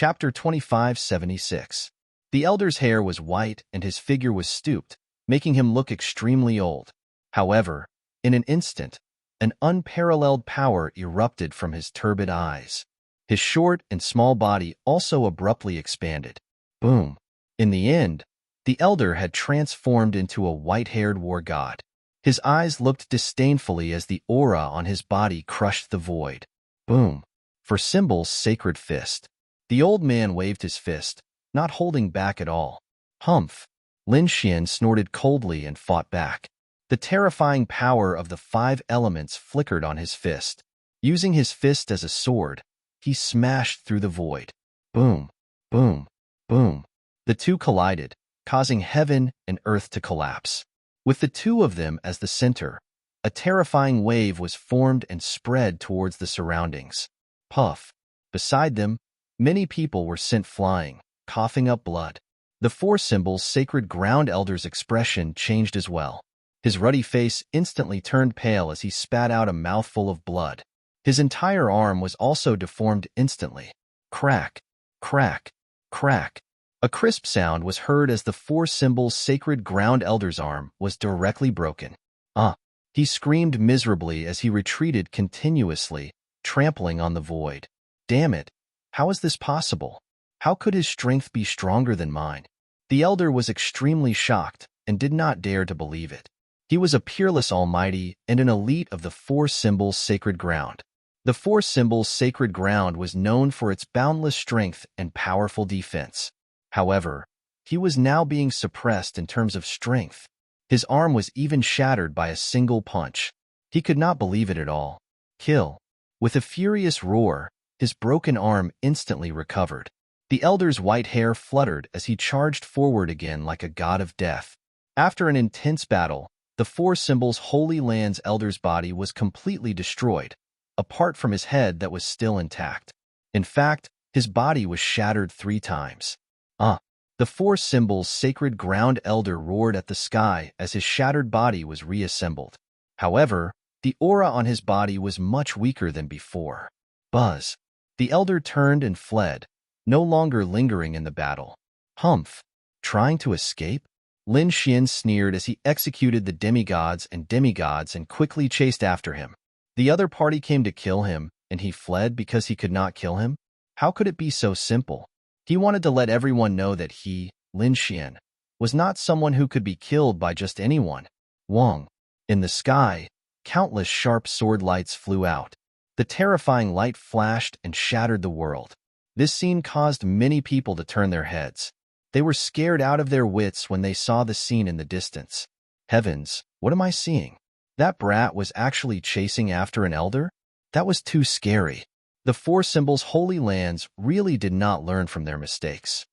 Chapter 2576. The elder's hair was white and his figure was stooped, making him look extremely old. However, in an instant, an unparalleled power erupted from his turbid eyes. His short and small body also abruptly expanded. Boom! In the end, the elder had transformed into a white-haired war god. His eyes looked disdainfully as the aura on his body crushed the void. Boom! For Symbol's sacred fist. The old man waved his fist, not holding back at all. Humph! Lin Xian snorted coldly and fought back. The terrifying power of the 5 elements flickered on his fist. Using his fist as a sword, he smashed through the void. Boom! Boom! Boom! The two collided, causing heaven and earth to collapse. With the two of them as the center, a terrifying wave was formed and spread towards the surroundings. Puff! Beside them, many people were sent flying, coughing up blood. The 4 Symbol's sacred ground elder's expression changed as well. His ruddy face instantly turned pale as he spat out a mouthful of blood. His entire arm was also deformed instantly. Crack! Crack! Crack! A crisp sound was heard as the 4 Symbol's sacred ground elder's arm was directly broken. He screamed miserably as he retreated continuously, trampling on the void. Damn it! How is this possible? How could his strength be stronger than mine? The elder was extremely shocked and did not dare to believe it. He was a peerless almighty and an elite of the 4 Symbol's sacred ground. The 4 Symbol's sacred ground was known for its boundless strength and powerful defense. However, he was now being suppressed in terms of strength. His arm was even shattered by a single punch. He could not believe it at all. Kill! With a furious roar, his broken arm instantly recovered. The elder's white hair fluttered as he charged forward again like a god of death. After an intense battle, the 4 Symbol's Holy Land's elder's body was completely destroyed, apart from his head that was still intact. In fact, his body was shattered 3 times. The 4 Symbol's sacred ground elder roared at the sky as his shattered body was reassembled. However, the aura on his body was much weaker than before. Buzz! The elder turned and fled, no longer lingering in the battle. Humph! Trying to escape? Lin Xian sneered as he executed the demigods and quickly chased after him. The other party came to kill him, and he fled because he could not kill him? How could it be so simple? He wanted to let everyone know that he, Lin Xian, was not someone who could be killed by just anyone. Wong. In the sky, countless sharp sword lights flew out. The terrifying light flashed and shattered the world. This scene caused many people to turn their heads. They were scared out of their wits when they saw the scene in the distance. Heavens, what am I seeing? That brat was actually chasing after an elder? That was too scary. The 4 Symbol's Holy Lands really did not learn from their mistakes.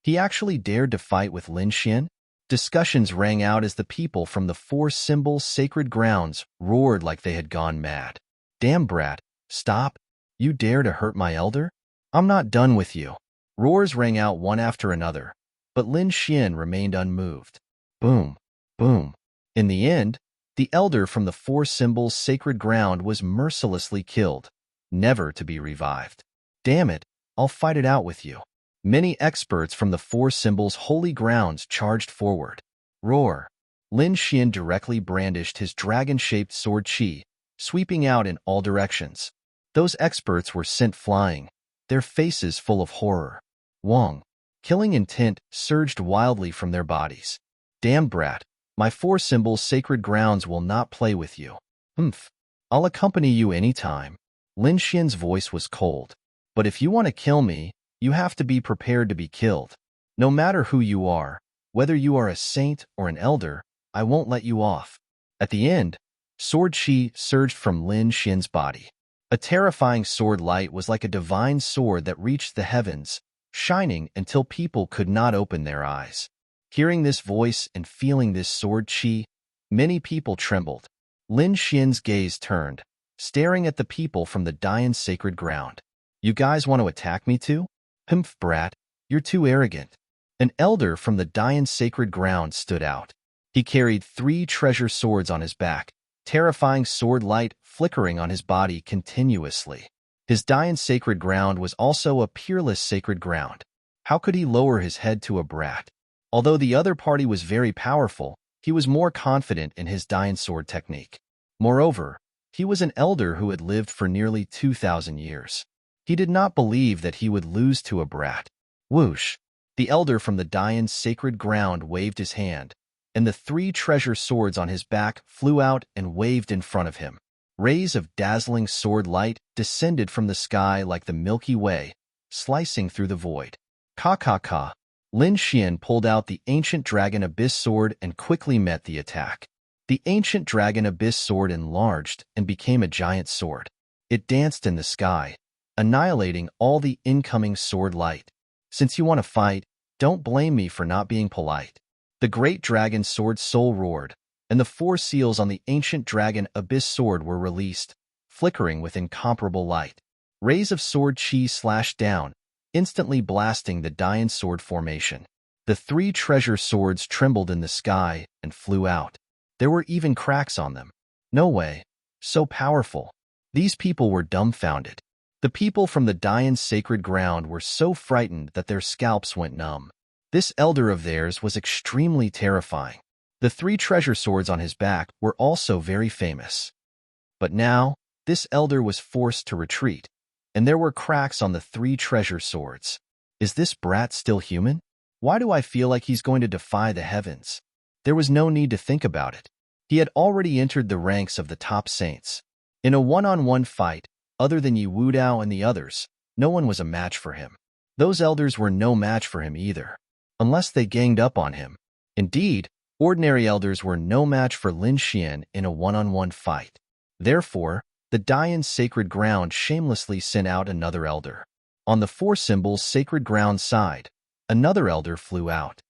He actually dared to fight with Lin Xian? Discussions rang out as the people from the 4 Symbol's sacred grounds roared like they had gone mad. Damn brat, stop! You dare to hurt my elder? I'm not done with you. Roars rang out one after another, but Lin Xian remained unmoved. Boom! Boom! In the end, the elder from the 4 Symbol's sacred ground was mercilessly killed, never to be revived. Damn it, I'll fight it out with you. Many experts from the 4 Symbol's holy grounds charged forward. Roar! Lin Xian directly brandished his dragon-shaped sword qi, sweeping out in all directions. Those experts were sent flying, their faces full of horror. Wong. Killing intent surged wildly from their bodies. Damn brat, my 4 Symbol's sacred grounds will not play with you. Humph. I'll accompany you anytime. Lin Xian's voice was cold. But if you want to kill me, you have to be prepared to be killed. No matter who you are, whether you are a saint or an elder, I won't let you off. At the end, sword qi surged from Lin Xian's body. A terrifying sword light was like a divine sword that reached the heavens, shining until people could not open their eyes. Hearing this voice and feeling this sword qi, many people trembled. Lin Xian's gaze turned, staring at the people from the Dian's sacred ground. You guys want to attack me too? Humph brat, you're too arrogant. An elder from the Dian's sacred ground stood out. He carried 3 treasure swords on his back, terrifying sword light flickering on his body continuously. His Dian's sacred ground was also a peerless sacred ground. How could he lower his head to a brat? Although the other party was very powerful, he was more confident in his Dian sword technique. Moreover, he was an elder who had lived for nearly 2,000 years. He did not believe that he would lose to a brat. Whoosh! The elder from the Dian's sacred ground waved his hand, and the 3 treasure swords on his back flew out and waved in front of him. Rays of dazzling sword light descended from the sky like the Milky Way, slicing through the void. Ka. Lin Xian pulled out the ancient dragon abyss sword and quickly met the attack. The ancient dragon abyss sword enlarged and became a giant sword. It danced in the sky, annihilating all the incoming sword light. Since you want to fight, don't blame me for not being polite. The great dragon sword's soul roared, and the 4 seals on the ancient dragon abyss sword were released, flickering with incomparable light. Rays of sword chi slashed down, instantly blasting the Dian sword formation. The 3 treasure swords trembled in the sky and flew out. There were even cracks on them. No way. So powerful. These people were dumbfounded. The people from the Dian's sacred ground were so frightened that their scalps went numb. This elder of theirs was extremely terrifying. The 3 treasure swords on his back were also very famous. But now, this elder was forced to retreat, and there were cracks on the 3 treasure swords. Is this brat still human? Why do I feel like he's going to defy the heavens? There was no need to think about it. He had already entered the ranks of the top saints. In a one-on-one fight, other than Yi Wudao and the others, no one was a match for him. Those elders were no match for him either, unless they ganged up on him. Indeed, ordinary elders were no match for Lin Xian in a one-on-one fight. Therefore, the Dian's sacred ground shamelessly sent out another elder. On the 4 symbols sacred ground side, another elder flew out.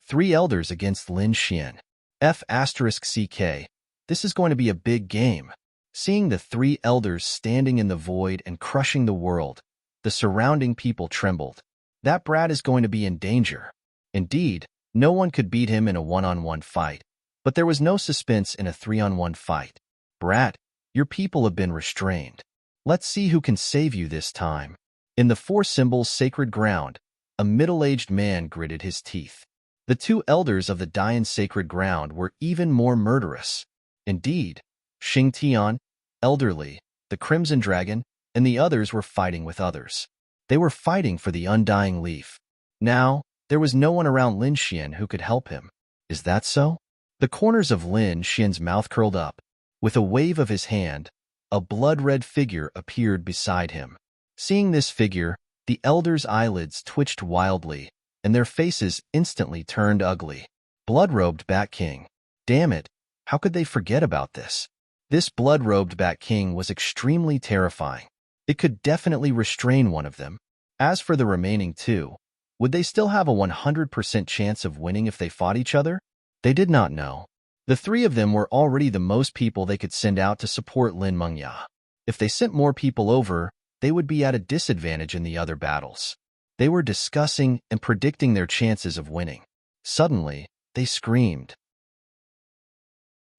3 elders against Lin Xian. F***CK. This is going to be a big game. Seeing the 3 elders standing in the void and crushing the world, the surrounding people trembled. That brat is going to be in danger. Indeed, no one could beat him in a one-on-one fight, but there was no suspense in a 3-on-1 fight. Brat, your people have been restrained. Let's see who can save you this time. In the 4 symbols sacred ground, a middle-aged man gritted his teeth. The 2 elders of the Dian sacred ground were even more murderous. Indeed, Xing Tian, elderly, the Crimson Dragon, and the others were fighting with others. They were fighting for the undying leaf. Now, there was no one around Lin Xian who could help him. Is that so? The corners of Lin Xian's mouth curled up. With a wave of his hand, a blood-red figure appeared beside him. Seeing this figure, the elders' eyelids twitched wildly, and their faces instantly turned ugly. Blood-robed Bat King. Damn it, how could they forget about this? This blood-robed Bat King was extremely terrifying. It could definitely restrain one of them. As for the remaining 2, would they still have a 100% chance of winning if they fought each other? They did not know. The 3 of them were already the most people they could send out to support Lin Mengya. If they sent more people over, they would be at a disadvantage in the other battles. They were discussing and predicting their chances of winning. Suddenly, they screamed.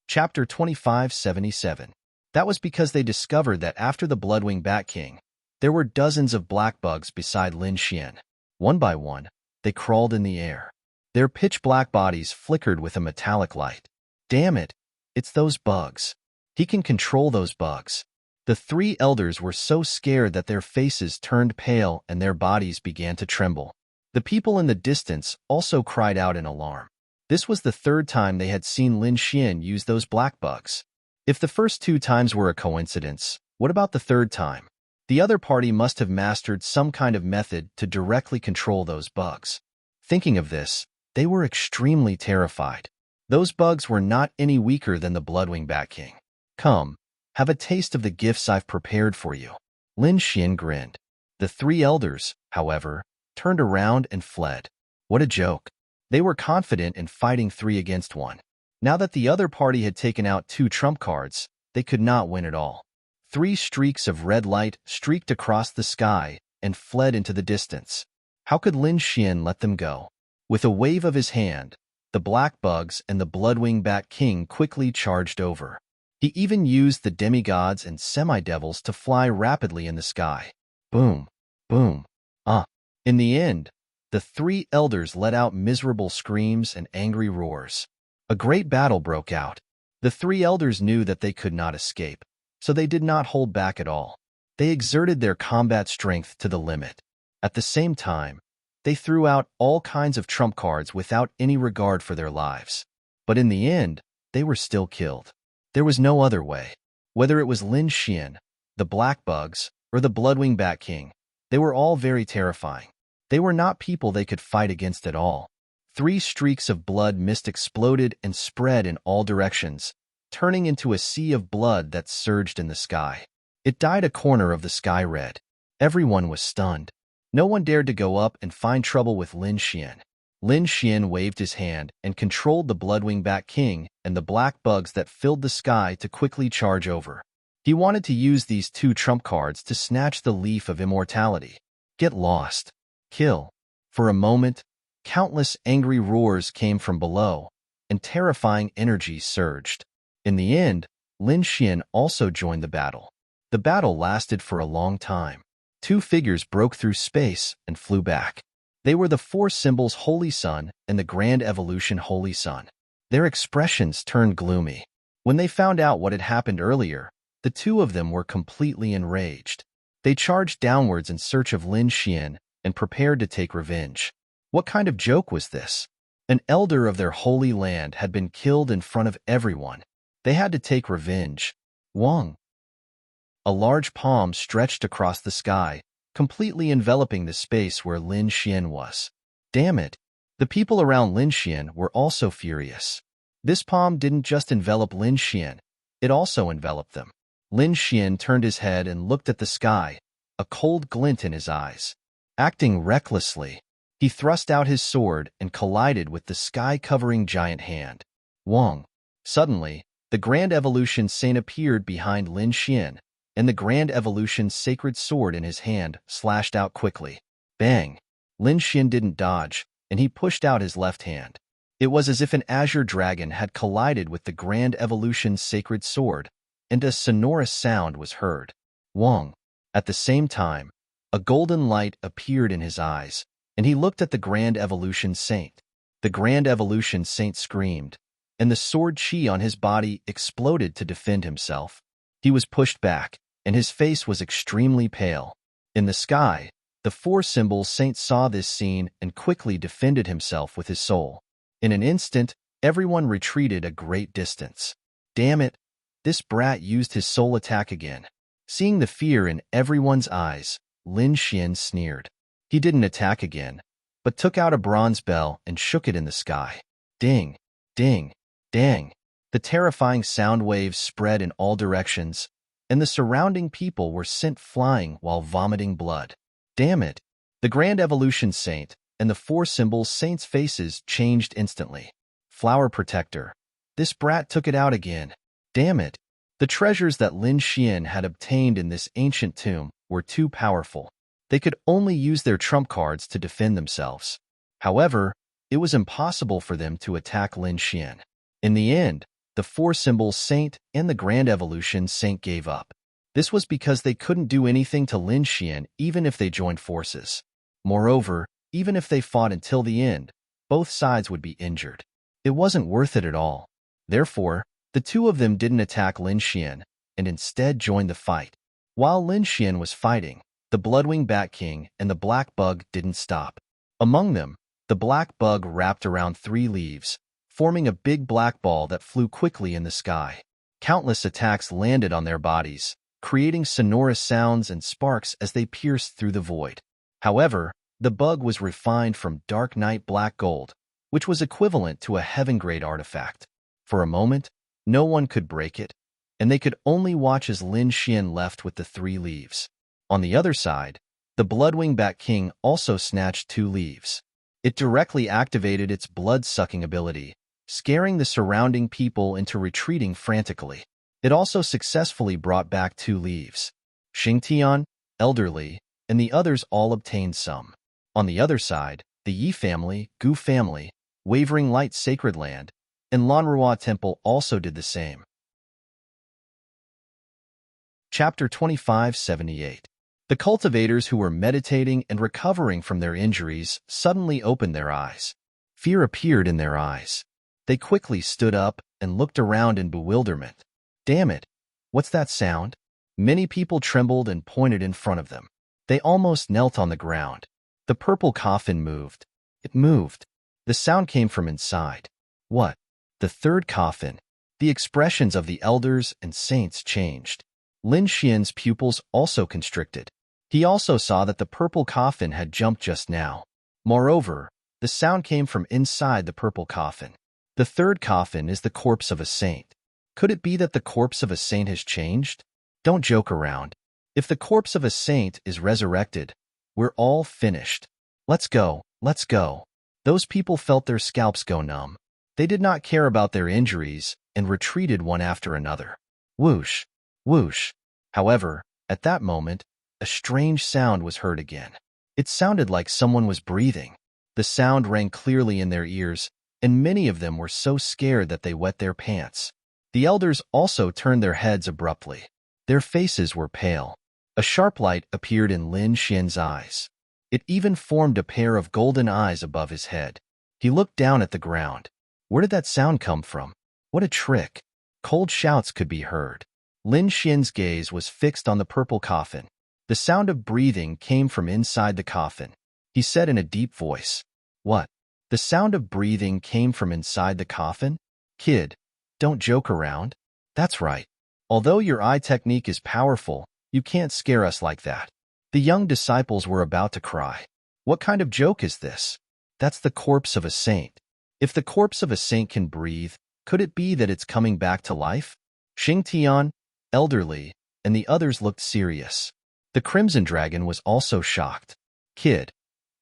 Chapter 2577. That was because they discovered that after the Bloodwing Bat King, there were dozens of black bugs beside Lin Xian. One by one, they crawled in the air. Their pitch-black bodies flickered with a metallic light. Damn it, it's those bugs. He can control those bugs. The 3 elders were so scared that their faces turned pale and their bodies began to tremble. The people in the distance also cried out in alarm. This was the 3rd time they had seen Lin Xian use those black bugs. If the first 2 times were a coincidence, what about the 3rd time? The other party must have mastered some kind of method to directly control those bugs. Thinking of this, they were extremely terrified. Those bugs were not any weaker than the Bloodwing Bat King. Come, have a taste of the gifts I've prepared for you. Lin Xian grinned. The 3 elders, however, turned around and fled. What a joke. They were confident in fighting 3 against 1. Now that the other party had taken out 2 trump cards, they could not win at all. 3 streaks of red light streaked across the sky and fled into the distance. How could Lin Xian let them go? With a wave of his hand, the black bugs and the Bloodwing Bat King quickly charged over. He even used the demigods and semi-devils to fly rapidly in the sky. Boom, boom, ah. In the end, the three elders let out miserable screams and angry roars. A great battle broke out. The three elders knew that they could not escape, so they did not hold back at all. They exerted their combat strength to the limit. At the same time, they threw out all kinds of trump cards without any regard for their lives. But in the end, they were still killed. There was no other way. Whether it was Lin Xian, the Black Bugs, or the Bloodwing Bat King, they were all very terrifying. They were not people they could fight against at all. 3 streaks of blood mist exploded and spread in all directions, turning into a sea of blood that surged in the sky. It dyed a corner of the sky red. Everyone was stunned. No one dared to go up and find trouble with Lin Xian. Lin Xian waved his hand and controlled the Bloodwing Bat King and the black bugs that filled the sky to quickly charge over. He wanted to use these 2 trump cards to snatch the leaf of immortality. Get lost. Kill. For a moment, countless angry roars came from below, and terrifying energy surged. In the end, Lin Xian also joined the battle. The battle lasted for a long time. 2 figures broke through space and flew back. They were the 4 symbols Holy Sun and the Grand Evolution Holy Sun. Their expressions turned gloomy. When they found out what had happened earlier, the 2 of them were completely enraged. They charged downwards in search of Lin Xian and prepared to take revenge. What kind of joke was this? An elder of their holy land had been killed in front of everyone. They had to take revenge. Wang. A large palm stretched across the sky, completely enveloping the space where Lin Xian was. Damn it! The people around Lin Xian were also furious. This palm didn't just envelop Lin Xian, it also enveloped them. Lin Xian turned his head and looked at the sky, a cold glint in his eyes. Acting recklessly, he thrust out his sword and collided with the sky-covering giant hand. Wang. Suddenly, the Grand Evolution Saint appeared behind Lin Xian, and the Grand Evolution's sacred sword in his hand slashed out quickly. Bang! Lin Xian didn't dodge, and he pushed out his left hand. It was as if an azure dragon had collided with the Grand Evolution's sacred sword, and a sonorous sound was heard. Wang. At the same time, a golden light appeared in his eyes, and he looked at the Grand Evolution Saint. The Grand Evolution Saint screamed, and the sword chi on his body exploded to defend himself. He was pushed back, and his face was extremely pale. In the sky, the 4 symbols Saint saw this scene and quickly defended himself with his soul. In an instant, everyone retreated a great distance. Damn it! This brat used his soul attack again. Seeing the fear in everyone's eyes, Lin Xian sneered. He didn't attack again, but took out a bronze bell and shook it in the sky. Ding, ding, dang. The terrifying sound waves spread in all directions, and the surrounding people were sent flying while vomiting blood. Damn it! The Grand Evolution Saint and the 4 symbols Saint's faces changed instantly. Flower Protector. This brat took it out again. Damn it! The treasures that Lin Xian had obtained in this ancient tomb were too powerful. They could only use their trump cards to defend themselves. However, it was impossible for them to attack Lin Xian. In the end, the 4 symbols Saint and the Grand Evolution Saint gave up. This was because they couldn't do anything to Lin Xian even if they joined forces. Moreover, even if they fought until the end, both sides would be injured. It wasn't worth it at all. Therefore, the 2 of them didn't attack Lin Xian, and instead joined the fight. While Lin Xian was fighting, the Bloodwing Bat King and the Black Bug didn't stop. Among them, the Black Bug wrapped around 3 leaves, forming a big black ball that flew quickly in the sky. Countless attacks landed on their bodies, creating sonorous sounds and sparks as they pierced through the void. However, the bug was refined from Dark Night Black Gold, which was equivalent to a heaven-grade artifact. For a moment, no one could break it, and they could only watch as Lin Xian left with the 3 leaves. On the other side, the Bloodwing Bat King also snatched 2 leaves. It directly activated its blood-sucking ability, scaring the surrounding people into retreating frantically. It also successfully brought back 2 leaves. Xingtian, Elderly, and the others all obtained some. On the other side, the Yi family, Gu family, Wavering Light Sacred Land, and Lanrua Temple also did the same. Chapter 2578. The cultivators who were meditating and recovering from their injuries suddenly opened their eyes. Fear appeared in their eyes. They quickly stood up and looked around in bewilderment. Damn it! What's that sound? Many people trembled and pointed in front of them. They almost knelt on the ground. The purple coffin moved. It moved. The sound came from inside. What? The third coffin. The expressions of the elders and saints changed. Lin Xian's pupils also constricted. He also saw that the purple coffin had jumped just now. Moreover, the sound came from inside the purple coffin. The third coffin is the corpse of a saint. Could it be that the corpse of a saint has changed? Don't joke around. If the corpse of a saint is resurrected, we're all finished. Let's go, let's go. Those people felt their scalps go numb. They did not care about their injuries and retreated one after another. Whoosh, whoosh. However, at that moment, a strange sound was heard again. It sounded like someone was breathing. The sound rang clearly in their ears, and many of them were so scared that they wet their pants. The elders also turned their heads abruptly. Their faces were pale. A sharp light appeared in Lin Xian's eyes. It even formed a pair of golden eyes above his head. He looked down at the ground. Where did that sound come from? What a trick! Cold shouts could be heard. Lin Xian's gaze was fixed on the purple coffin. The sound of breathing came from inside the coffin. He said in a deep voice, "What? The sound of breathing came from inside the coffin? Kid, don't joke around." "That's right. Although your eye technique is powerful, you can't scare us like that." The young disciples were about to cry. What kind of joke is this? That's the corpse of a saint. If the corpse of a saint can breathe, could it be that it's coming back to life? Xing Tian, elderly, and the others looked serious. The Crimson Dragon was also shocked. "Kid,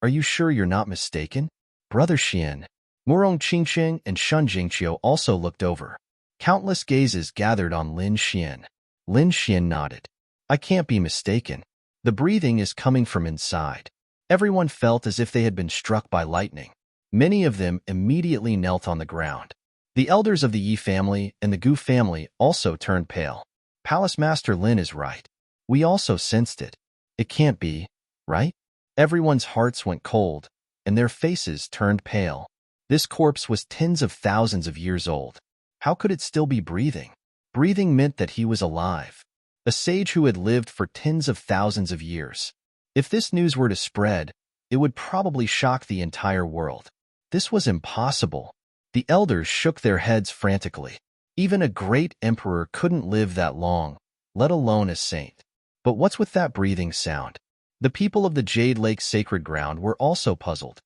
are you sure you're not mistaken?" Brother Xian, Murong Qingqing, and Shun Jingqiu also looked over. Countless gazes gathered on Lin Xian. Lin Xian nodded. "I can't be mistaken. The breathing is coming from inside." Everyone felt as if they had been struck by lightning. Many of them immediately knelt on the ground. The elders of the Yi family and the Gu family also turned pale. Palace Master Lin is right. We also sensed it. It can't be, right? Everyone's hearts went cold, and their faces turned pale. This corpse was tens of thousands of years old. How could it still be breathing? Breathing meant that he was alive. A sage who had lived for tens of thousands of years. If this news were to spread, it would probably shock the entire world. This was impossible. The elders shook their heads frantically. Even a great emperor couldn't live that long, let alone a saint. But what's with that breathing sound? The people of the Jade Lake Sacred Ground were also puzzled.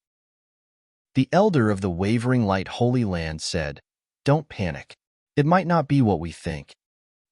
The elder of the Wavering Light Holy Land said, "Don't panic. It might not be what we think.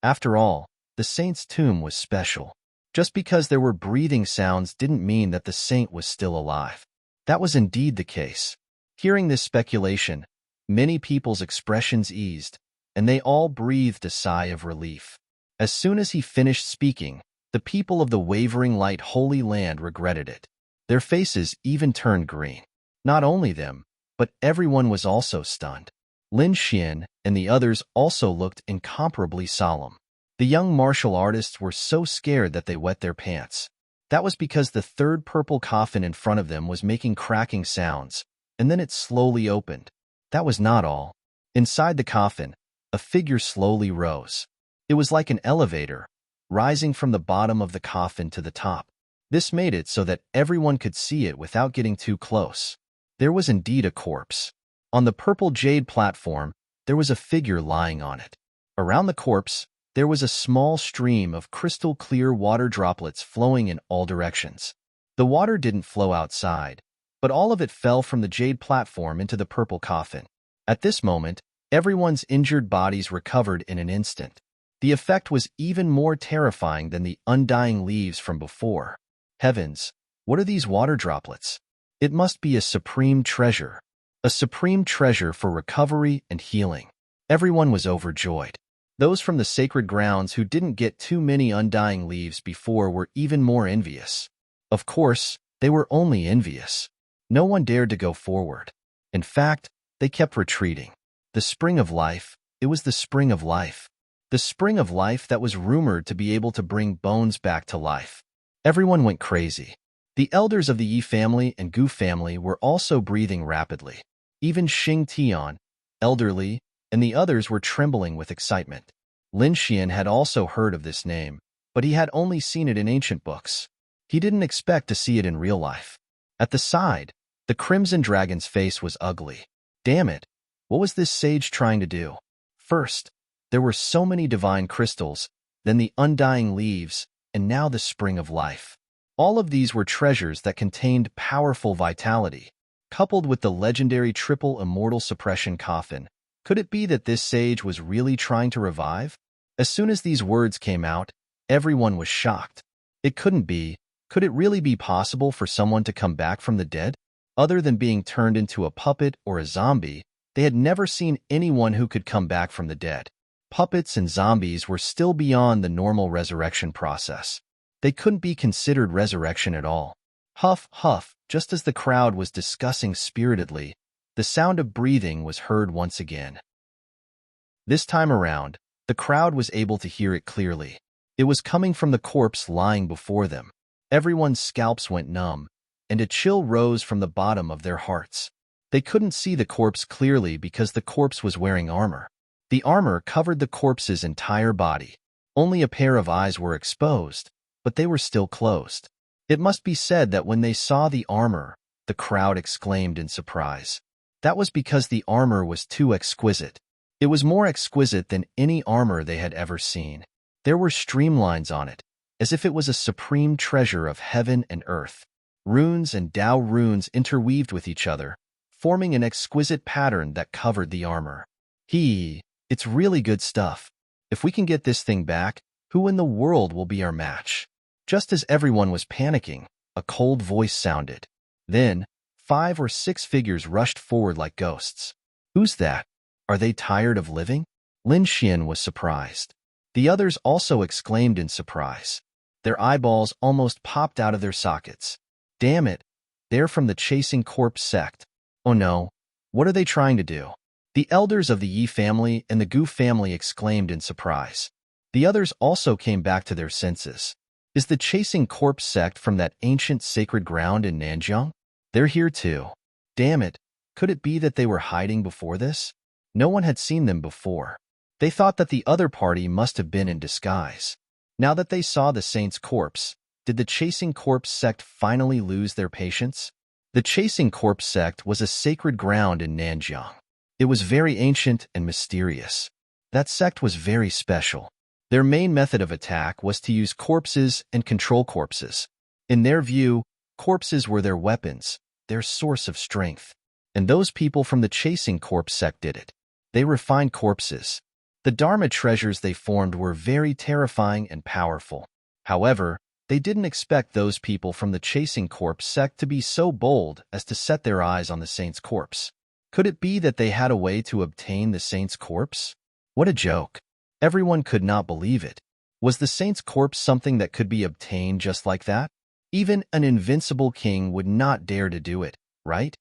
After all, the saint's tomb was special. Just because there were breathing sounds didn't mean that the saint was still alive." That was indeed the case. Hearing this speculation, many people's expressions eased, and they all breathed a sigh of relief. As soon as he finished speaking, the people of the Wavering Light Holy Land regretted it. Their faces even turned green. Not only them, but everyone was also stunned. Lin Xian and the others also looked incomparably solemn. The young martial artists were so scared that they wet their pants. That was because the third purple coffin in front of them was making cracking sounds, and then it slowly opened. That was not all. Inside the coffin, a figure slowly rose. It was like an elevator, rising from the bottom of the coffin to the top. This made it so that everyone could see it without getting too close. There was indeed a corpse. On the purple jade platform, there was a figure lying on it. Around the corpse, there was a small stream of crystal-clear water droplets flowing in all directions. The water didn't flow outside, but all of it fell from the jade platform into the purple coffin. At this moment, everyone's injured bodies recovered in an instant. The effect was even more terrifying than the undying leaves from before. Heavens, what are these water droplets? It must be a supreme treasure. A supreme treasure for recovery and healing. Everyone was overjoyed. Those from the sacred grounds who didn't get too many undying leaves before were even more envious. Of course, they were only envious. No one dared to go forward. In fact, they kept retreating. The spring of life, it was the spring of life. the spring of life that was rumored to be able to bring bones back to life. Everyone went crazy. The elders of the Yi family and Gu family were also breathing rapidly. Even Xing Tian, elderly, and the others were trembling with excitement. Lin Xian had also heard of this name, but he had only seen it in ancient books. He didn't expect to see it in real life. At the side, the Crimson Dragon's face was ugly. Damn it, what was this sage trying to do? First, there were so many divine crystals, then the undying leaves, and now the spring of life. All of these were treasures that contained powerful vitality, coupled with the legendary triple immortal suppression coffin. Could it be that this sage was really trying to revive? As soon as these words came out, everyone was shocked. It couldn't be. Could it really be possible for someone to come back from the dead? Other than being turned into a puppet or a zombie, they had never seen anyone who could come back from the dead. Puppets and zombies were still beyond the normal resurrection process. They couldn't be considered resurrection at all. Huff, huff, just as the crowd was discussing spiritedly, the sound of breathing was heard once again. This time around, the crowd was able to hear it clearly. It was coming from the corpse lying before them. Everyone's scalps went numb, and a chill rose from the bottom of their hearts. They couldn't see the corpse clearly because the corpse was wearing armor. The armor covered the corpse's entire body. Only a pair of eyes were exposed, but they were still closed. It must be said that when they saw the armor, the crowd exclaimed in surprise. That was because the armor was too exquisite. It was more exquisite than any armor they had ever seen. There were streamlines on it, as if it was a supreme treasure of heaven and earth. Runes and Dao runes interweaved with each other, forming an exquisite pattern that covered the armor. It's really good stuff. If we can get this thing back, who in the world will be our match? Just as everyone was panicking, a cold voice sounded. Then, 5 or 6 figures rushed forward like ghosts. Who's that? Are they tired of living? Lin Xian was surprised. The others also exclaimed in surprise. Their eyeballs almost popped out of their sockets. Damn it, they're from the Chasing Corpse sect. Oh no, what are they trying to do? The elders of the Yi family and the Gu family exclaimed in surprise. The others also came back to their senses. Is the Chasing Corpse sect from that ancient sacred ground in Nanjiang? They're here too. Damn it, could it be that they were hiding before this? No one had seen them before. They thought that the other party must have been in disguise. Now that they saw the saint's corpse, did the Chasing Corpse sect finally lose their patience? The Chasing Corpse sect was a sacred ground in Nanjiang. It was very ancient and mysterious. That sect was very special. Their main method of attack was to use corpses and control corpses. In their view, corpses were their weapons, their source of strength. And those people from the Chasing Corpse sect did it. They refined corpses. The Dharma treasures they formed were very terrifying and powerful. However, they didn't expect those people from the Chasing Corpse sect to be so bold as to set their eyes on the saint's corpse. Could it be that they had a way to obtain the saint's corpse? What a joke. Everyone could not believe it. Was the saint's corpse something that could be obtained just like that? Even an invincible king would not dare to do it, right?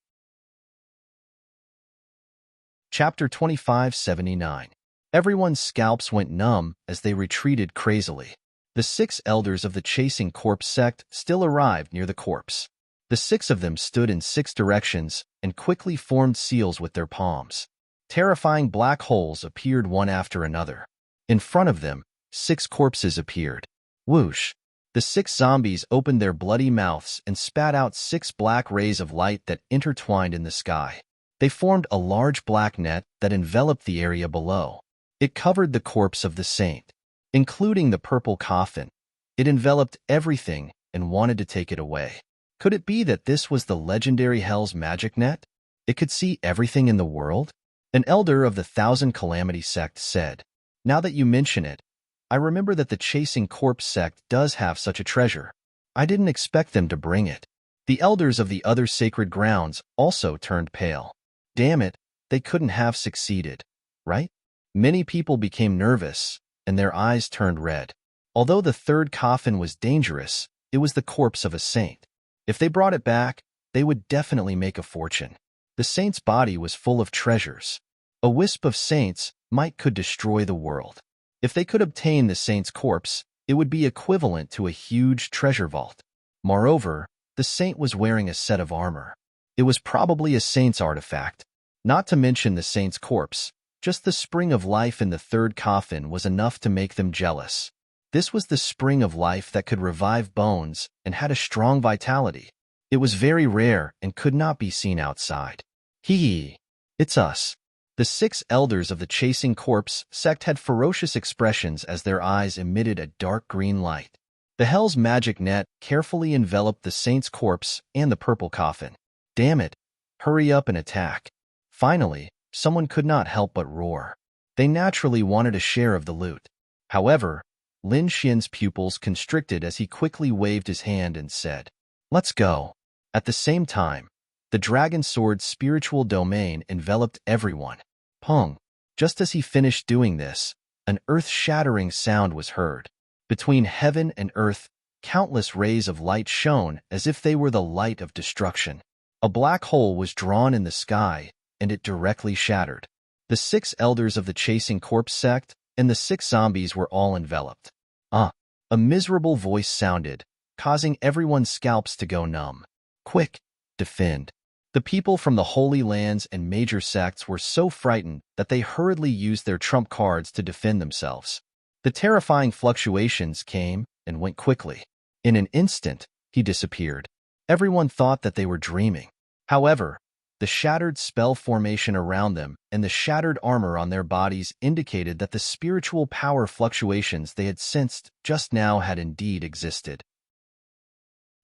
Chapter 2579. Everyone's scalps went numb as they retreated crazily. The 6 elders of the Chasing Corpse sect still arrived near the corpse. The 6 of them stood in 6 directions and quickly formed seals with their palms. Terrifying black holes appeared one after another. In front of them, 6 corpses appeared. Whoosh! The 6 zombies opened their bloody mouths and spat out 6 black rays of light that intertwined in the sky. They formed a large black net that enveloped the area below. It covered the corpse of the saint, including the purple coffin. It enveloped everything and wanted to take it away. Could it be that this was the legendary Hell's magic net? It could see everything in the world? An elder of the Thousand Calamity sect said, "Now that you mention it, I remember that the Chasing Corpse sect does have such a treasure. I didn't expect them to bring it." The elders of the other sacred grounds also turned pale. Damn it, they couldn't have succeeded, right? Many people became nervous, and their eyes turned red. Although the 3rd coffin was dangerous, it was the corpse of a saint. If they brought it back, they would definitely make a fortune. The saint's body was full of treasures. A wisp of saints could destroy the world. If they could obtain the saint's corpse, it would be equivalent to a huge treasure vault. Moreover, the saint was wearing a set of armor. It was probably a saint's artifact. Not to mention the saint's corpse, just the spring of life in the third coffin was enough to make them jealous. This was the spring of life that could revive bones and had a strong vitality. It was very rare and could not be seen outside. Hee, it's us. The 6 elders of the chasing corpse sect had ferocious expressions as their eyes emitted a dark green light. The hell's magic net carefully enveloped the saint's corpse and the purple coffin. Damn it! Hurry up and attack. Finally, someone could not help but roar. They naturally wanted a share of the loot. However, Lin Xian's pupils constricted as he quickly waved his hand and said, "Let's go." At the same time, the dragon sword's spiritual domain enveloped everyone. Pong! Just as he finished doing this, an earth-shattering sound was heard. Between heaven and earth, countless rays of light shone as if they were the light of destruction. A black hole was drawn in the sky, and it directly shattered. The 6 elders of the chasing corpse sect and the 6 zombies were all enveloped. A miserable voice sounded, causing everyone's scalps to go numb. Quick, defend. The people from the Holy Lands and major sects were so frightened that they hurriedly used their trump cards to defend themselves. The terrifying fluctuations came and went quickly. In an instant, he disappeared. Everyone thought that they were dreaming. However, the shattered spell formation around them and the shattered armor on their bodies indicated that the spiritual power fluctuations they had sensed just now had indeed existed.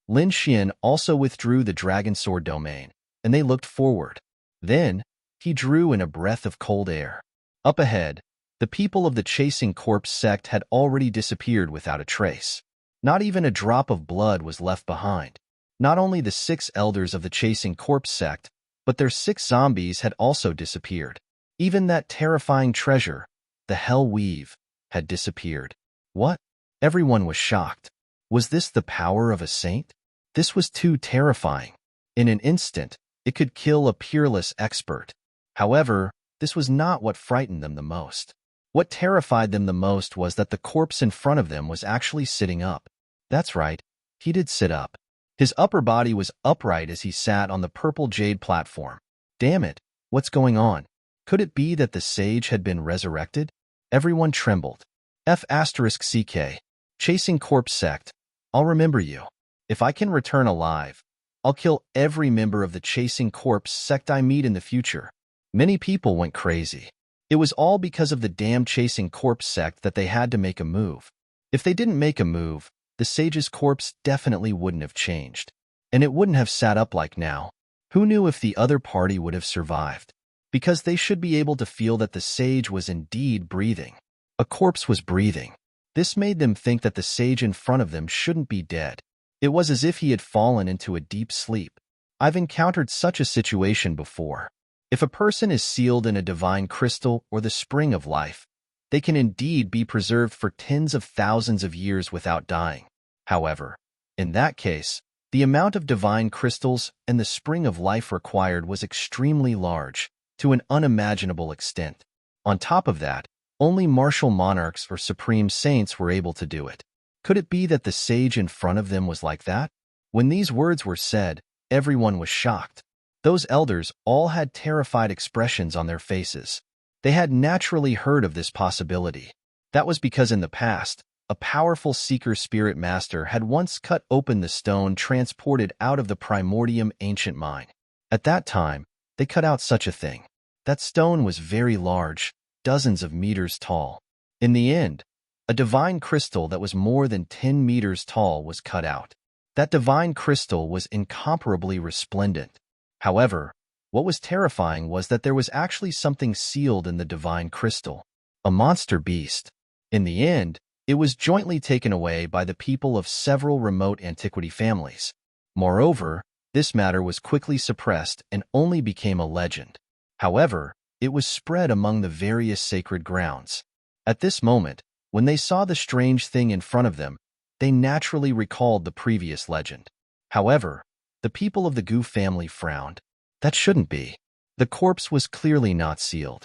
Lin Xian also withdrew the dragon sword domain, and they looked forward. Then, he drew in a breath of cold air. Up ahead, the people of the chasing corpse sect had already disappeared without a trace. Not even a drop of blood was left behind. Not only the 6 elders of the chasing corpse sect, but their 6 zombies had also disappeared. Even that terrifying treasure, the Hell Weave, had disappeared. What? Everyone was shocked. Was this the power of a saint? This was too terrifying. In an instant, it could kill a peerless expert. However, this was not what frightened them the most. What terrified them the most was that the corpse in front of them was actually sitting up. That's right, he did sit up. His upper body was upright as he sat on the purple jade platform. Damn it, what's going on? Could it be that the sage had been resurrected? Everyone trembled. F***CK. Chasing corpse sect. I'll remember you. If I can return alive, I'll kill every member of the chasing corpse sect I meet in the future. Many people went crazy. It was all because of the damn chasing corpse sect that they had to make a move. If they didn't make a move, the sage's corpse definitely wouldn't have changed. And it wouldn't have sat up like now. Who knew if the other party would have survived? Because they should be able to feel that the sage was indeed breathing. A corpse was breathing. This made them think that the sage in front of them shouldn't be dead. It was as if he had fallen into a deep sleep. I've encountered such a situation before. If a person is sealed in a divine crystal or the spring of life, they can indeed be preserved for tens of thousands of years without dying. However, in that case, the amount of divine crystals and the spring of life required was extremely large, to an unimaginable extent. On top of that, only martial monarchs or supreme saints were able to do it. Could it be that the sage in front of them was like that? When these words were said, everyone was shocked. Those elders all had terrified expressions on their faces. They had naturally heard of this possibility. That was because in the past, a powerful seeker spirit master had once cut open the stone transported out of the primordium ancient mine. At that time, they cut out such a thing. That stone was very large, dozens of meters tall. In the end, a divine crystal that was more than 10 meters tall was cut out. That divine crystal was incomparably resplendent. However, what was terrifying was that there was actually something sealed in the divine crystal, a monster beast. In the end, it was jointly taken away by the people of several remote antiquity families. Moreover, this matter was quickly suppressed and only became a legend. However, it was spread among the various sacred grounds. At this moment, when they saw the strange thing in front of them, they naturally recalled the previous legend. However, the people of the Gu family frowned. That shouldn't be. The corpse was clearly not sealed.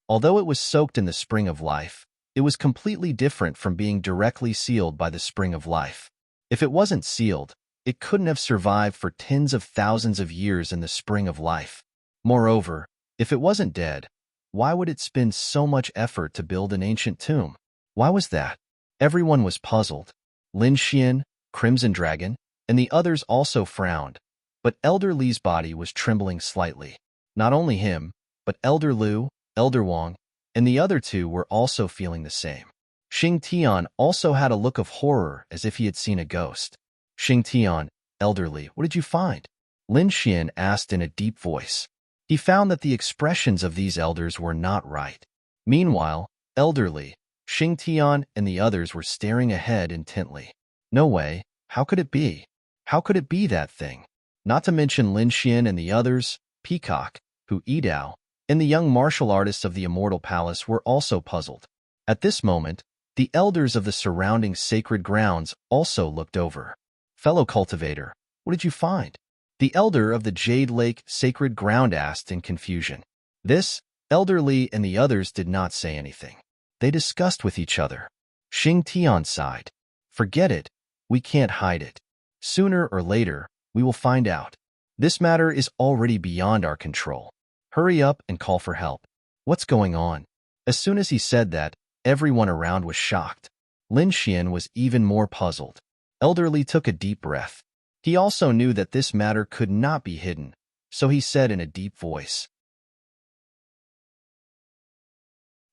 Although it was soaked in the spring of life, It was completely different from being directly sealed by the spring of life. If it wasn't sealed, it couldn't have survived for tens of thousands of years in the spring of life. Moreover, if it wasn't dead, why would it spend so much effort to build an ancient tomb? Why was that? Everyone was puzzled. Lin Xian, Crimson Dragon, and the others also frowned, but Elder Li's body was trembling slightly. Not only him, but Elder Lu, Elder Wang, and the other two were also feeling the same. Xing Tian also had a look of horror as if he had seen a ghost. Xing Tian, Elder Li, what did you find? Lin Xian asked in a deep voice. He found that the expressions of these elders were not right. Meanwhile, Elder Li, Xing Tian, and the others were staring ahead intently. No way, how could it be? How could it be that thing? Not to mention Lin Xian and the others, Peacock, Hu Yidao, and the young martial artists of the Immortal Palace were also puzzled. At this moment, the elders of the surrounding sacred grounds also looked over. Fellow cultivator, what did you find? The elder of the Jade Lake Sacred Ground asked in confusion. This, Elder Li and the others did not say anything. They discussed with each other. Xing Tian sighed. Forget it. We can't hide it. Sooner or later, we will find out. This matter is already beyond our control. Hurry up and call for help. What's going on? As soon as he said that, everyone around was shocked. Lin Xian was even more puzzled. Elder Li took a deep breath. He also knew that this matter could not be hidden, so he said in a deep voice.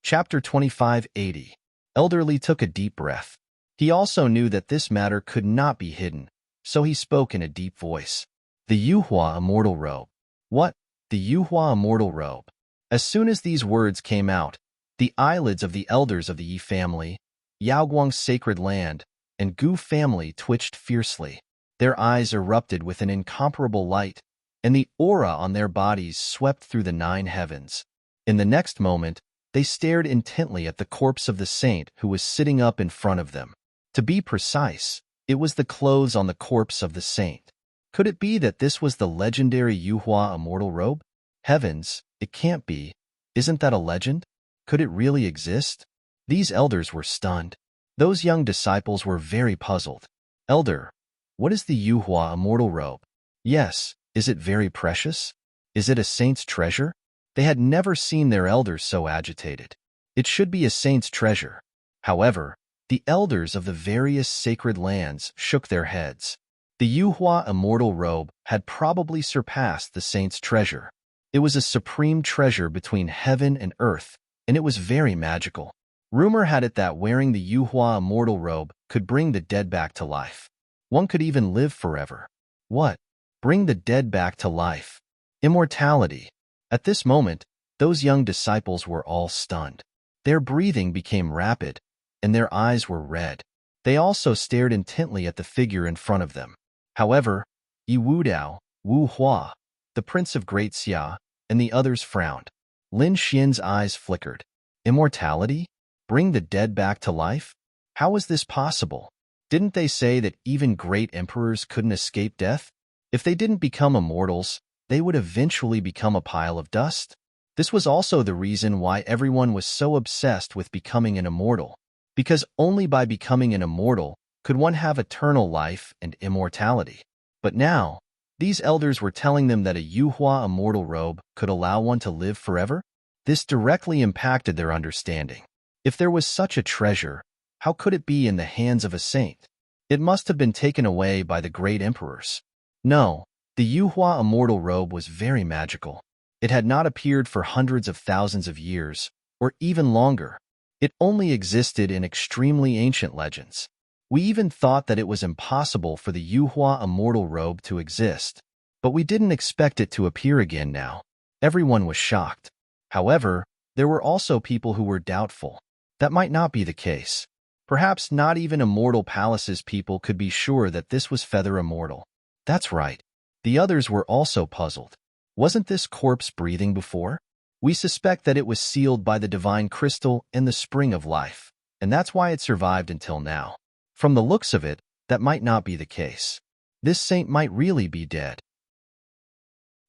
Chapter 2580. Elder Li took a deep breath. He also knew that this matter could not be hidden, so he spoke in a deep voice. The Yuhua Immortal Robe. What? The Yuhua Immortal Robe. As soon as these words came out, the eyelids of the elders of the Yi family, Yaoguang's sacred land, and Gu family twitched fiercely. Their eyes erupted with an incomparable light, and the aura on their bodies swept through the 9 heavens. In the next moment, they stared intently at the corpse of the saint who was sitting up in front of them. To be precise, it was the clothes on the corpse of the saint. Could it be that this was the legendary Yuhua Immortal Robe? Heavens, it can't be. Isn't that a legend? Could it really exist? These elders were stunned. Those young disciples were very puzzled. Elder, what is the Yuhua Immortal Robe? Yes, is it very precious? Is it a saint's treasure? They had never seen their elders so agitated. It should be a saint's treasure. However, the elders of the various sacred lands shook their heads. The Yuhua Immortal Robe had probably surpassed the saint's treasure. It was a supreme treasure between heaven and earth, and it was very magical. Rumor had it that wearing the Yuhua Immortal Robe could bring the dead back to life. One could even live forever. What? Bring the dead back to life. Immortality. At this moment, those young disciples were all stunned. Their breathing became rapid, and their eyes were red. They also stared intently at the figure in front of them. However, Yi Wudao, Wu Hua, the Prince of Great Xia, and the others frowned. Lin Xian's eyes flickered. Immortality? Bring the dead back to life? How is this possible? Didn't they say that even great emperors couldn't escape death? If they didn't become immortals, they would eventually become a pile of dust. This was also the reason why everyone was so obsessed with becoming an immortal, because only by becoming an immortal could one have eternal life and immortality. But now, these elders were telling them that a Yuhua Immortal Robe could allow one to live forever? This directly impacted their understanding. If there was such a treasure, how could it be in the hands of a saint? It must have been taken away by the great emperors. No, the Yuhua Immortal Robe was very magical. It had not appeared for hundreds of thousands of years, or even longer. It only existed in extremely ancient legends. We even thought that it was impossible for the Yuhua Immortal Robe to exist, but we didn't expect it to appear again now. Everyone was shocked. However, there were also people who were doubtful. That might not be the case. Perhaps not even Immortal Palace's people could be sure that this was Feather Immortal. That's right. The others were also puzzled. Wasn't this corpse breathing before? We suspect that it was sealed by the divine crystal and the spring of life, and that's why it survived until now. From the looks of it, that might not be the case. This saint might really be dead.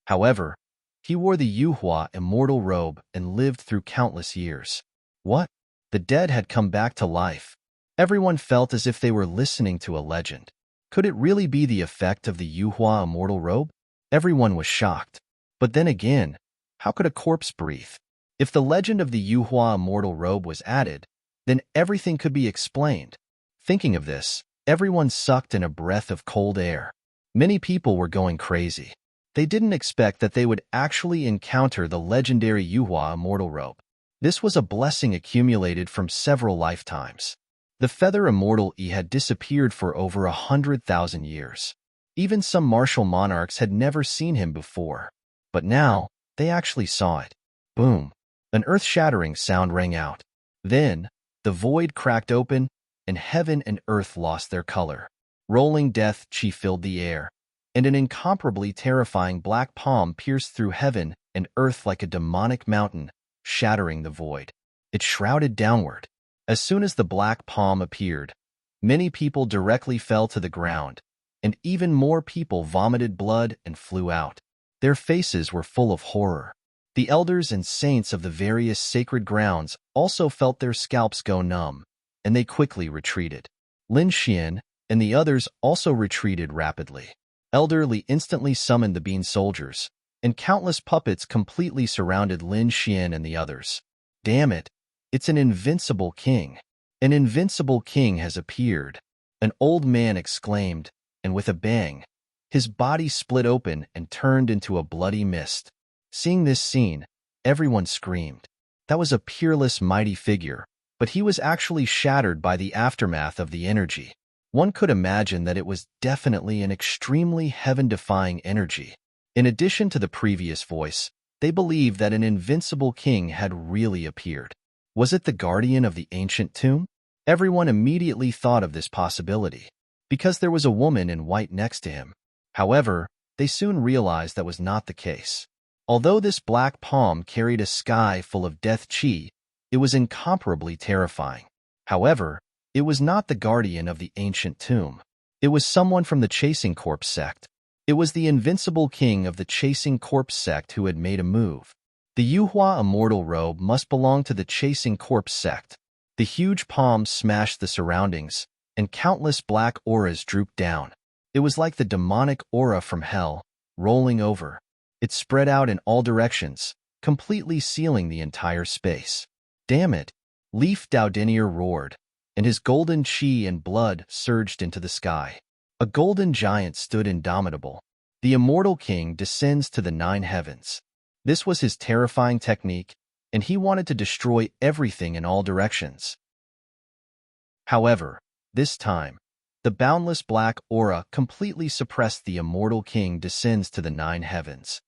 However, he wore the Yuhua Immortal Robe and lived through countless years. What? The dead had come back to life. Everyone felt as if they were listening to a legend. Could it really be the effect of the Yuhua immortal robe? Everyone was shocked. But then again, how could a corpse breathe? If the legend of the Yuhua immortal robe was added, then everything could be explained. Thinking of this, everyone sucked in a breath of cold air. Many people were going crazy. They didn't expect that they would actually encounter the legendary Yuhua immortal robe. This was a blessing accumulated from several lifetimes. The feather immortal had disappeared for over 100,000 years. Even some martial monarchs had never seen him before. But now, they actually saw it. Boom! An earth-shattering sound rang out. Then, the void cracked open, and heaven and earth lost their color. Rolling death chi filled the air, and an incomparably terrifying black palm pierced through heaven and earth like a demonic mountain, shattering the void. It shrouded downward. As soon as the black palm appeared, many people directly fell to the ground, and even more people vomited blood and flew out. Their faces were full of horror. The elders and saints of the various sacred grounds also felt their scalps go numb, and they quickly retreated. Lin Xian and the others also retreated rapidly. Elder Li instantly summoned the bean soldiers, and countless puppets completely surrounded Lin Xian and the others. Damn it! It's an invincible king. An invincible king has appeared, an old man exclaimed, and with a bang, his body split open and turned into a bloody mist. Seeing this scene, everyone screamed. That was a peerless, mighty figure, but he was actually shattered by the aftermath of the energy. One could imagine that it was definitely an extremely heaven-defying energy. In addition to the previous voice, they believed that an invincible king had really appeared. Was it the guardian of the ancient tomb? Everyone immediately thought of this possibility, because there was a woman in white next to him. However, they soon realized that was not the case. Although this black palm carried a sky full of death chi, it was incomparably terrifying. However, it was not the guardian of the ancient tomb. It was someone from the Chasing Corpse sect. It was the invincible king of the Chasing Corpse sect who had made a move. The Yuhua immortal robe must belong to the Chasing Corpse sect. The huge palm smashed the surroundings, and countless black auras drooped down. It was like the demonic aura from hell, rolling over. It spread out in all directions, completely sealing the entire space. Damn it! Leaf Daudinier roared, and his golden chi and blood surged into the sky. A golden giant stood indomitable. The immortal king descends to the 9 heavens. This was his terrifying technique, and he wanted to destroy everything in all directions. However, this time, the boundless black aura completely suppressed the immortal king descends to the 9 heavens.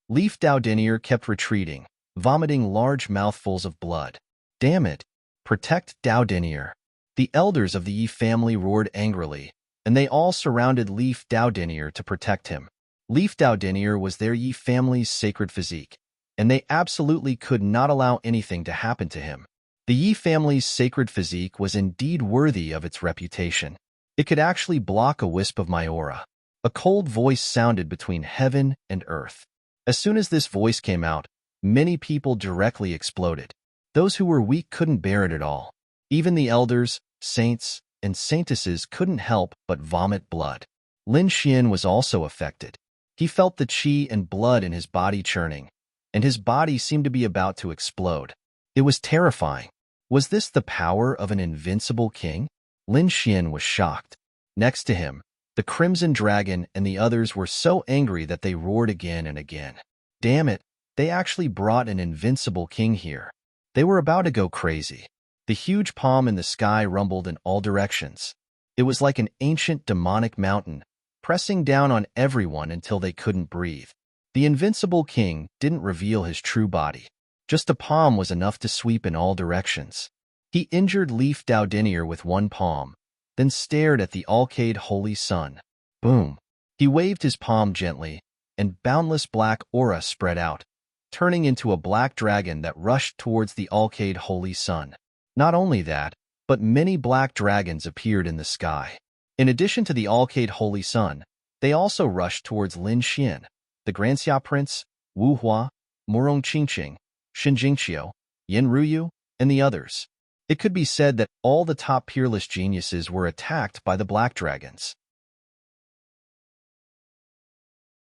Leaf Daudinier kept retreating, vomiting large mouthfuls of blood. Damn it! Protect Daudinier! The elders of the Yi family roared angrily, and they all surrounded Leaf Daudinier to protect him. Leaf Daudinier was their Yi family's sacred physique, and they absolutely could not allow anything to happen to him. The Yi family's sacred physique was indeed worthy of its reputation. It could actually block a wisp of my aura. A cold voice sounded between heaven and earth. As soon as this voice came out, many people directly exploded. Those who were weak couldn't bear it at all. Even the elders, saints, and saintesses couldn't help but vomit blood. Lin Xian was also affected. He felt the chi and blood in his body churning, and his body seemed to be about to explode. It was terrifying. Was this the power of an invincible king? Lin Xian was shocked. Next to him, the Crimson Dragon and the others were so angry that they roared again and again. Damn it, they actually brought an invincible king here. They were about to go crazy. The huge palm in the sky rumbled in all directions. It was like an ancient demonic mountain, pressing down on everyone until they couldn't breathe. The invincible king didn't reveal his true body. Just a palm was enough to sweep in all directions. He injured Leaf Daudinier with one palm, then stared at the Alcade Holy Sun. Boom! He waved his palm gently, and boundless black aura spread out, turning into a black dragon that rushed towards the Alcade Holy Sun. Not only that, but many black dragons appeared in the sky. In addition to the Alcade Holy Sun, they also rushed towards Lin Xian, the Granxia Prince, Wu Hua, Murong Qingqing, Shin Jingqiu, Yin Ruyu, and the others. It could be said that all the top peerless geniuses were attacked by the black dragons.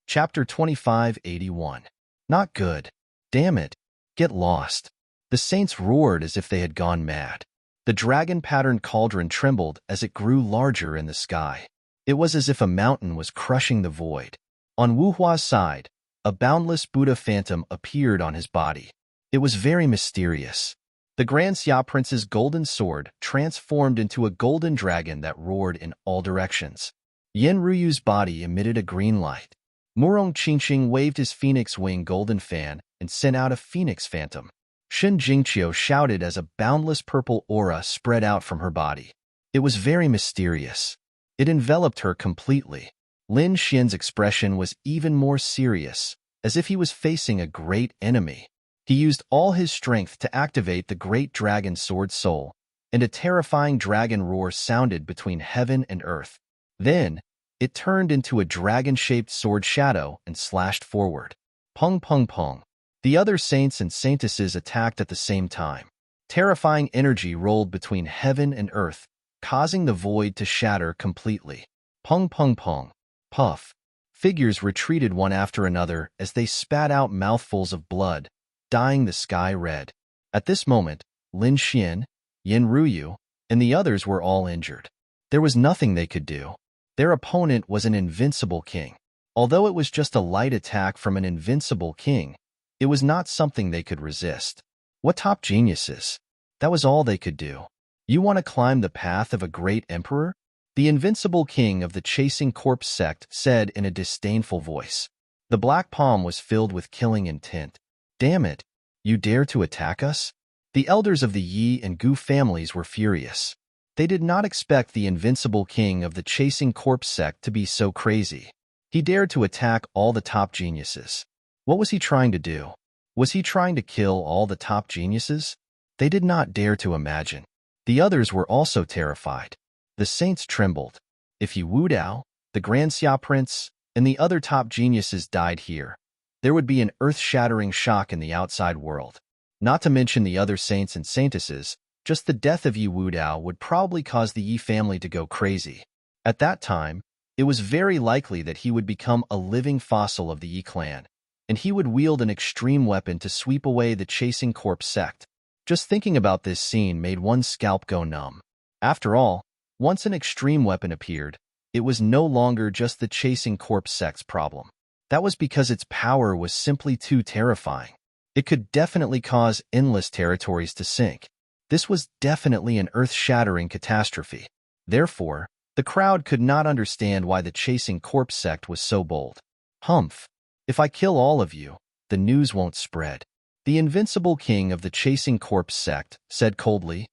Chapter 2581. Not good. Damn it. Get lost. The saints roared as if they had gone mad. The dragon-patterned cauldron trembled as it grew larger in the sky. It was as if a mountain was crushing the void. On Wuhua's side, a boundless Buddha phantom appeared on his body. It was very mysterious. The Grand Xia Prince's golden sword transformed into a golden dragon that roared in all directions. Yin Ruyu's body emitted a green light. Murong Qingqing waved his phoenix wing golden fan and sent out a phoenix phantom. Shen Jingqiu shouted as a boundless purple aura spread out from her body. It was very mysterious. It enveloped her completely. Lin Xian's expression was even more serious, as if he was facing a great enemy. He used all his strength to activate the great dragon sword soul, and a terrifying dragon roar sounded between heaven and earth. Then, it turned into a dragon-shaped sword shadow and slashed forward. Pung pung pung. The other saints and saintesses attacked at the same time. Terrifying energy rolled between heaven and earth, causing the void to shatter completely. Pung pung pung. Puff. Figures retreated one after another as they spat out mouthfuls of blood, dyeing the sky red. At this moment, Lin Xian, Yin Ruyu, and the others were all injured. There was nothing they could do. Their opponent was an invincible king. Although it was just a light attack from an invincible king, it was not something they could resist. What top geniuses! That was all they could do. You want to climb the path of a great emperor? The invincible king of the chasing corpse sect said in a disdainful voice. The black palm was filled with killing intent. Damn it! You dare to attack us? The elders of the Yi and Gu families were furious. They did not expect the invincible king of the chasing corpse sect to be so crazy. He dared to attack all the top geniuses. What was he trying to do? Was he trying to kill all the top geniuses? They did not dare to imagine. The others were also terrified. The saints trembled. If Yi Wudao, the Grand Xia Prince, and the other top geniuses died here, there would be an earth-shattering shock in the outside world. Not to mention the other saints and saintesses, just the death of Yi Wudao would probably cause the Yi family to go crazy. At that time, it was very likely that he would become a living fossil of the Yi clan, and he would wield an extreme weapon to sweep away the chasing corpse sect. Just thinking about this scene made one's scalp go numb. After all, once an extreme weapon appeared, it was no longer just the chasing corpse sect's problem. That was because its power was simply too terrifying. It could definitely cause endless territories to sink. This was definitely an earth-shattering catastrophe. Therefore, the crowd could not understand why the chasing corpse sect was so bold. Humph. If I kill all of you, the news won't spread. The invincible king of the chasing corpse sect said coldly.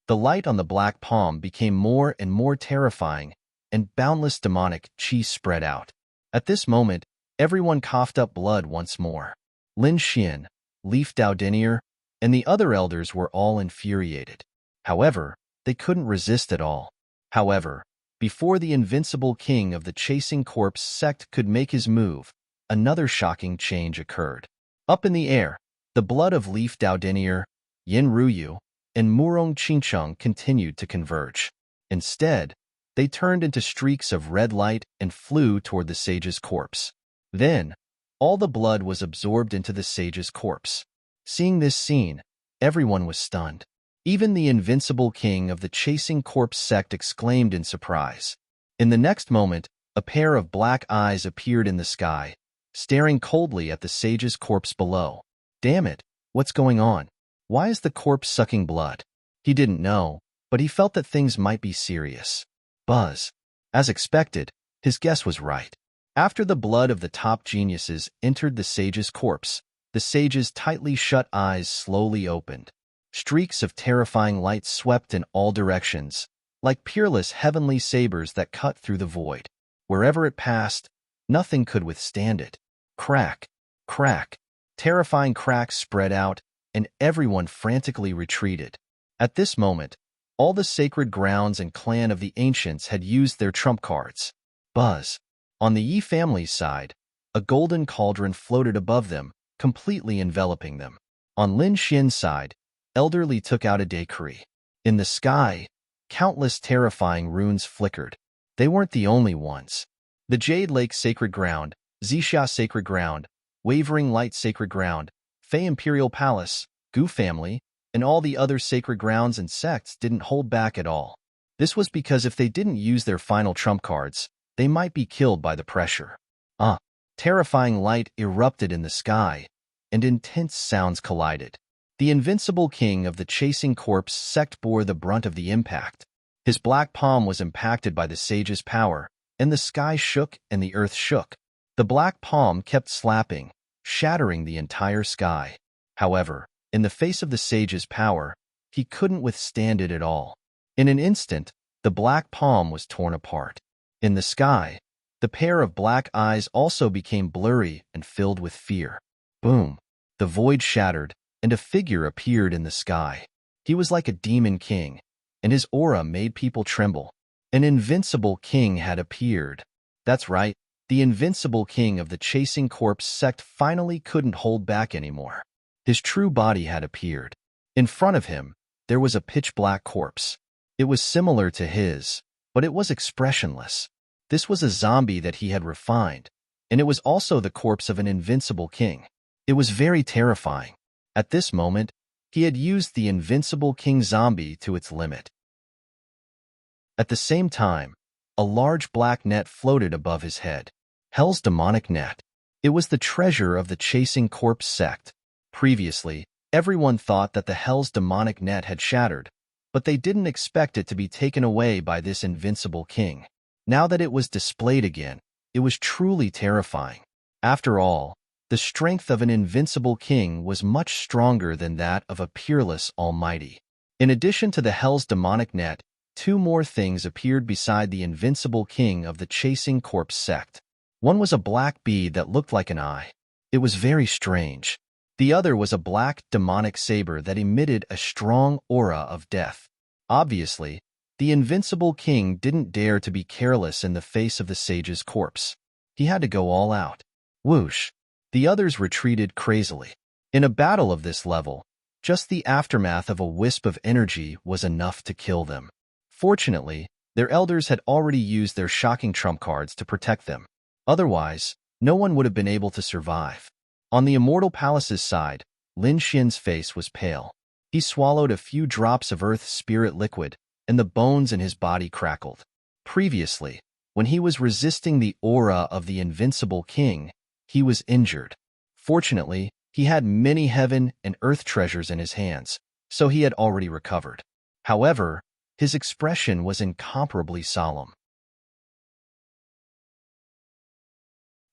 The light on the black palm became more and more terrifying, and boundless demonic chi spread out. At this moment, everyone coughed up blood once more. Lin Xian, Leaf Dao Denier, and the other elders were all infuriated. However, they couldn't resist at all. However, before the invincible king of the chasing corpse sect could make his move, another shocking change occurred. Up in the air, the blood of Leaf Dao Denier, Yin Ruyu, and Murong Qingqing continued to converge. Instead, they turned into streaks of red light and flew toward the sage's corpse. Then, all the blood was absorbed into the sage's corpse. Seeing this scene, everyone was stunned. Even the invincible king of the chasing corpse sect exclaimed in surprise. In the next moment, a pair of black eyes appeared in the sky, staring coldly at the sage's corpse below. Damn it, what's going on? Why is the corpse sucking blood? He didn't know, but he felt that things might be serious. Buzz. As expected, his guess was right. After the blood of the top geniuses entered the sage's corpse, the sage's tightly shut eyes slowly opened. Streaks of terrifying light swept in all directions, like peerless heavenly sabers that cut through the void. Wherever it passed, nothing could withstand it. Crack, crack. Terrifying cracks spread out, and everyone frantically retreated. At this moment, all the sacred grounds and clan of the ancients had used their trump cards. Buzz. On the Yi family's side, a golden cauldron floated above them, completely enveloping them. On Lin Xian's side, Elderly took out a decree. In the sky, countless terrifying runes flickered. They weren't the only ones. The Jade Lake Sacred Ground, Zixia Sacred Ground, Wavering Light Sacred Ground, Fey Imperial Palace, Gu Family, and all the other sacred grounds and sects didn't hold back at all. This was because if they didn't use their final trump cards, they might be killed by the pressure. Terrifying light erupted in the sky, and intense sounds collided. The invincible king of the Chasing Corpse sect bore the brunt of the impact. His black palm was impacted by the sage's power, and the sky shook and the earth shook. The black palm kept slapping, shattering the entire sky. However, in the face of the sage's power, he couldn't withstand it at all. In an instant, the black palm was torn apart. In the sky, the pair of black eyes also became blurry and filled with fear. Boom! The void shattered, and a figure appeared in the sky. He was like a demon king, and his aura made people tremble. An invincible king had appeared. That's right, the invincible king of the Chasing Corpse sect finally couldn't hold back anymore. His true body had appeared. In front of him, there was a pitch-black corpse. It was similar to his, but it was expressionless. This was a zombie that he had refined, and it was also the corpse of an invincible king. It was very terrifying. At this moment, he had used the invincible king zombie to its limit. At the same time, a large black net floated above his head. Hell's demonic net. It was the treasure of the Chasing Corpse sect. Previously, everyone thought that the Hell's demonic net had shattered, but they didn't expect it to be taken away by this invincible king. Now that it was displayed again, it was truly terrifying. After all, the strength of an invincible king was much stronger than that of a peerless almighty. In addition to the Hell's demonic net, two more things appeared beside the invincible king of the Chasing Corpse sect. One was a black bead that looked like an eye. It was very strange. The other was a black demonic saber that emitted a strong aura of death. Obviously, the invincible king didn't dare to be careless in the face of the sage's corpse. He had to go all out. Whoosh! The others retreated crazily. In a battle of this level, just the aftermath of a wisp of energy was enough to kill them. Fortunately, their elders had already used their shocking trump cards to protect them. Otherwise, no one would have been able to survive. On the Immortal Palace's side, Lin Xian's face was pale. He swallowed a few drops of earth spirit liquid, and the bones in his body crackled. Previously, when he was resisting the aura of the invincible king, he was injured. Fortunately, he had many heaven and earth treasures in his hands, so he had already recovered. However, his expression was incomparably solemn.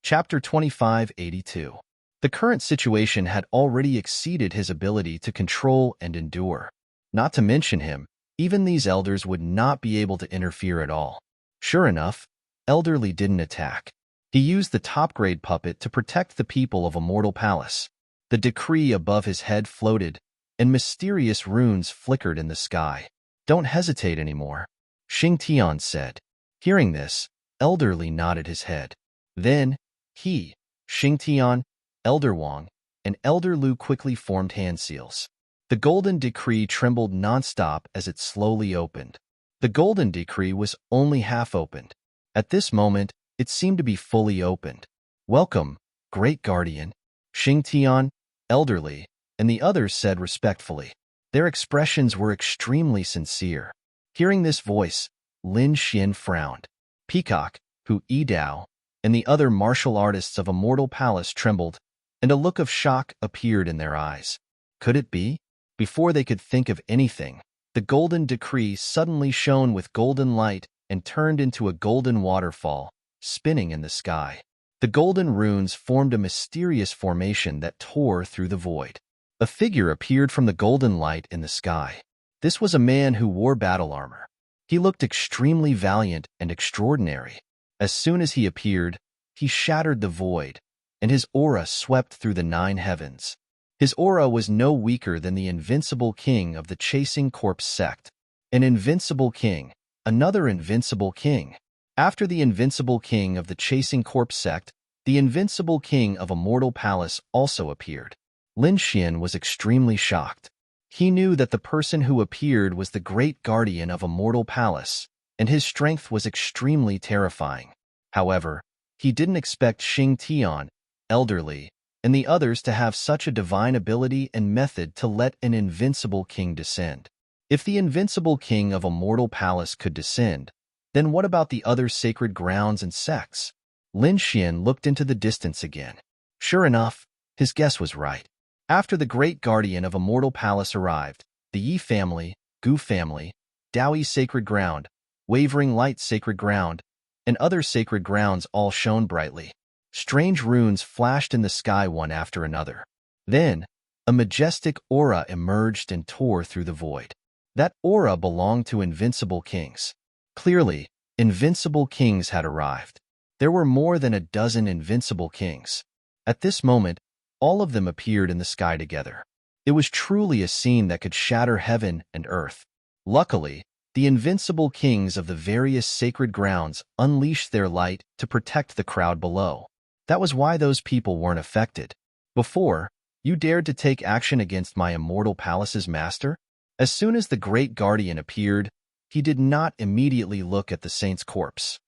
Chapter 2582. The current situation had already exceeded his ability to control and endure. Not to mention him, even these elders would not be able to interfere at all. Sure enough, Elderly didn't attack. He used the top-grade puppet to protect the people of Immortal Palace. The decree above his head floated, and mysterious runes flickered in the sky. "Don't hesitate anymore," Xing Tian said. Hearing this, Elderly nodded his head. Then, he, Xing Tian, Elder Wang, and Elder Lu quickly formed hand seals. The golden decree trembled non-stop as it slowly opened. The golden decree was only half opened. At this moment, it seemed to be fully opened. "Welcome, Great Guardian," Xing Tian, Elderly, and the others said respectfully. Their expressions were extremely sincere. Hearing this voice, Lin Xian frowned. Peacock, Hu Yidao, and the other martial artists of Immortal Palace trembled, and a look of shock appeared in their eyes. Could it be? Before they could think of anything, the golden decree suddenly shone with golden light and turned into a golden waterfall, spinning in the sky. The golden runes formed a mysterious formation that tore through the void. A figure appeared from the golden light in the sky. This was a man who wore battle armor. He looked extremely valiant and extraordinary. As soon as he appeared, he shattered the void, and his aura swept through the 9 heavens. His aura was no weaker than the invincible king of the Chasing Corpse sect. An invincible king, another invincible king. After the invincible king of the Chasing Corpse sect, the invincible king of Immortal Palace also appeared. Lin Xian was extremely shocked. He knew that the person who appeared was the great guardian of a mortal palace, and his strength was extremely terrifying. However, he didn't expect Xing Tian, elderly, and the others to have such a divine ability and method to let an invincible king descend. If the invincible king of a mortal palace could descend, then what about the other sacred grounds and sects? Lin Xian looked into the distance again. Sure enough, his guess was right. After the great guardian of a mortal palace arrived, the Yi family, Gu family, Daoyi sacred ground, Wavering light sacred ground, and other sacred grounds all shone brightly. Strange runes flashed in the sky one after another. Then, a majestic aura emerged and tore through the void. That aura belonged to invincible kings. Clearly, invincible kings had arrived. There were more than a dozen invincible kings. At this moment, all of them appeared in the sky together. It was truly a scene that could shatter heaven and earth. Luckily, the invincible kings of the various sacred grounds unleashed their light to protect the crowd below. That was why those people weren't affected. Before, you dared to take action against my immortal palace's master? As soon as the great guardian appeared, he did not immediately look at the saint's corpse.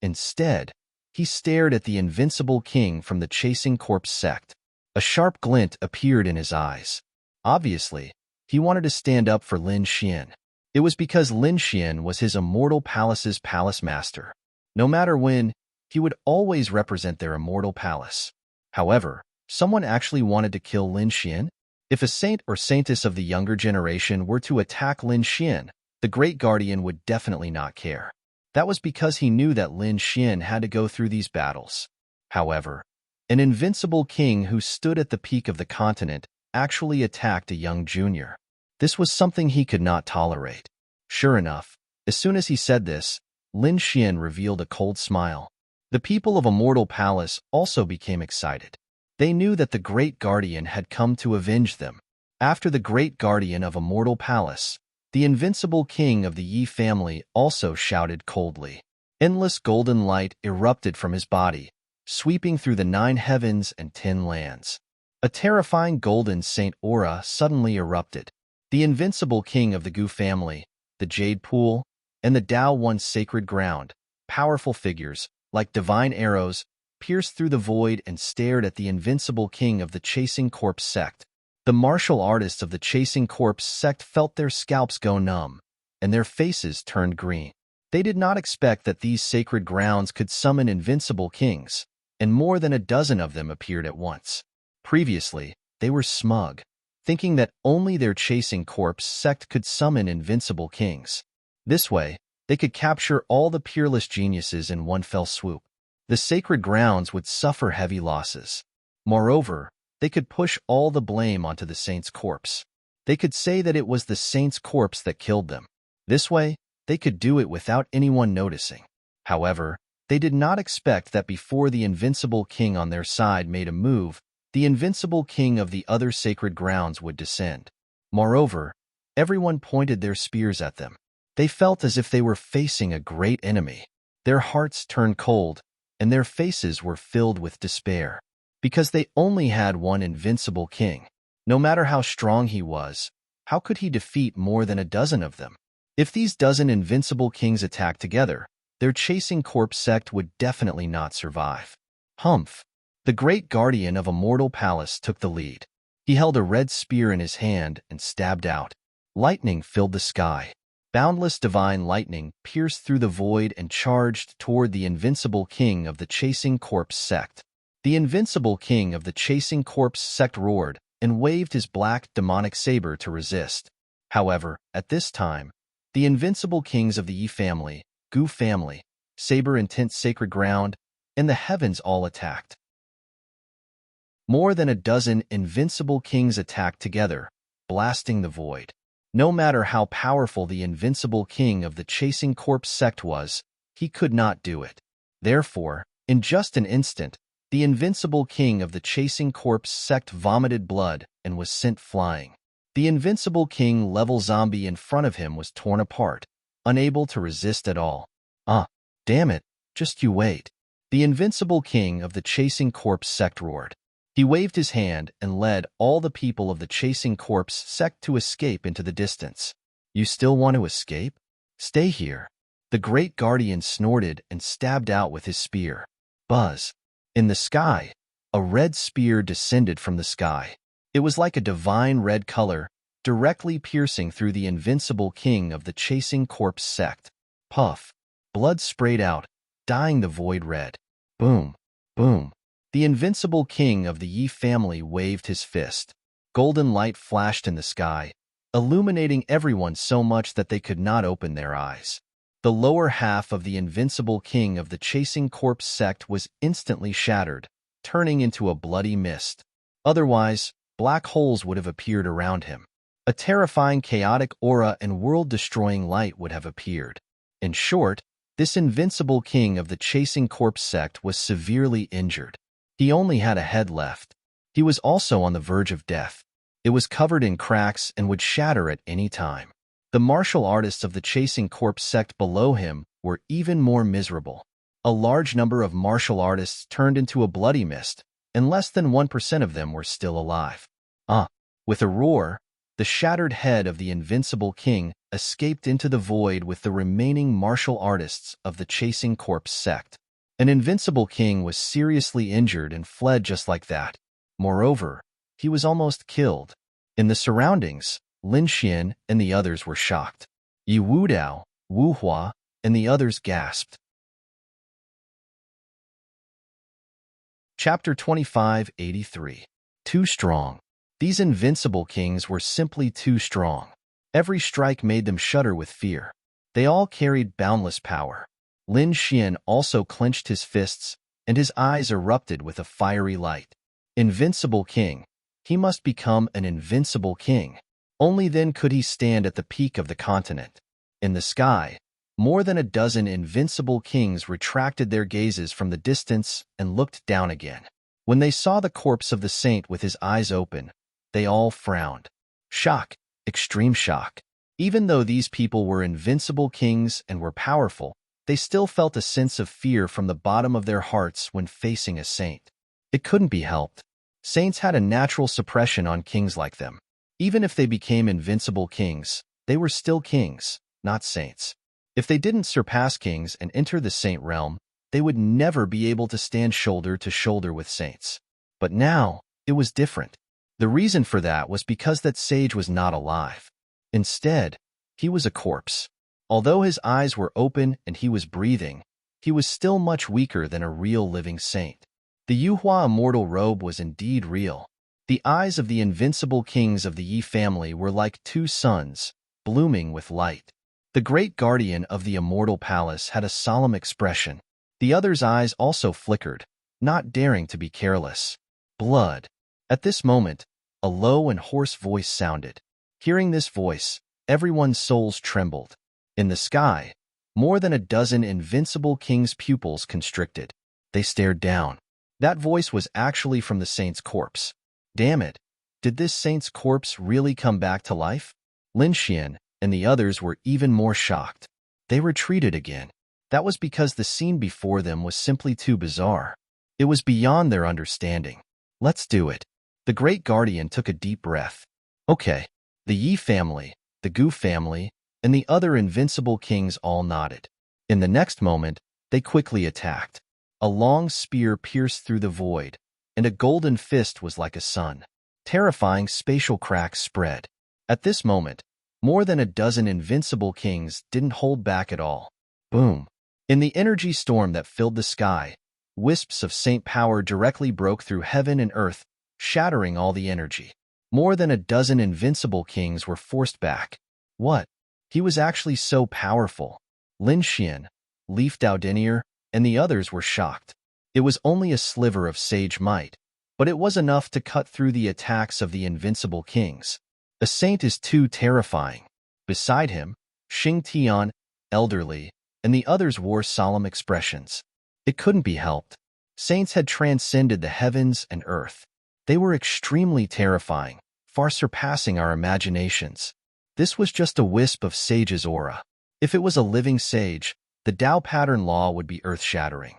Instead, he stared at the invincible king from the chasing corpse sect. A sharp glint appeared in his eyes. Obviously, he wanted to stand up for Lin Xian. It was because Lin Xian was his immortal palace's palace master. No matter when, he would always represent their immortal palace. However, someone actually wanted to kill Lin Xian? If a saint or saintess of the younger generation were to attack Lin Xian, the great guardian would definitely not care. That was because he knew that Lin Xian had to go through these battles. However, an invincible king who stood at the peak of the continent actually attacked a young junior. This was something he could not tolerate. Sure enough, as soon as he said this, Lin Xian revealed a cold smile. The people of Immortal Palace also became excited. They knew that the Great Guardian had come to avenge them. After the Great Guardian of Immortal Palace, the invincible king of the Yi family also shouted coldly. Endless golden light erupted from his body, sweeping through the 9 heavens and 10 lands. A terrifying golden saint aura suddenly erupted. The invincible king of the Gu family, the Jade Pool, and the Dao One sacred ground, powerful figures, like divine arrows, pierced through the void and stared at the invincible king of the Chasing Corpse sect. The martial artists of the Chasing Corpse sect felt their scalps go numb, and their faces turned green. They did not expect that these sacred grounds could summon invincible kings, and more than a dozen of them appeared at once. Previously, they were smug, thinking that only their Chasing Corpse sect could summon invincible kings. This way, they could capture all the peerless geniuses in one fell swoop. The sacred grounds would suffer heavy losses. Moreover, they could push all the blame onto the saint's corpse. They could say that it was the saint's corpse that killed them. This way, they could do it without anyone noticing. However, they did not expect that before the invincible king on their side made a move, the invincible king of the other sacred grounds would descend. Moreover, everyone pointed their spears at them. They felt as if they were facing a great enemy. Their hearts turned cold, and their faces were filled with despair. Because they only had one invincible king. No matter how strong he was, how could he defeat more than a dozen of them? If these dozen invincible kings attacked together, their Chasing Corpse sect would definitely not survive. Humph! The great guardian of Immortal Palace took the lead. He held a red spear in his hand and stabbed out. Lightning filled the sky. Boundless divine lightning pierced through the void and charged toward the invincible king of the Chasing Corpse sect. The invincible king of the Chasing Corpse sect roared and waved his black demonic saber to resist. However, at this time, the invincible kings of the Yi family, Gu family, Saber Intent Sacred Ground, and the heavens all attacked. More than a dozen invincible kings attacked together, blasting the void. No matter how powerful the invincible king of the Chasing Corpse sect was, he could not do it. Therefore, in just an instant, the invincible king of the Chasing Corpse sect vomited blood and was sent flying. The invincible king level zombie in front of him was torn apart, unable to resist at all. Damn it, just you wait. The invincible king of the Chasing Corpse sect roared. He waved his hand and led all the people of the chasing corpse sect to escape into the distance. You still want to escape? Stay here. The great guardian snorted and stabbed out with his spear. Buzz. In the sky, a red spear descended from the sky. It was like a divine red color, directly piercing through the invincible king of the chasing corpse sect. Puff. Blood sprayed out, dyeing the void red. Boom. Boom. The invincible king of the Yi family waved his fist. Golden light flashed in the sky, illuminating everyone so much that they could not open their eyes. The lower half of the invincible king of the chasing corpse sect was instantly shattered, turning into a bloody mist. Otherwise, black holes would have appeared around him. A terrifying chaotic aura and world-destroying light would have appeared. In short, this invincible king of the chasing corpse sect was severely injured. He only had a head left. He was also on the verge of death. It was covered in cracks and would shatter at any time. The martial artists of the chasing corpse sect below him were even more miserable. A large number of martial artists turned into a bloody mist, and less than 1% of them were still alive. With a roar, the shattered head of the invincible king escaped into the void with the remaining martial artists of the chasing corpse sect. An invincible king was seriously injured and fled just like that. Moreover, he was almost killed. In the surroundings, Lin Xian and the others were shocked. Yi Wudao, Wu Hua, and the others gasped. Chapter 2583. Too strong. These invincible kings were simply too strong. Every strike made them shudder with fear. They all carried boundless power. Lin Xian also clenched his fists, and his eyes erupted with a fiery light. Invincible king. He must become an invincible king. Only then could he stand at the peak of the continent. In the sky, more than a dozen invincible kings retracted their gazes from the distance and looked down again. When they saw the corpse of the saint with his eyes open, they all frowned. Shock, extreme shock. Even though these people were invincible kings and were powerful, they still felt a sense of fear from the bottom of their hearts when facing a saint. It couldn't be helped. Saints had a natural suppression on kings like them. Even if they became invincible kings, they were still kings, not saints. If they didn't surpass kings and enter the saint realm, they would never be able to stand shoulder to shoulder with saints. But now, it was different. The reason for that was because that sage was not alive. Instead, he was a corpse. Although his eyes were open and he was breathing, he was still much weaker than a real living saint. The Yuhua immortal robe was indeed real. The eyes of the invincible kings of the Yi family were like two suns, blooming with light. The great guardian of the immortal palace had a solemn expression. The other's eyes also flickered, not daring to be careless. Blood. At this moment, a low and hoarse voice sounded. Hearing this voice, everyone's souls trembled. In the sky, more than a dozen invincible kings' pupils constricted. They stared down. That voice was actually from the saint's corpse. Damn it, did this saint's corpse really come back to life? Lin Xian and the others were even more shocked. They retreated again. That was because the scene before them was simply too bizarre. It was beyond their understanding. Let's do it. The great guardian took a deep breath. Okay, the Yi family, the Gu family, and the other invincible kings all nodded. In the next moment, they quickly attacked. A long spear pierced through the void, and a golden fist was like a sun. Terrifying spatial cracks spread. At this moment, more than a dozen invincible kings didn't hold back at all. Boom. In the energy storm that filled the sky, wisps of saint power directly broke through heaven and earth, shattering all the energy. More than a dozen invincible kings were forced back. What? He was actually so powerful. Lin Xian, Leaf Daodinier, and the others were shocked. It was only a sliver of sage might, but it was enough to cut through the attacks of the invincible kings. A saint is too terrifying. Beside him, Xing Tian, elderly, and the others wore solemn expressions. It couldn't be helped. Saints had transcended the heavens and earth. They were extremely terrifying, far surpassing our imaginations. This was just a wisp of sage's aura. If it was a living sage, the Tao pattern law would be earth-shattering.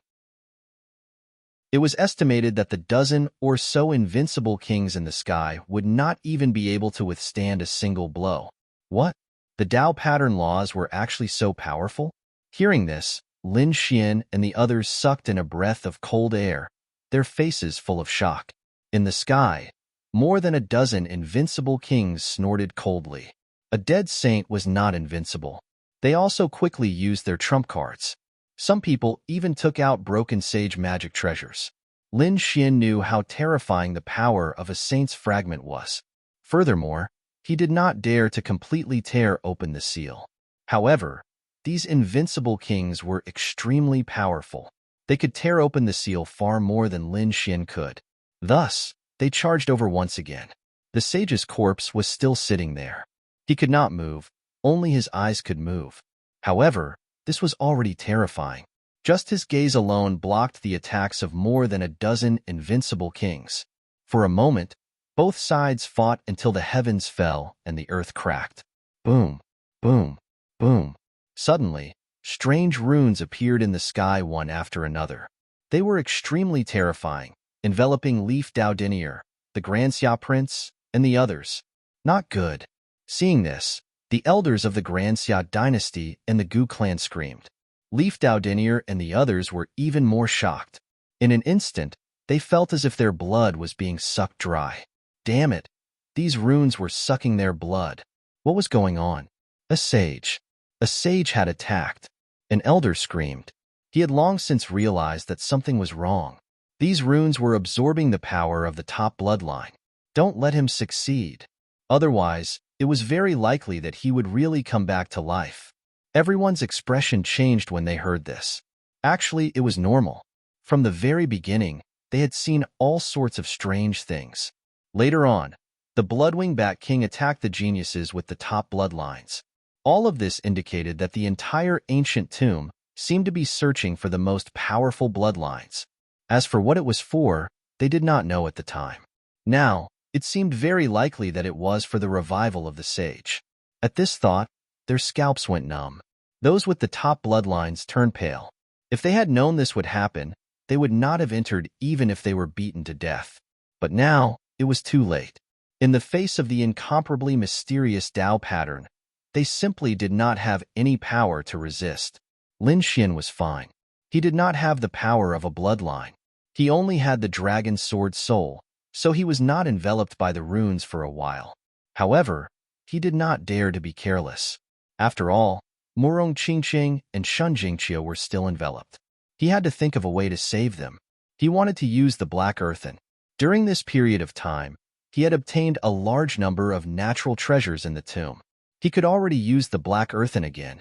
It was estimated that the dozen or so invincible kings in the sky would not even be able to withstand a single blow. What? The Tao pattern laws were actually so powerful? Hearing this, Lin Xian and the others sucked in a breath of cold air, their faces full of shock. In the sky, more than a dozen invincible kings snorted coldly. A dead saint was not invincible. They also quickly used their trump cards. Some people even took out broken sage magic treasures. Lin Xian knew how terrifying the power of a saint's fragment was. Furthermore, he did not dare to completely tear open the seal. However, these invincible kings were extremely powerful. They could tear open the seal far more than Lin Xian could. Thus, they charged over once again. The sage's corpse was still sitting there. He could not move, only his eyes could move. However, this was already terrifying. Just his gaze alone blocked the attacks of more than a dozen invincible kings. For a moment, both sides fought until the heavens fell and the earth cracked. Boom, boom, boom. Suddenly, strange runes appeared in the sky one after another. They were extremely terrifying, enveloping Leaf Daudinier, the Granxia Prince, and the others. Not good. Seeing this, the elders of the Granxia dynasty and the Gu clan screamed. Leaf Daudinier and the others were even more shocked. In an instant, they felt as if their blood was being sucked dry. Damn it! These runes were sucking their blood. What was going on? A sage. A sage had attacked. An elder screamed. He had long since realized that something was wrong. These runes were absorbing the power of the top bloodline. Don't let him succeed. Otherwise, it was very likely that he would really come back to life. Everyone's expression changed when they heard this. Actually, it was normal. From the very beginning, they had seen all sorts of strange things. Later on, the Bloodwing Bat King attacked the geniuses with the top bloodlines. All of this indicated that the entire ancient tomb seemed to be searching for the most powerful bloodlines. As for what it was for, they did not know at the time. Now, it seemed very likely that it was for the revival of the sage. At this thought, their scalps went numb. Those with the top bloodlines turned pale. If they had known this would happen, they would not have entered even if they were beaten to death. But now, it was too late. In the face of the incomparably mysterious Tao pattern, they simply did not have any power to resist. Lin Xian was fine. He did not have the power of a bloodline. He only had the dragon sword soul, so he was not enveloped by the runes for a while. However, he did not dare to be careless. After all, Murong Qingqing and Shun Jingqiu were still enveloped. He had to think of a way to save them. He wanted to use the black earthen. During this period of time, he had obtained a large number of natural treasures in the tomb. He could already use the black earthen again.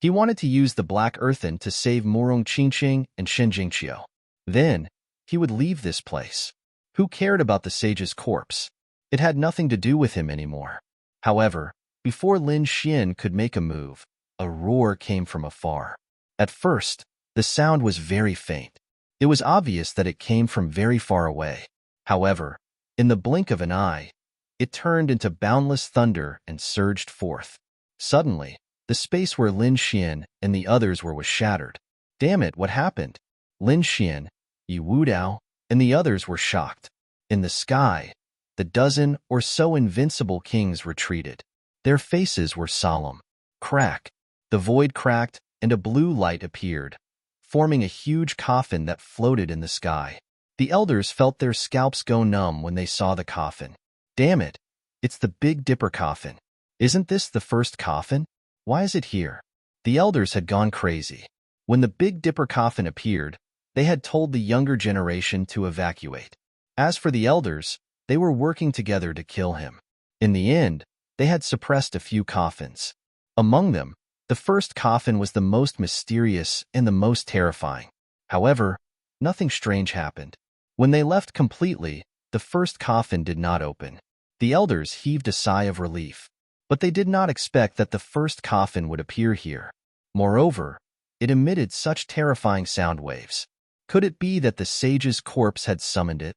He wanted to use the black earthen to save Murong Qingqing and Shen Jingqiu. Then, he would leave this place. Who cared about the sage's corpse? It had nothing to do with him anymore. However, before Lin Xian could make a move, a roar came from afar. At first, the sound was very faint. It was obvious that it came from very far away. However, in the blink of an eye, it turned into boundless thunder and surged forth. Suddenly, the space where Lin Xian and the others were was shattered. Damn it, what happened? Lin Xian, Yi Wudao, and the others were shocked. In the sky, the dozen or so invincible kings retreated. Their faces were solemn. Crack! The void cracked, and a blue light appeared, forming a huge coffin that floated in the sky. The elders felt their scalps go numb when they saw the coffin. Damn it! It's the Big Dipper coffin. Isn't this the first coffin? Why is it here? The elders had gone crazy. When the Big Dipper coffin appeared, they had told the younger generation to evacuate. As for the elders, they were working together to kill him. In the end, they had suppressed a few coffins. Among them, the first coffin was the most mysterious and the most terrifying. However, nothing strange happened. When they left completely, the first coffin did not open. The elders heaved a sigh of relief, but they did not expect that the first coffin would appear here. Moreover, it emitted such terrifying sound waves. Could it be that the sage's corpse had summoned it?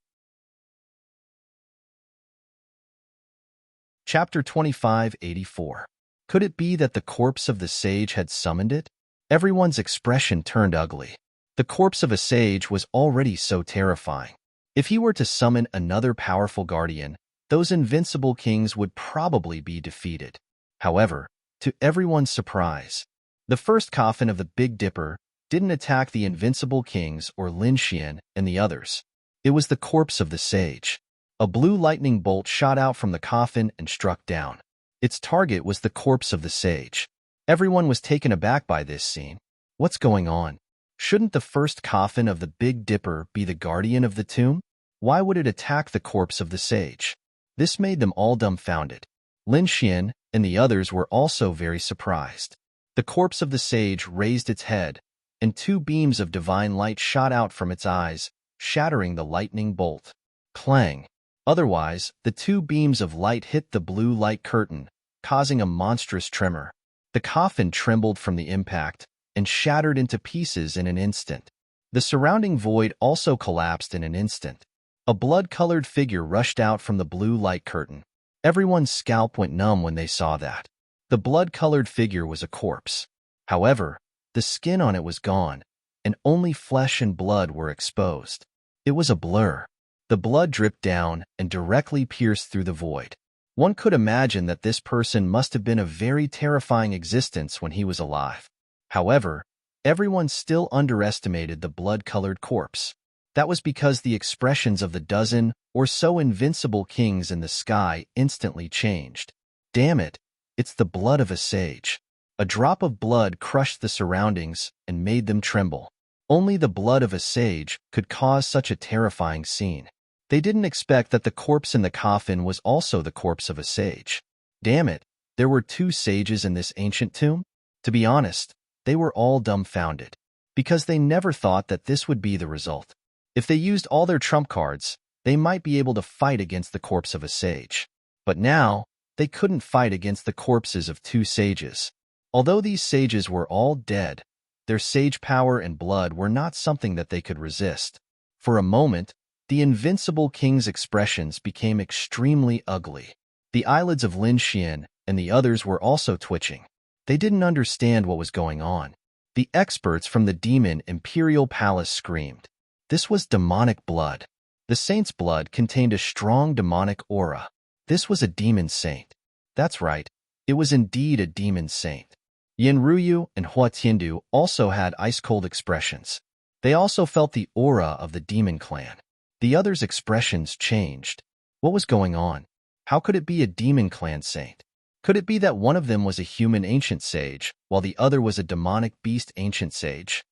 Chapter 2584. Could it be that the corpse of the sage had summoned it? Everyone's expression turned ugly. The corpse of a sage was already so terrifying. If he were to summon another powerful guardian, those invincible kings would probably be defeated. However, to everyone's surprise, the first coffin of the Big Dipper didn't attack the invincible kings or Lin Xian and the others. It was the corpse of the sage. A blue lightning bolt shot out from the coffin and struck down. Its target was the corpse of the sage. Everyone was taken aback by this scene. What's going on? Shouldn't the first coffin of the Big Dipper be the guardian of the tomb? Why would it attack the corpse of the sage? This made them all dumbfounded. Lin Xian and the others were also very surprised. The corpse of the sage raised its head, and two beams of divine light shot out from its eyes, shattering the lightning bolt. Clang! Otherwise, the two beams of light hit the blue light curtain, causing a monstrous tremor. The coffin trembled from the impact and shattered into pieces in an instant. The surrounding void also collapsed in an instant. A blood-colored figure rushed out from the blue light curtain. Everyone's scalp went numb when they saw that. The blood-colored figure was a corpse. However, the skin on it was gone, and only flesh and blood were exposed. It was a blur. The blood dripped down and directly pierced through the void. One could imagine that this person must have been a very terrifying existence when he was alive. However, everyone still underestimated the blood-colored corpse. That was because the expressions of the dozen or so invincible kings in the sky instantly changed. Damn it, it's the blood of a sage. A drop of blood crushed the surroundings and made them tremble. Only the blood of a sage could cause such a terrifying scene. They didn't expect that the corpse in the coffin was also the corpse of a sage. Damn it, there were two sages in this ancient tomb? To be honest, they were all dumbfounded, because they never thought that this would be the result. If they used all their trump cards, they might be able to fight against the corpse of a sage. But now, they couldn't fight against the corpses of two sages. Although these sages were all dead, their sage power and blood were not something that they could resist. For a moment, the invincible king's expressions became extremely ugly. The eyelids of Lin Xian and the others were also twitching. They didn't understand what was going on. The experts from the demon Imperial Palace screamed. This was demonic blood. The saint's blood contained a strong demonic aura. This was a demon saint. That's right, it was indeed a demon saint. Yin Ruyu and Hua Tiandu also had ice-cold expressions. They also felt the aura of the demon clan. The others' expressions changed. What was going on? How could it be a demon clan saint? Could it be that one of them was a human ancient sage, while the other was a demonic beast ancient sage?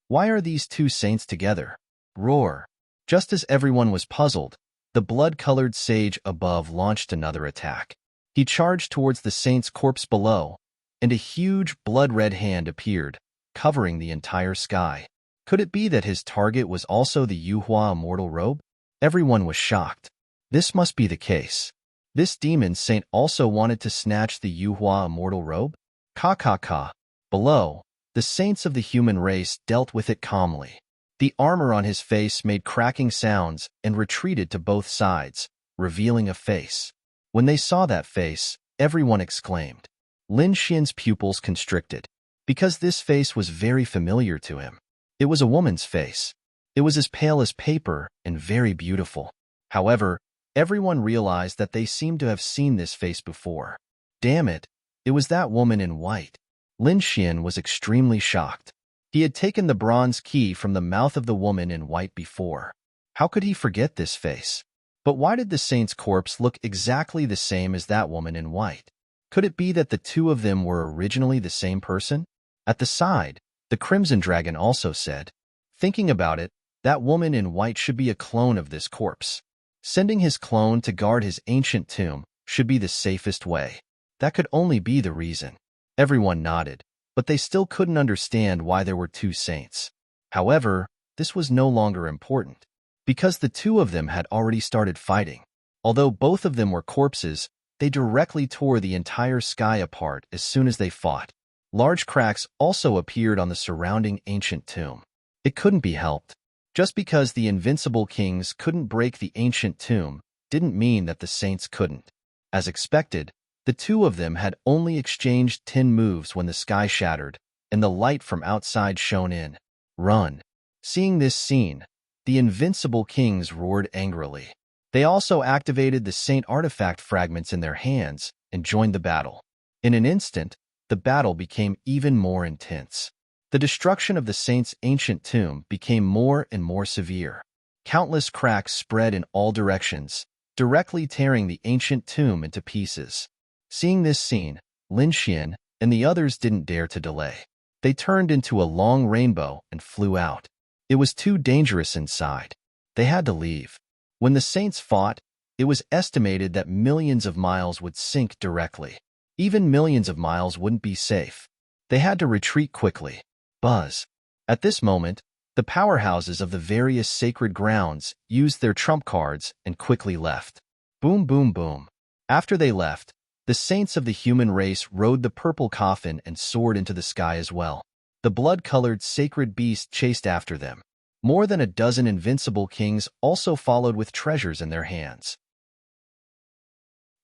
Why are these two saints together? Roar! Just as everyone was puzzled, the blood-colored sage above launched another attack. He charged towards the saint's corpse below, and a huge blood-red hand appeared, covering the entire sky. Could it be that his target was also the Yuhua immortal robe? Everyone was shocked. This must be the case. This demon saint also wanted to snatch the Yuhua immortal robe? Ka. Below, the saints of the human race dealt with it calmly. The armor on his face made cracking sounds and retreated to both sides, revealing a face. When they saw that face, everyone exclaimed. Lin Xian's pupils constricted, because this face was very familiar to him. It was a woman's face. It was as pale as paper and very beautiful. However, everyone realized that they seemed to have seen this face before. Damn it, it was that woman in white. Lin Xian was extremely shocked. He had taken the bronze key from the mouth of the woman in white before. How could he forget this face? But why did the saint's corpse look exactly the same as that woman in white? Could it be that the two of them were originally the same person? At the side, the Crimson Dragon also said, thinking about it, that woman in white should be a clone of this corpse. Sending his clone to guard his ancient tomb should be the safest way. That could only be the reason. Everyone nodded, but they still couldn't understand why there were two saints. However, this was no longer important, because the two of them had already started fighting. Although both of them were corpses, they directly tore the entire sky apart as soon as they fought. Large cracks also appeared on the surrounding ancient tomb. It couldn't be helped. Just because the invincible kings couldn't break the ancient tomb didn't mean that the saints couldn't. As expected, the two of them had only exchanged 10 moves when the sky shattered, and the light from outside shone in. Run! Seeing this scene, the invincible kings roared angrily. They also activated the saint artifact fragments in their hands and joined the battle. In an instant, the battle became even more intense. The destruction of the saint's ancient tomb became more and more severe. Countless cracks spread in all directions, directly tearing the ancient tomb into pieces. Seeing this scene, Lin Xian and the others didn't dare to delay. They turned into a long rainbow and flew out. It was too dangerous inside. They had to leave. When the saints fought, it was estimated that millions of miles would sink directly. Even millions of miles wouldn't be safe. They had to retreat quickly. Buzz. At this moment, the powerhouses of the various sacred grounds used their trump cards and quickly left. Boom, boom, boom. After they left, the saints of the human race rode the purple coffin and soared into the sky as well. The blood-colored sacred beast chased after them. More than a dozen invincible kings also followed with treasures in their hands.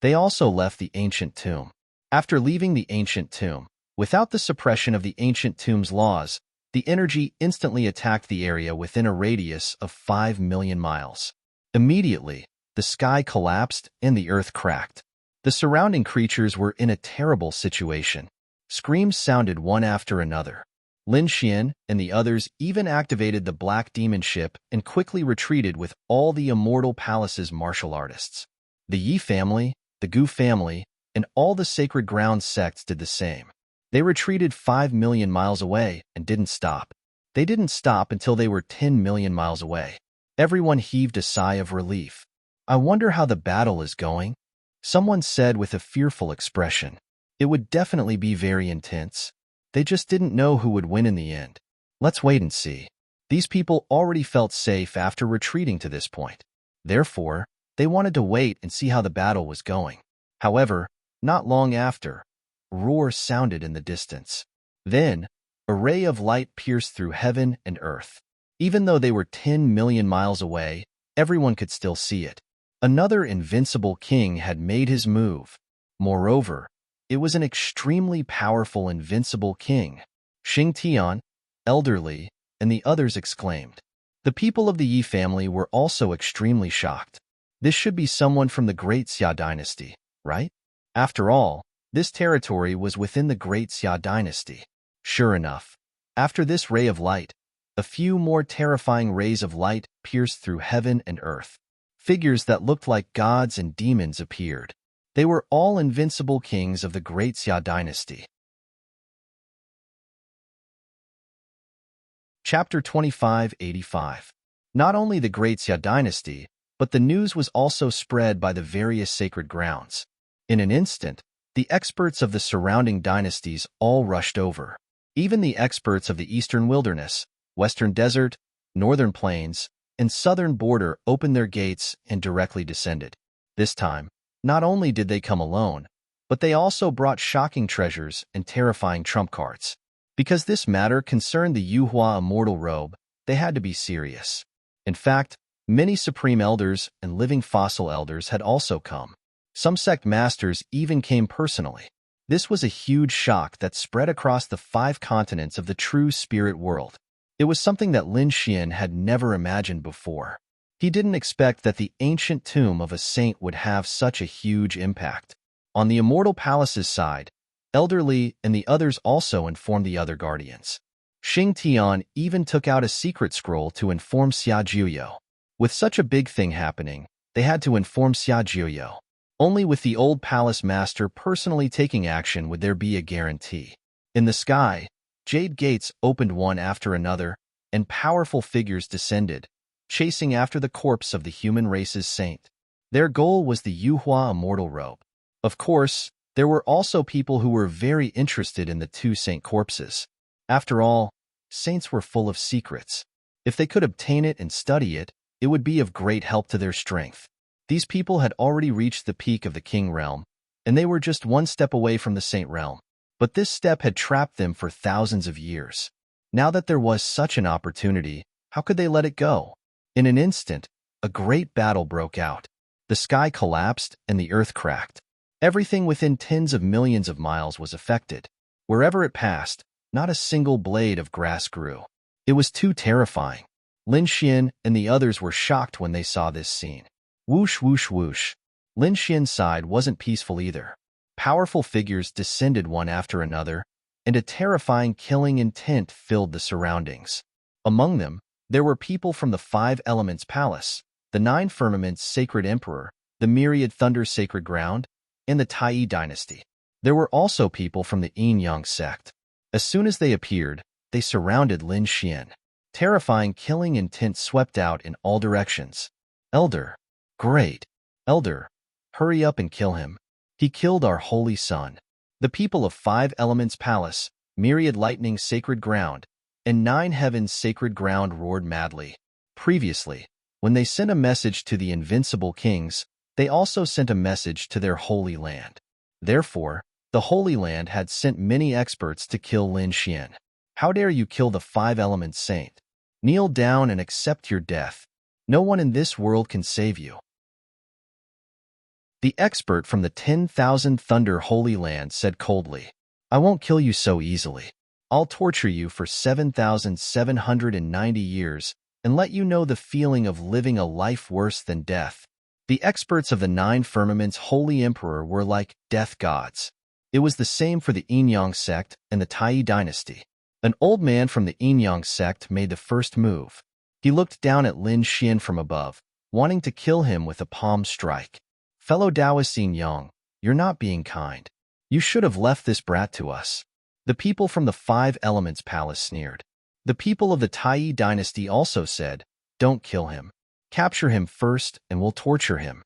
They also left the ancient tomb. After leaving the ancient tomb, without the suppression of the ancient tomb's laws, the energy instantly attacked the area within a radius of 5 million miles. Immediately, the sky collapsed and the earth cracked. The surrounding creatures were in a terrible situation. Screams sounded one after another. Lin Xian and the others even activated the Black Demon ship and quickly retreated with all the Immortal Palace's martial artists. The Yi family, the Gu family, and all the Sacred Ground sects did the same. They retreated 5 million miles away and didn't stop. They didn't stop until they were 10 million miles away. Everyone heaved a sigh of relief. "I wonder how the battle is going," someone said with a fearful expression. "It would definitely be very intense. They just didn't know who would win in the end. Let's wait and see." These people already felt safe after retreating to this point. Therefore, they wanted to wait and see how the battle was going. However, not long after, a roar sounded in the distance. Then, a ray of light pierced through heaven and earth. Even though they were 10 million miles away, everyone could still see it. Another invincible king had made his move. Moreover, it was an extremely powerful invincible king. Xing Tian, elderly, and the others exclaimed. The people of the Yi family were also extremely shocked. This should be someone from the Great Xia dynasty, right? After all, this territory was within the Great Xia dynasty. Sure enough, after this ray of light, a few more terrifying rays of light pierced through heaven and earth. Figures that looked like gods and demons appeared. They were all invincible kings of the Great Xia dynasty. Chapter 2585. Not only the Great Xia dynasty, but the news was also spread by the various sacred grounds. In an instant, the experts of the surrounding dynasties all rushed over. Even the experts of the Eastern Wilderness, Western Desert, Northern Plains, and Southern Border opened their gates and directly descended. This time, not only did they come alone, but they also brought shocking treasures and terrifying trump cards. Because this matter concerned the Yuhua Immortal Robe, they had to be serious. In fact, many Supreme Elders and Living Fossil Elders had also come. Some sect masters even came personally. This was a huge shock that spread across the 5 continents of the true spirit world. It was something that Lin Xian had never imagined before. He didn't expect that the ancient tomb of a saint would have such a huge impact. On the Immortal Palace's side, Elder Li and the others also informed the other guardians. Xing Tian even took out a secret scroll to inform Xia Jiuyo. With such a big thing happening, they had to inform Xia Jiuyo. Only with the old palace master personally taking action would there be a guarantee. In the sky, jade gates opened one after another, and powerful figures descended, chasing after the corpse of the human race's saint. Their goal was the Yuhua Immortal Robe. Of course, there were also people who were very interested in the 2 saint corpses. After all, saints were full of secrets. If they could obtain it and study it, it would be of great help to their strength. These people had already reached the peak of the king realm, and they were just one step away from the saint realm. But this step had trapped them for thousands of years. Now that there was such an opportunity, how could they let it go? In an instant, a great battle broke out. The sky collapsed and the earth cracked. Everything within tens of millions of miles was affected. Wherever it passed, not a single blade of grass grew. It was too terrifying. Lin Xian and the others were shocked when they saw this scene. Whoosh, whoosh, whoosh. Lin Xian's side wasn't peaceful either. Powerful figures descended one after another, and a terrifying killing intent filled the surroundings. Among them, there were people from the Five Elements Palace, the Nine Firmaments Sacred Emperor, the Myriad Thunder Sacred Ground, and the Tai Dynasty. There were also people from the Yin-Yang sect. As soon as they appeared, they surrounded Lin Xian. Terrifying killing intent swept out in all directions. Elder. Great. Elder. Hurry up and kill him. He killed our holy son. The people of Five Elements Palace, Myriad Lightning Sacred Ground, and Nine Heavens Sacred Ground roared madly. Previously, when they sent a message to the invincible kings, they also sent a message to their holy land. Therefore, the Holy Land had sent many experts to kill Lin Xian. How dare you kill the Five Elements Saint? Kneel down and accept your death. No one in this world can save you. The expert from the 10,000 Thunder Holy Land said coldly, I won't kill you so easily. I'll torture you for 7,790 years and let you know the feeling of living a life worse than death. The experts of the Nine Firmaments Holy Emperor were like death gods. It was the same for the Yin-Yang sect and the Tai Dynasty. An old man from the Yin-Yang sect made the first move. He looked down at Lin Xian from above, wanting to kill him with a palm strike. Fellow Taoist Yin-Yang, you're not being kind. You should have left this brat to us. The people from the Five Elements Palace sneered. The people of the Tai Dynasty also said, don't kill him. Capture him first and we'll torture him.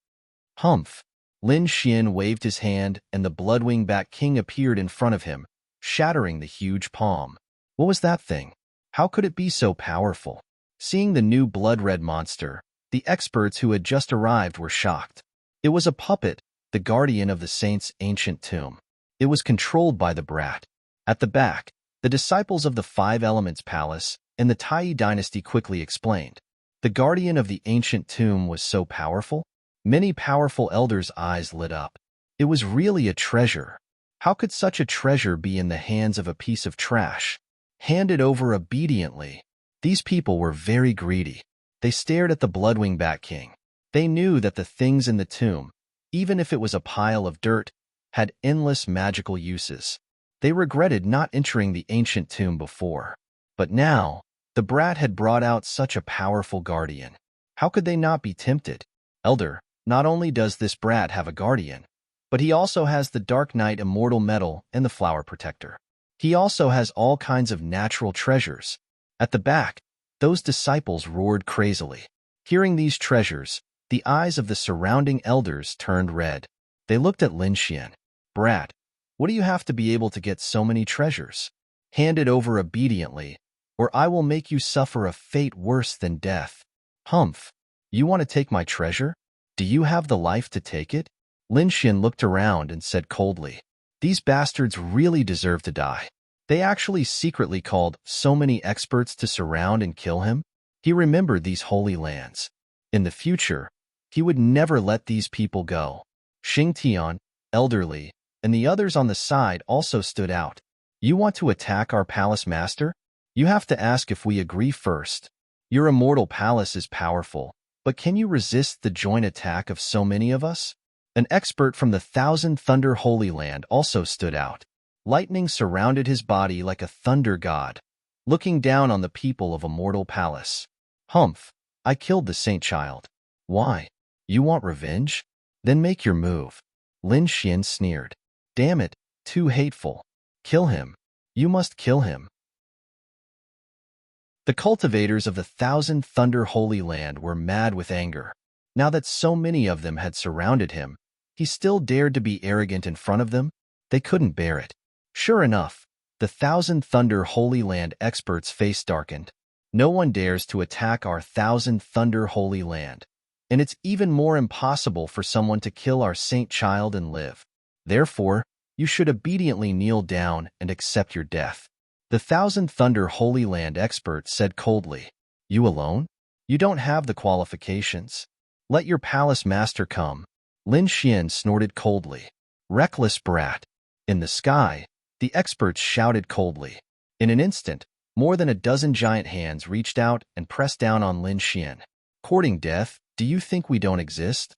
Humph. Lin Xian waved his hand and the Bloodwing Bat King appeared in front of him, shattering the huge palm. What was that thing? How could it be so powerful? Seeing the new blood-red monster, the experts who had just arrived were shocked. It was a puppet, the guardian of the saint's ancient tomb. It was controlled by the brat. At the back, the disciples of the Five Elements Palace and the Tai Dynasty quickly explained. The guardian of the ancient tomb was so powerful? Many powerful elders' eyes lit up. It was really a treasure. How could such a treasure be in the hands of a piece of trash? Hand it over obediently. These people were very greedy. They stared at the Bloodwing Bat King. They knew that the things in the tomb, even if it was a pile of dirt, had endless magical uses. They regretted not entering the ancient tomb before. But now, the brat had brought out such a powerful guardian. How could they not be tempted? Elder, not only does this brat have a guardian, but he also has the Dark Knight Immortal Medal and the Flower Protector. He also has all kinds of natural treasures. At the back, those disciples roared crazily. Hearing these treasures, the eyes of the surrounding elders turned red. They looked at Lin Xian. Brat, what do you have to be able to get so many treasures? Hand it over obediently, or I will make you suffer a fate worse than death. Humph. You want to take my treasure? Do you have the life to take it? Lin Xian looked around and said coldly, these bastards really deserve to die. They actually secretly called so many experts to surround and kill him. He remembered these holy lands. In the future, he would never let these people go. Xing Tian, elderly, and the others on the side also stood out. You want to attack our palace master? You have to ask if we agree first. Your immortal palace is powerful, but can you resist the joint attack of so many of us? An expert from the Thousand Thunder Holy Land also stood out. Lightning surrounded his body like a thunder god, looking down on the people of Immortal Palace. Humph, I killed the saint child. Why? You want revenge? Then make your move. Lin Xian sneered. Damn it, too hateful. Kill him. You must kill him. The cultivators of the Thousand Thunder Holy Land were mad with anger. Now that so many of them had surrounded him, he still dared to be arrogant in front of them. They couldn't bear it. Sure enough, the Thousand Thunder Holy Land experts' face darkened. No one dares to attack our Thousand Thunder Holy Land, and it's even more impossible for someone to kill our saint child and live. Therefore, you should obediently kneel down and accept your death. The Thousand Thunder Holy Land expert said coldly, You alone? You don't have the qualifications. Let your palace master come. Lin Xian snorted coldly. Reckless brat. In the sky, the experts shouted coldly. In an instant, more than a dozen giant hands reached out and pressed down on Lin Xian. Courting death, do you think we don't exist?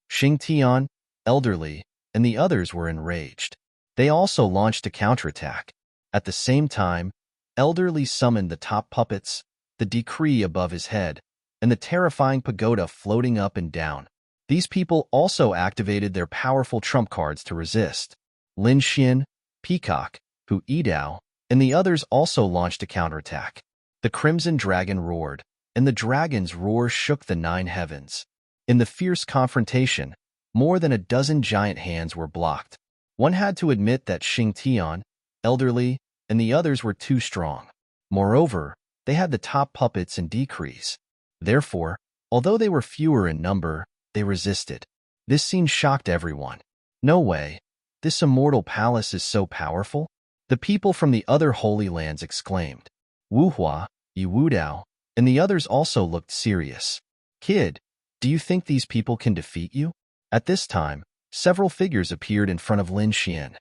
Xing Tian, elderly, and the others were enraged. They also launched a counterattack. At the same time, elderly summoned the top puppets, the decree above his head, and the terrifying pagoda floating up and down. These people also activated their powerful trump cards to resist. Lin Xian, Peacock, Hu Yidao, and the others also launched a counterattack. The Crimson Dragon roared, and the dragon's roar shook the 9 heavens. In the fierce confrontation, more than a dozen giant hands were blocked. One had to admit that Xing Tian, elderly, and the others were too strong. Moreover, they had the top puppets and decrees. Therefore, although they were fewer in number, they resisted. This scene shocked everyone. No way. This immortal palace is so powerful? The people from the other holy lands exclaimed. Wu Hua, Yi Wudao, and the others also looked serious. Kid, do you think these people can defeat you? At this time, several figures appeared in front of Lin Xian.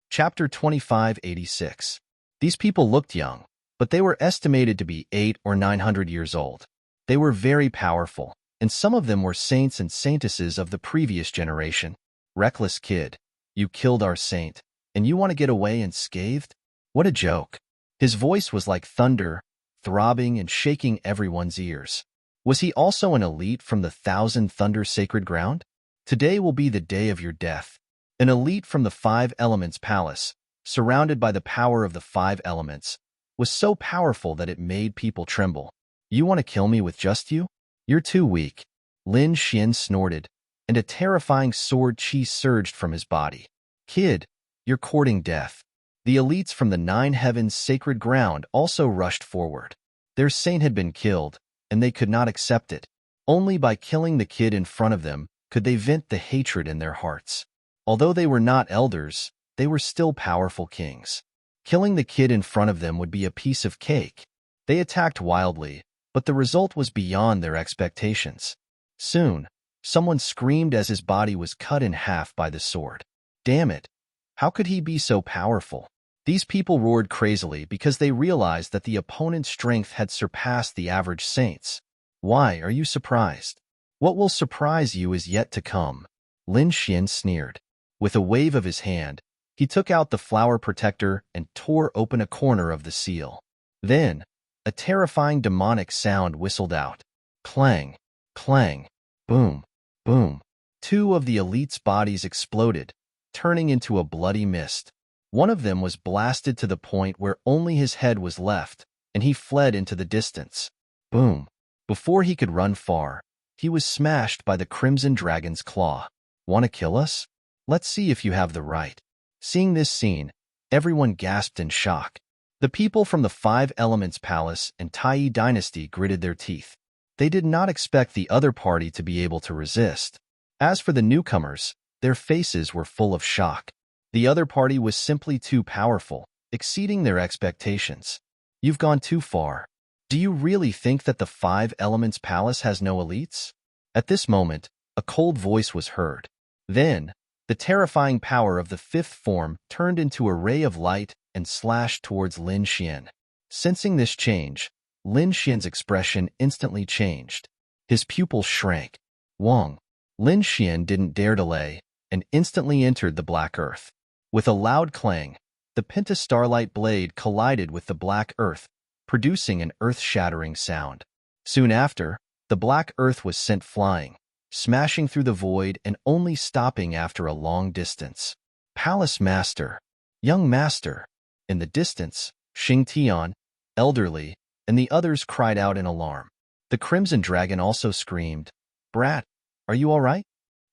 Chapter 2586. These people looked young, but they were estimated to be 800 or 900 years old. They were very powerful, and some of them were saints and saintesses of the previous generation. Reckless kid, you killed our saint, and you want to get away unscathed? What a joke. His voice was like thunder, throbbing and shaking everyone's ears. Was he also an elite from the 1,000 Thunder Sacred Ground? Today will be the day of your death. An elite from the 5 Elements Palace, surrounded by the power of the 5 elements, was so powerful that it made people tremble. You want to kill me with just you? You're too weak. Lin Xian snorted, and a terrifying sword chi surged from his body. Kid, you're courting death. The elites from the 9 heavens sacred ground also rushed forward. Their saint had been killed, and they could not accept it. Only by killing the kid in front of them could they vent the hatred in their hearts. Although they were not elders, they were still powerful kings. Killing the kid in front of them would be a piece of cake. They attacked wildly, but the result was beyond their expectations. Soon, someone screamed as his body was cut in half by the sword. Damn it! How could he be so powerful? These people roared crazily because they realized that the opponent's strength had surpassed the average saint's. Why are you surprised? What will surprise you is yet to come. Lin Xian sneered. With a wave of his hand, he took out the flower protector and tore open a corner of the seal. Then, a terrifying demonic sound whistled out. Clang, clang, boom, boom. 2 of the elite's bodies exploded, turning into a bloody mist. One of them was blasted to the point where only his head was left, and he fled into the distance. Boom. Before he could run far, he was smashed by the Crimson Dragon's claw. Want to kill us? Let's see if you have the right. Seeing this scene, everyone gasped in shock. The people from the 5 Elements Palace and Tai Dynasty gritted their teeth. They did not expect the other party to be able to resist. As for the newcomers, their faces were full of shock. The other party was simply too powerful, exceeding their expectations. You've gone too far. Do you really think that the 5 Elements Palace has no elites? At this moment, a cold voice was heard. Then, the terrifying power of the 5th form turned into a ray of light and slashed towards Lin Xian. Sensing this change, Lin Xian's expression instantly changed. His pupils shrank. Wong. Lin Xian didn't dare delay and instantly entered the black earth. With a loud clang, the pentastarlight blade collided with the black earth, producing an earth-shattering sound. Soon after, the black earth was sent flying, smashing through the void and only stopping after a long distance. Palace Master, Young Master. In the distance, Xing Tian, elderly, and the others cried out in alarm. The Crimson Dragon also screamed, Brat, are you all right?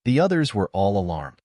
The others were all alarmed.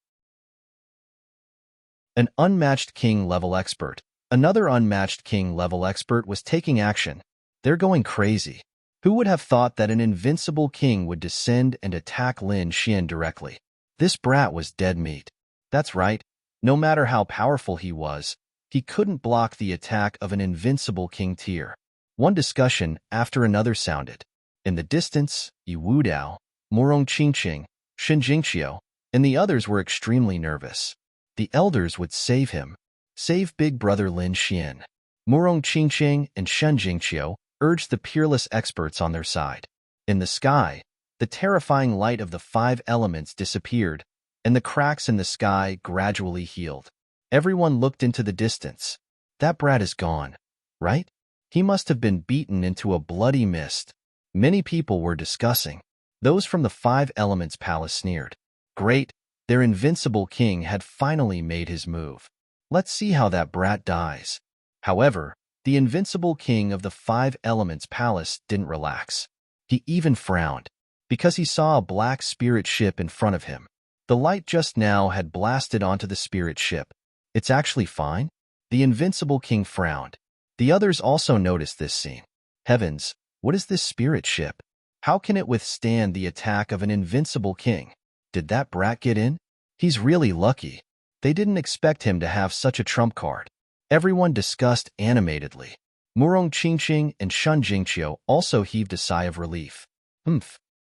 An unmatched king-level expert. Another unmatched king-level expert was taking action. They're going crazy. Who would have thought that an invincible king would descend and attack Lin Xian directly? This brat was dead meat. That's right. No matter how powerful he was, he couldn't block the attack of an invincible king tier. One discussion after another sounded. In the distance, Yi Wudao, Morong Qingqing, Shen Jingqiu, and the others were extremely nervous. The elders would save him. Save big brother Lin Xian. Murong Qingqing and Shen Jingqiu urged the peerless experts on their side. In the sky, the terrifying light of the 5 elements disappeared, and the cracks in the sky gradually healed. Everyone looked into the distance. That brat is gone, right? He must have been beaten into a bloody mist. Many people were discussing. Those from the 5 elements palace sneered. Great, their invincible king had finally made his move. Let's see how that brat dies. However, the invincible king of the 5 elements palace didn't relax. He even frowned, because he saw a black spirit ship in front of him. The light just now had blasted onto the spirit ship. It's actually fine? The invincible king frowned. The others also noticed this scene. Heavens, what is this spirit ship? How can it withstand the attack of an invincible king? Did that brat get in? He's really lucky. They didn't expect him to have such a trump card. Everyone discussed animatedly. Murong Qingqing and Shen Jingqiu also heaved a sigh of relief.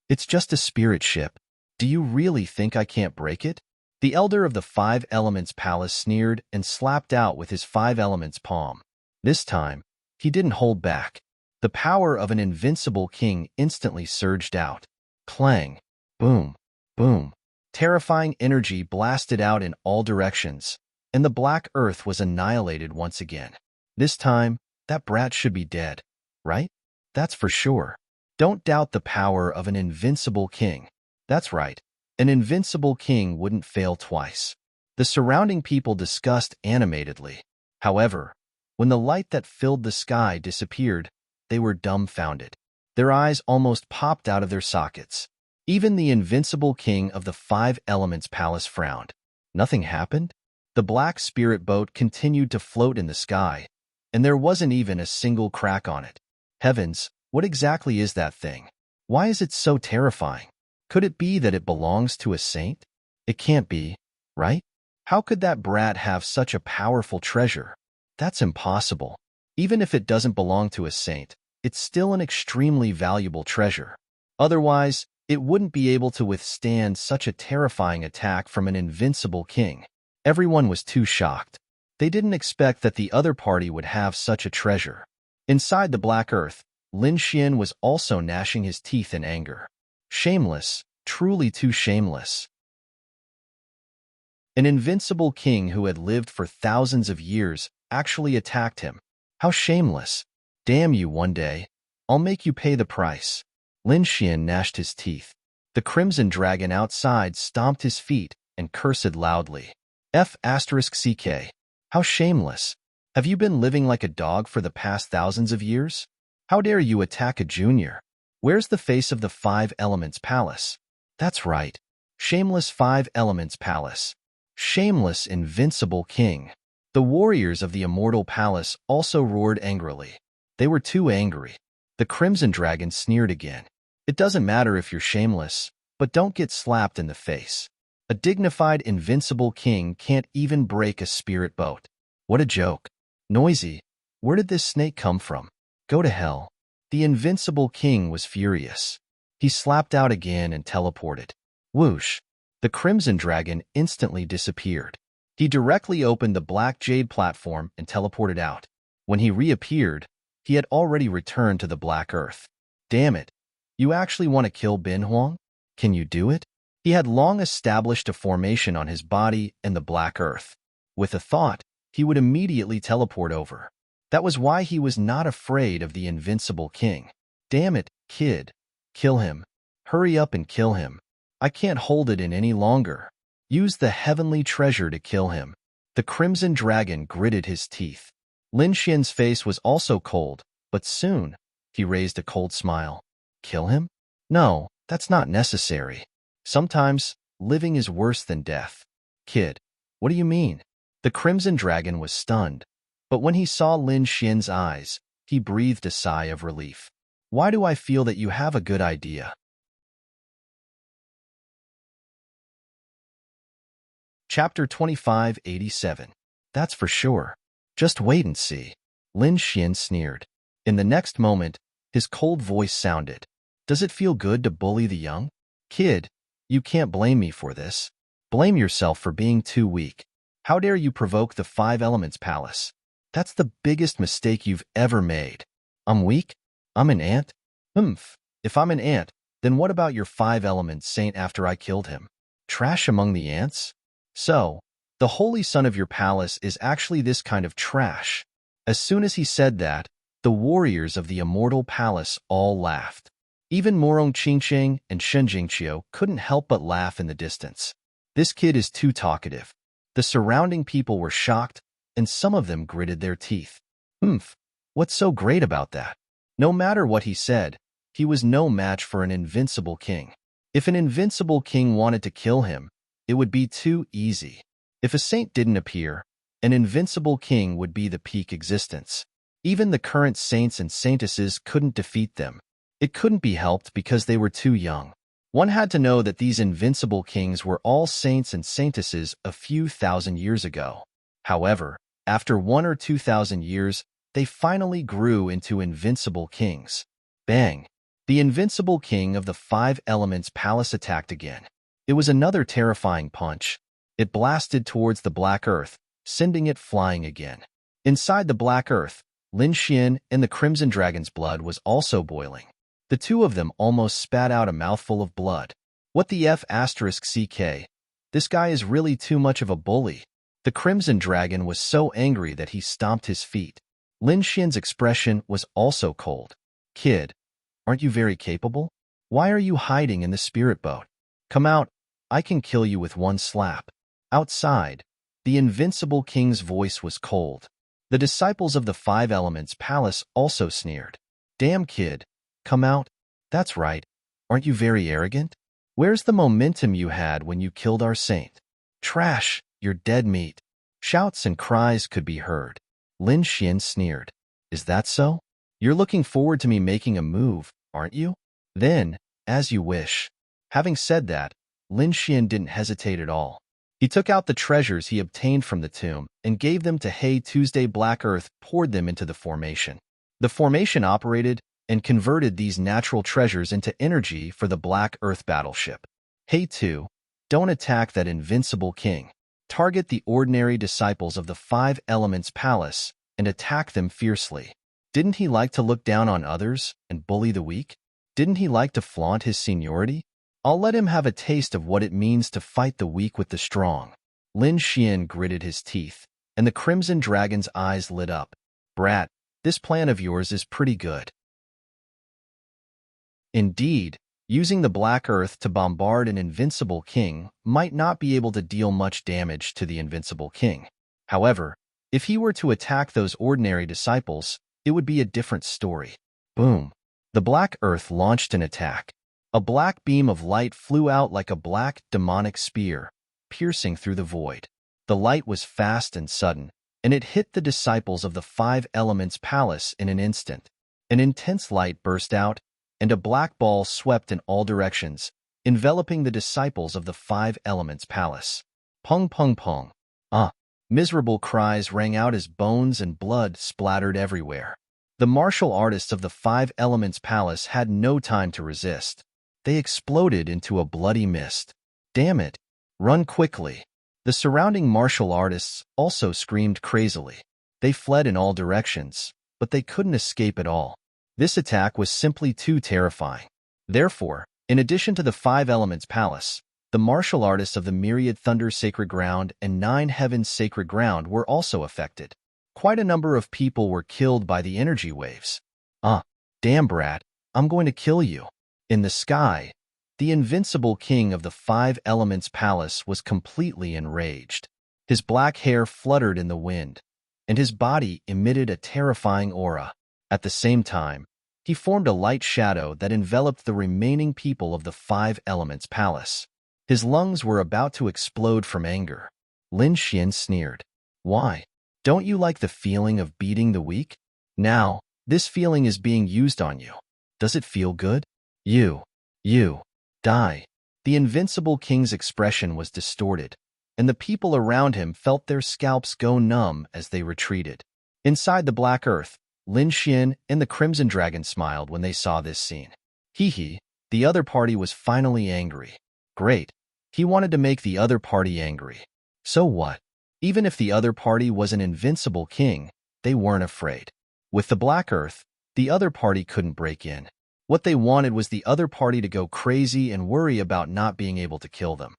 It's just a spirit ship. Do you really think I can't break it? The elder of the 5 elements palace sneered and slapped out with his 5 elements palm. This time, he didn't hold back. The power of an invincible king instantly surged out. Clang, boom, boom. Terrifying energy blasted out in all directions, and the black earth was annihilated once again. This time, that brat should be dead, right? That's for sure. Don't doubt the power of an invincible king. That's right. An invincible king wouldn't fail twice. The surrounding people discussed animatedly. However, when the light that filled the sky disappeared, they were dumbfounded. Their eyes almost popped out of their sockets. Even the invincible king of the 5 elements palace frowned. Nothing happened? The black spirit boat continued to float in the sky, and there wasn't even a single crack on it. Heavens, what exactly is that thing? Why is it so terrifying? Could it be that it belongs to a saint? It can't be, right? How could that brat have such a powerful treasure? That's impossible. Even if it doesn't belong to a saint, it's still an extremely valuable treasure. Otherwise, it wouldn't be able to withstand such a terrifying attack from an invincible king. Everyone was too shocked. They didn't expect that the other party would have such a treasure. Inside the black earth, Lin Xian was also gnashing his teeth in anger. Shameless, truly too shameless. An invincible king who had lived for thousands of years actually attacked him. How shameless. Damn you one day. I'll make you pay the price. Lin Xian gnashed his teeth. The crimson dragon outside stomped his feet and cursed loudly. F***ck. How shameless. Have you been living like a dog for the past thousands of years? How dare you attack a junior? Where's the face of the 5 elements palace? That's right. Shameless 5 elements palace. Shameless invincible king. The warriors of the immortal palace also roared angrily. They were too angry. The crimson dragon sneered again. It doesn't matter if you're shameless, but don't get slapped in the face. A dignified invincible king can't even break a spirit boat. What a joke. Noisy. Where did this snake come from? Go to hell. The invincible king was furious. He slapped out again and teleported. Whoosh. The crimson dragon instantly disappeared. He directly opened the black jade platform and teleported out. When he reappeared, he had already returned to the black earth. Damn it. You actually want to kill Bin Huang? Can you do it? He had long established a formation on his body in the black earth. With a thought, he would immediately teleport over. That was why he was not afraid of the invincible king. Damn it, kid. Kill him. Hurry up and kill him. I can't hold it in any longer. Use the heavenly treasure to kill him. The crimson dragon gritted his teeth. Lin Xian's face was also cold, but soon, he raised a cold smile. Kill him? No, that's not necessary. Sometimes, living is worse than death. Kid, what do you mean? The crimson dragon was stunned, but when he saw Lin Xian's eyes, he breathed a sigh of relief. Why do I feel that you have a good idea? Chapter 2587. That's for sure. Just wait and see. Lin Xian sneered. In the next moment, his cold voice sounded. Does it feel good to bully the young? Kid, you can't blame me for this. Blame yourself for being too weak. How dare you provoke the Five Elements Palace? That's the biggest mistake you've ever made. I'm weak? I'm an ant? Humph. If I'm an ant, then what about your Five Elements Saint after I killed him? Trash among the ants? So, the holy son of your palace is actually this kind of trash. As soon as he said that, the warriors of the immortal palace all laughed. Even Morong Qingcheng and Shen Jingqiu couldn't help but laugh in the distance. This kid is too talkative. The surrounding people were shocked, and some of them gritted their teeth. Humph, what's so great about that? No matter what he said, he was no match for an invincible king. If an invincible king wanted to kill him, it would be too easy. If a saint didn't appear, an invincible king would be the peak existence. Even the current saints and saintesses couldn't defeat them. It couldn't be helped because they were too young. One had to know that these invincible kings were all saints and saintesses a few thousand years ago. However, after 1 or 2,000 years, they finally grew into invincible kings. Bang! The invincible king of the Five Elements Palace attacked again. It was another terrifying punch. It blasted towards the Black Earth, sending it flying again. Inside the Black Earth, Lin Xian and the Crimson Dragon's blood was also boiling. The two of them almost spat out a mouthful of blood. What the F***CK? This guy is really too much of a bully. The Crimson Dragon was so angry that he stomped his feet. Lin Xian's expression was also cold. Kid, aren't you very capable? Why are you hiding in the spirit boat? Come out, I can kill you with one slap. Outside, the invincible king's voice was cold. The disciples of the Five Elements Palace also sneered. Damn kid, come out. That's right. Aren't you very arrogant? Where's the momentum you had when you killed our saint? Trash, you're dead meat. Shouts and cries could be heard. Lin Xian sneered. Is that so? You're looking forward to me making a move, aren't you? Then, as you wish. Having said that, Lin Xian didn't hesitate at all. He took out the treasures he obtained from the tomb and gave them to Hey Tuesday. Black Earth poured them into the formation. The formation operated and converted these natural treasures into energy for the Black Earth battleship. Hey 2, don't attack that invincible king. Target the ordinary disciples of the Five Elements Palace and attack them fiercely. Didn't he like to look down on others and bully the weak? Didn't he like to flaunt his seniority? I'll let him have a taste of what it means to fight the weak with the strong. Lin Xian gritted his teeth, and the Crimson Dragon's eyes lit up. Brat, this plan of yours is pretty good. Indeed, using the Black Earth to bombard an invincible king might not be able to deal much damage to the invincible king. However, if he were to attack those ordinary disciples, it would be a different story. Boom! The Black Earth launched an attack. A black beam of light flew out like a black, demonic spear, piercing through the void. The light was fast and sudden, and it hit the disciples of the Five Elements Palace in an instant. An intense light burst out, and a black ball swept in all directions, enveloping the disciples of the Five Elements Palace. Pung pung pung. Miserable cries rang out as bones and blood splattered everywhere. The martial artists of the Five Elements Palace had no time to resist. They exploded into a bloody mist. Damn it! Run quickly! The surrounding martial artists also screamed crazily. They fled in all directions, but they couldn't escape at all. This attack was simply too terrifying. Therefore, in addition to the Five Elements Palace, the martial artists of the Myriad Thunder Sacred Ground and Nine Heavens Sacred Ground were also affected. Quite a number of people were killed by the energy waves. Damn brat, I'm going to kill you. In the sky, the invincible king of the Five Elements Palace was completely enraged. His black hair fluttered in the wind, and his body emitted a terrifying aura. At the same time, he formed a light shadow that enveloped the remaining people of the Five Elements Palace. His lungs were about to explode from anger. Lin Xian sneered. Why? Don't you like the feeling of beating the weak? Now, this feeling is being used on you. Does it feel good? You, die. The invincible king's expression was distorted, and the people around him felt their scalps go numb as they retreated. Inside the Black Earth, Lin Xian and the Crimson Dragon smiled when they saw this scene. Hee, the other party was finally angry. Great. He wanted to make the other party angry. So what? Even if the other party was an invincible king, they weren't afraid. With the Black Earth, the other party couldn't break in. What they wanted was the other party to go crazy and worry about not being able to kill them.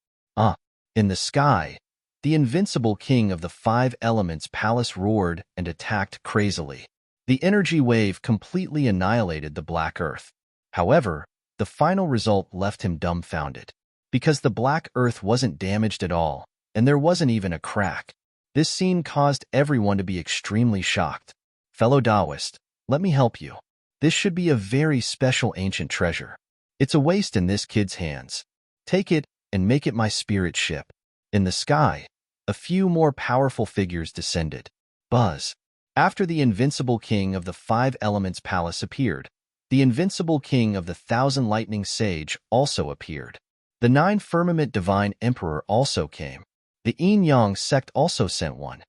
In the sky, the invincible king of the 5 elements palace roared and attacked crazily. The energy wave completely annihilated the Black Earth. However, the final result left him dumbfounded. Because the Black Earth wasn't damaged at all, and there wasn't even a crack. This scene caused everyone to be extremely shocked. Fellow Taoist, let me help you. This should be a very special ancient treasure. It's a waste in this kid's hands. Take it and make it my spirit ship. In the sky, a few more powerful figures descended. Buzz. After the invincible king of the 5 elements palace appeared, the invincible king of the 1,000 lightning sage also appeared. The 9 firmament divine emperor also came. The Yin-Yang sect also sent one.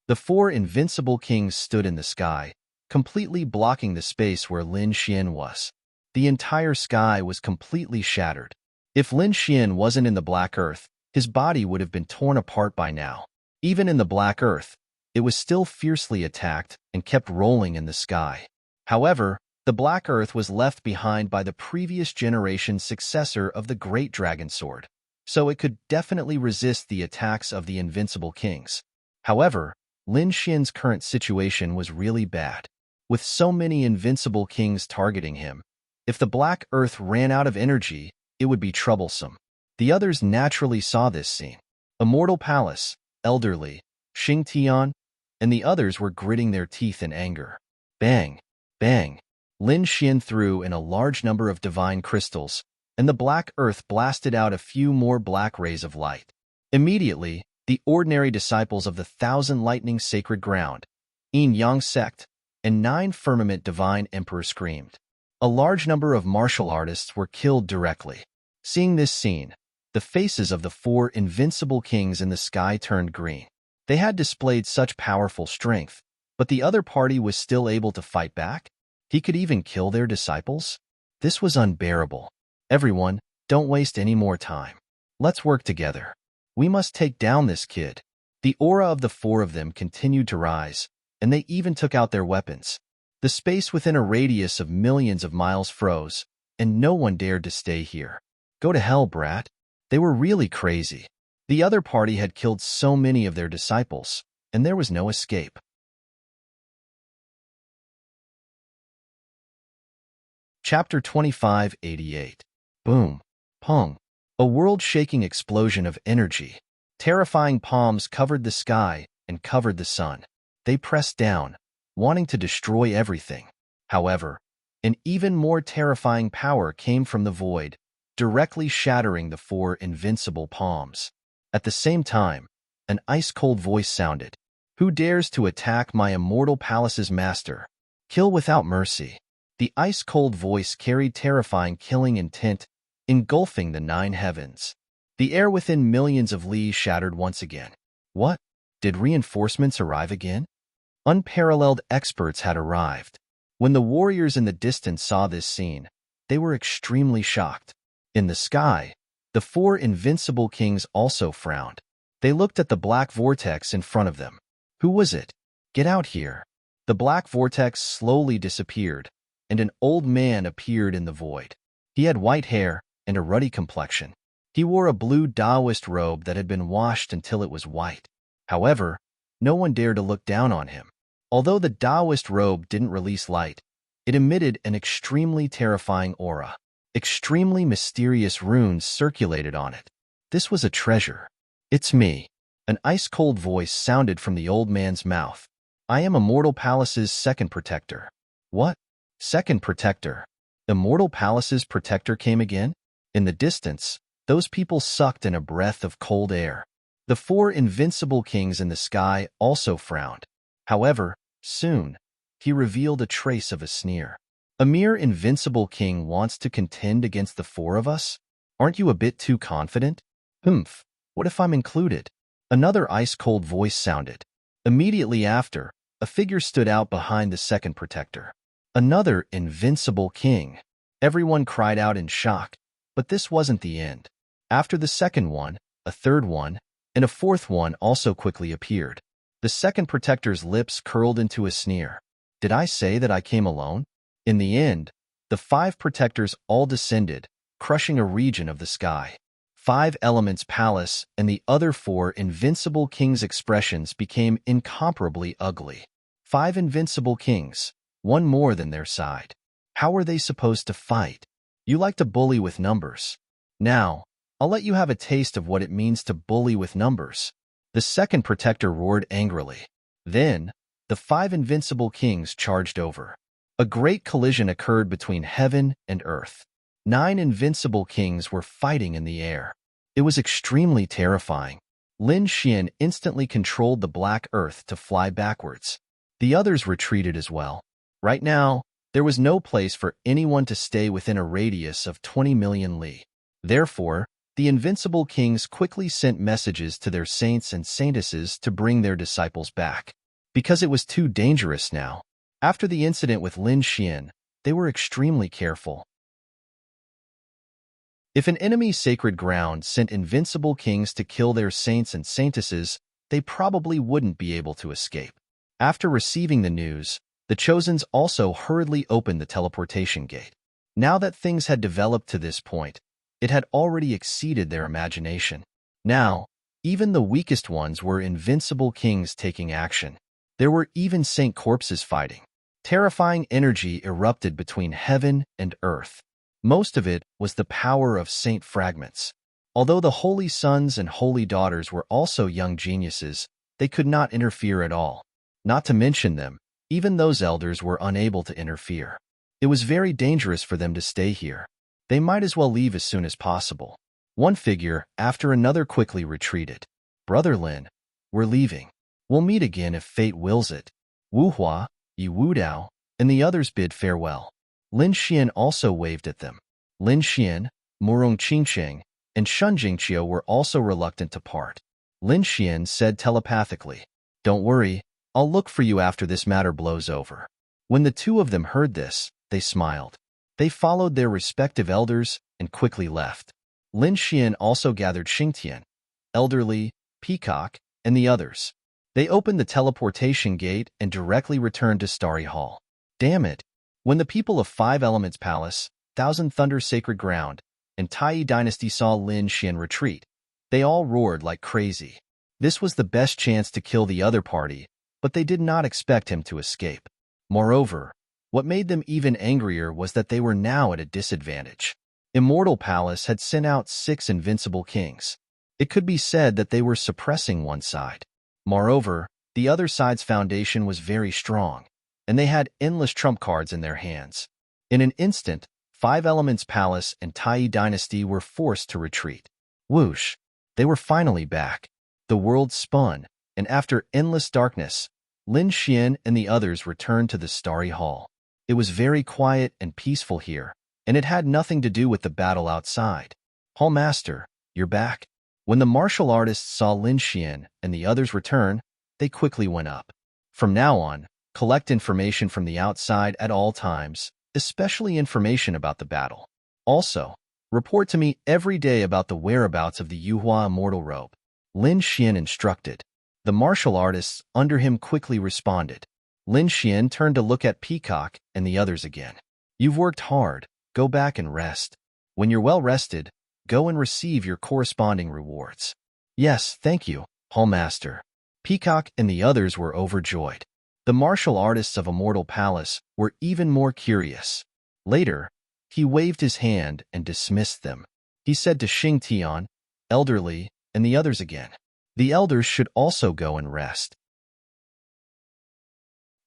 The 4 invincible kings stood in the sky, completely blocking the space where Lin Xian was. The entire sky was completely shattered. If Lin Xian wasn't in the Black Earth, his body would have been torn apart by now. Even in the Black Earth, it was still fiercely attacked and kept rolling in the sky. However, the Black Earth was left behind by the previous generation's successor of the Great Dragon Sword, so it could definitely resist the attacks of the invincible kings. However, Lin Xian's current situation was really bad. With so many invincible kings targeting him, if the Black Earth ran out of energy, it would be troublesome. The others naturally saw this scene. Immortal Palace, Elderly, Xing Tian, and the others were gritting their teeth in anger. Bang! Bang! Lin Xian threw in a large number of divine crystals, and the Black Earth blasted out a few more black rays of light. Immediately, the ordinary disciples of the 1,000 lightning sacred ground, Yin-Yang sect, and 9 firmament divine emperor screamed. A large number of martial artists were killed directly. Seeing this scene, the faces of the 4 invincible kings in the sky turned green. They had displayed such powerful strength, but the other party was still able to fight back? He could even kill their disciples? This was unbearable. Everyone, don't waste any more time. Let's work together. We must take down this kid. The aura of the 4 of them continued to rise, and they even took out their weapons. The space within a radius of millions of miles froze, and no one dared to stay here. Go to hell, brat. They were really crazy. The other party had killed so many of their disciples, and there was no escape. Chapter 2588. Boom. Pong. A world-shaking explosion of energy. Terrifying palms covered the sky and covered the sun. They pressed down, wanting to destroy everything. However, an even more terrifying power came from the void, directly shattering the 4 invincible palms. At the same time, an ice-cold voice sounded. Who dares to attack my immortal palace's master? Kill without mercy. The ice-cold voice carried terrifying killing intent, engulfing the 9 heavens. The air within millions of li shattered once again. What? Did reinforcements arrive again? Unparalleled experts had arrived. When the warriors in the distance saw this scene, they were extremely shocked. In the sky, the 4 invincible kings also frowned. They looked at the black vortex in front of them. Who was it? Get out here. The black vortex slowly disappeared, and an old man appeared in the void. He had white hair and a ruddy complexion. He wore a blue Taoist robe that had been washed until it was white. However, no one dared to look down on him. Although the Taoist robe didn't release light, it emitted an extremely terrifying aura. Extremely mysterious runes circulated on it. This was a treasure. It's me. An ice-cold voice sounded from the old man's mouth. I am Immortal Palace's second protector. What? Second protector? Immortal Palace's protector came again? In the distance, those people sucked in a breath of cold air. The 4 invincible kings in the sky also frowned. However, soon, he revealed a trace of a sneer. A mere invincible king wants to contend against the 4 of us? Aren't you a bit too confident? Humph, what if I'm included? Another ice-cold voice sounded. Immediately after, a figure stood out behind the second protector. Another invincible king. Everyone cried out in shock, but this wasn't the end. After the second one, a third one, and a fourth one also quickly appeared. The second protector's lips curled into a sneer. Did I say that I came alone? In the end, the 5 protectors all descended, crushing a region of the sky. 5 Elements Palace and the other 4 Invincible Kings' expressions became incomparably ugly. 5 Invincible Kings, one more than their side. How were they supposed to fight? You like to bully with numbers. Now, I'll let you have a taste of what it means to bully with numbers. The second protector roared angrily. Then, the 5 Invincible Kings charged over. A great collision occurred between heaven and earth. 9 Invincible Kings were fighting in the air. It was extremely terrifying. Lin Xian instantly controlled the black earth to fly backwards. The others retreated as well. Right now, there was no place for anyone to stay within a radius of 20 million li. Therefore, the Invincible Kings quickly sent messages to their saints and saintesses to bring their disciples back. Because it was too dangerous now. After the incident with Lin Xian, they were extremely careful. If an enemy's sacred ground sent Invincible Kings to kill their saints and saintesses, they probably wouldn't be able to escape. After receiving the news, the Chosens also hurriedly opened the teleportation gate. Now that things had developed to this point, it had already exceeded their imagination. Now, even the weakest ones were Invincible Kings taking action. There were even saint corpses fighting. Terrifying energy erupted between heaven and earth. Most of it was the power of saint fragments. Although the holy sons and holy daughters were also young geniuses, they could not interfere at all. Not to mention them, even those elders were unable to interfere. It was very dangerous for them to stay here. They might as well leave as soon as possible. One figure after another quickly retreated. Brother Lin, we're leaving. We'll meet again if fate wills it. Wu Hua, Yi Wudao, and the others bid farewell. Lin Xian also waved at them. Lin Xian, Murong Qingcheng, and Shun Jingqiu were also reluctant to part. Lin Xian said telepathically, "Don't worry, I'll look for you after this matter blows over." When the two of them heard this, they smiled. They followed their respective elders and quickly left. Lin Xian also gathered Xingtian, Elderly, Peacock, and the others. They opened the teleportation gate and directly returned to Starry Hall. Damn it! When the people of 5 Elements Palace, Thousand Thunder Sacred Ground, and Tai Dynasty saw Lin Xian retreat, they all roared like crazy. This was the best chance to kill the other party, but they did not expect him to escape. Moreover, what made them even angrier was that they were now at a disadvantage. Immortal Palace had sent out 6 Invincible Kings. It could be said that they were suppressing one side. Moreover, the other side's foundation was very strong, and they had endless trump cards in their hands. In an instant, 5 Elements Palace and Tai Dynasty were forced to retreat. Whoosh! They were finally back. The world spun, and after endless darkness, Lin Xian and the others returned to the Starry Hall. It was very quiet and peaceful here, and it had nothing to do with the battle outside. Hall Master, you're back. When the martial artists saw Lin Xian and the others return, they quickly went up. From now on, collect information from the outside at all times, especially information about the battle. Also, report to me every day about the whereabouts of the Yuhua Immortal Robe. Lin Xian instructed. The martial artists under him quickly responded. Lin Xian turned to look at Peacock and the others again. You've worked hard. Go back and rest. When you're well rested, go and receive your corresponding rewards. Yes, thank you, Hall Master. Peacock and the others were overjoyed. The martial artists of Immortal Palace were even more curious. Later, he waved his hand and dismissed them. He said to Xing Tian, Elderly, and the others again. The elders should also go and rest.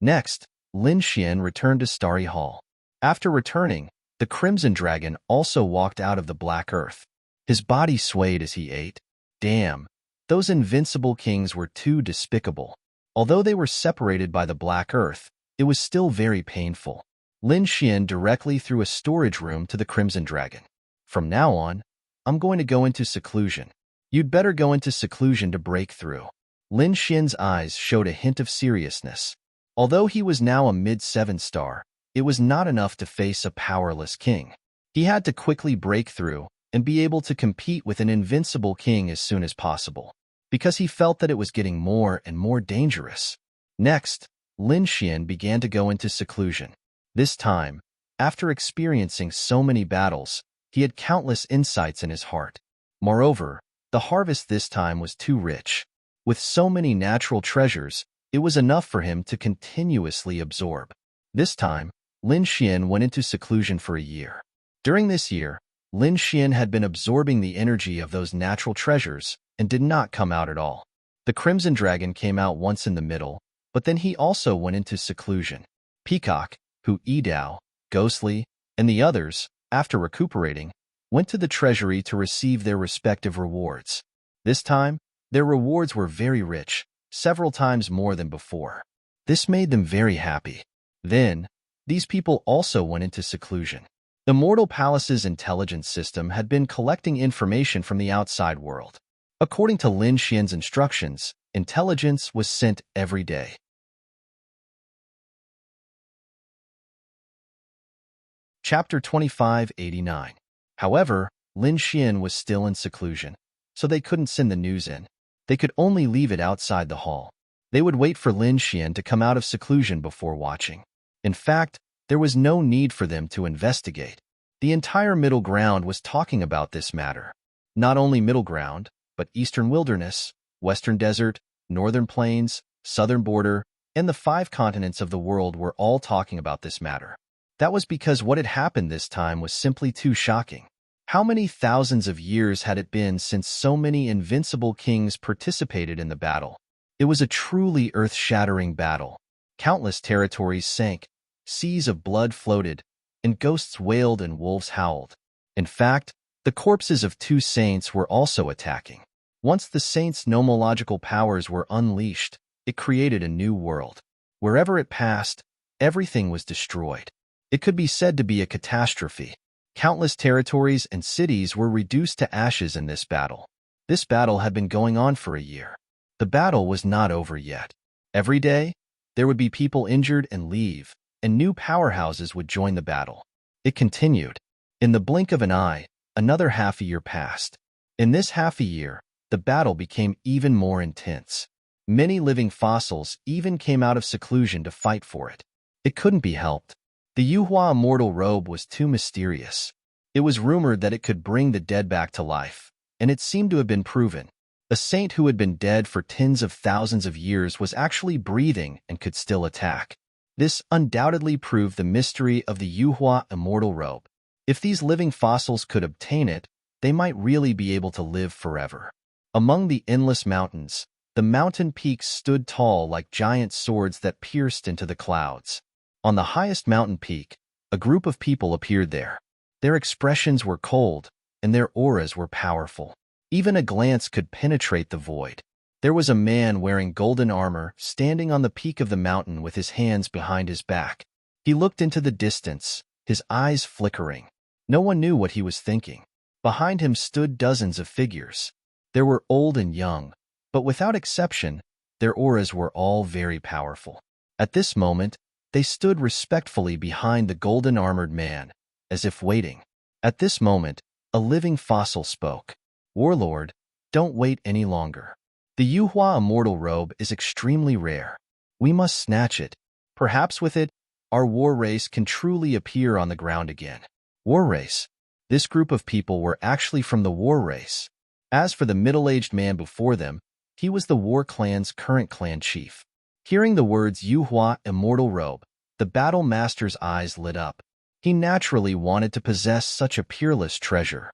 Next, Lin Xian returned to Starry Hall. After returning, the Crimson Dragon also walked out of the Black Earth. His body swayed as he ate. Damn, those Invincible Kings were too despicable. Although they were separated by the Black Earth, it was still very painful. Lin Xian directly threw a storage room to the Crimson Dragon. From now on, I'm going to go into seclusion. You'd better go into seclusion to break through. Lin Xian's eyes showed a hint of seriousness. Although he was now a mid-7 star, it was not enough to face a powerless king. He had to quickly break through and be able to compete with an invincible king as soon as possible. because he felt that it was getting more and more dangerous. Next, Lin Xian began to go into seclusion. This time, after experiencing so many battles, he had countless insights in his heart. Moreover, the harvest this time was too rich. With so many natural treasures, it was enough for him to continuously absorb. This time, Lin Xian went into seclusion for a year. During this year, Lin Xian had been absorbing the energy of those natural treasures and did not come out at all. The Crimson Dragon came out once in the middle, but then he also went into seclusion. Peacock, Hu Yidao, Ghostly, and the others, after recuperating, went to the treasury to receive their respective rewards. This time, their rewards were very rich, several times more than before. This made them very happy. Then, these people also went into seclusion. Immortal Palace's intelligence system had been collecting information from the outside world. According to Lin Xian's instructions, intelligence was sent every day. Chapter 2589. However, Lin Xian was still in seclusion, so they couldn't send the news in. They could only leave it outside the hall. They would wait for Lin Xian to come out of seclusion before watching. In fact, there was no need for them to investigate. The entire Middle Ground was talking about this matter. Not only Middle Ground, but Eastern Wilderness, Western Desert, Northern Plains, Southern Border, and the 5 continents of the world were all talking about this matter. That was because what had happened this time was simply too shocking. How many thousands of years had it been since so many invincible kings participated in the battle? It was a truly earth-shattering battle. Countless territories sank, seas of blood floated, and ghosts wailed and wolves howled. In fact, the corpses of 2 saints were also attacking. Once the saints' nomological powers were unleashed, it created a new world. Wherever it passed, everything was destroyed. It could be said to be a catastrophe. Countless territories and cities were reduced to ashes in this battle. This battle had been going on for a year. The battle was not over yet. Every day, there would be people injured and leave, and new powerhouses would join the battle. It continued. In the blink of an eye, another half a year passed. In this half a year, the battle became even more intense. Many living fossils even came out of seclusion to fight for it. It couldn't be helped. The Yuhua immortal robe was too mysterious. It was rumored that it could bring the dead back to life, and it seemed to have been proven. A saint who had been dead for tens of thousands of years was actually breathing and could still attack. This undoubtedly proved the mystery of the Yuhua immortal robe. If these living fossils could obtain it, they might really be able to live forever. Among the endless mountains, the mountain peaks stood tall like giant swords that pierced into the clouds. On the highest mountain peak, a group of people appeared there. Their expressions were cold, and their auras were powerful. Even a glance could penetrate the void. There was a man wearing golden armor standing on the peak of the mountain with his hands behind his back. He looked into the distance, his eyes flickering. No one knew what he was thinking. Behind him stood dozens of figures. There were old and young, but without exception, their auras were all very powerful. At this moment, they stood respectfully behind the golden-armored man, as if waiting. At this moment, a living fossil spoke. "Warlord, don't wait any longer. The Yuhua immortal robe is extremely rare. We must snatch it. Perhaps with it, our war race can truly appear on the ground again." War race. This group of people were actually from the war race. As for the middle-aged man before them, he was the war clan's current clan chief. Hearing the words Yuhua immortal robe, the battle master's eyes lit up. He naturally wanted to possess such a peerless treasure.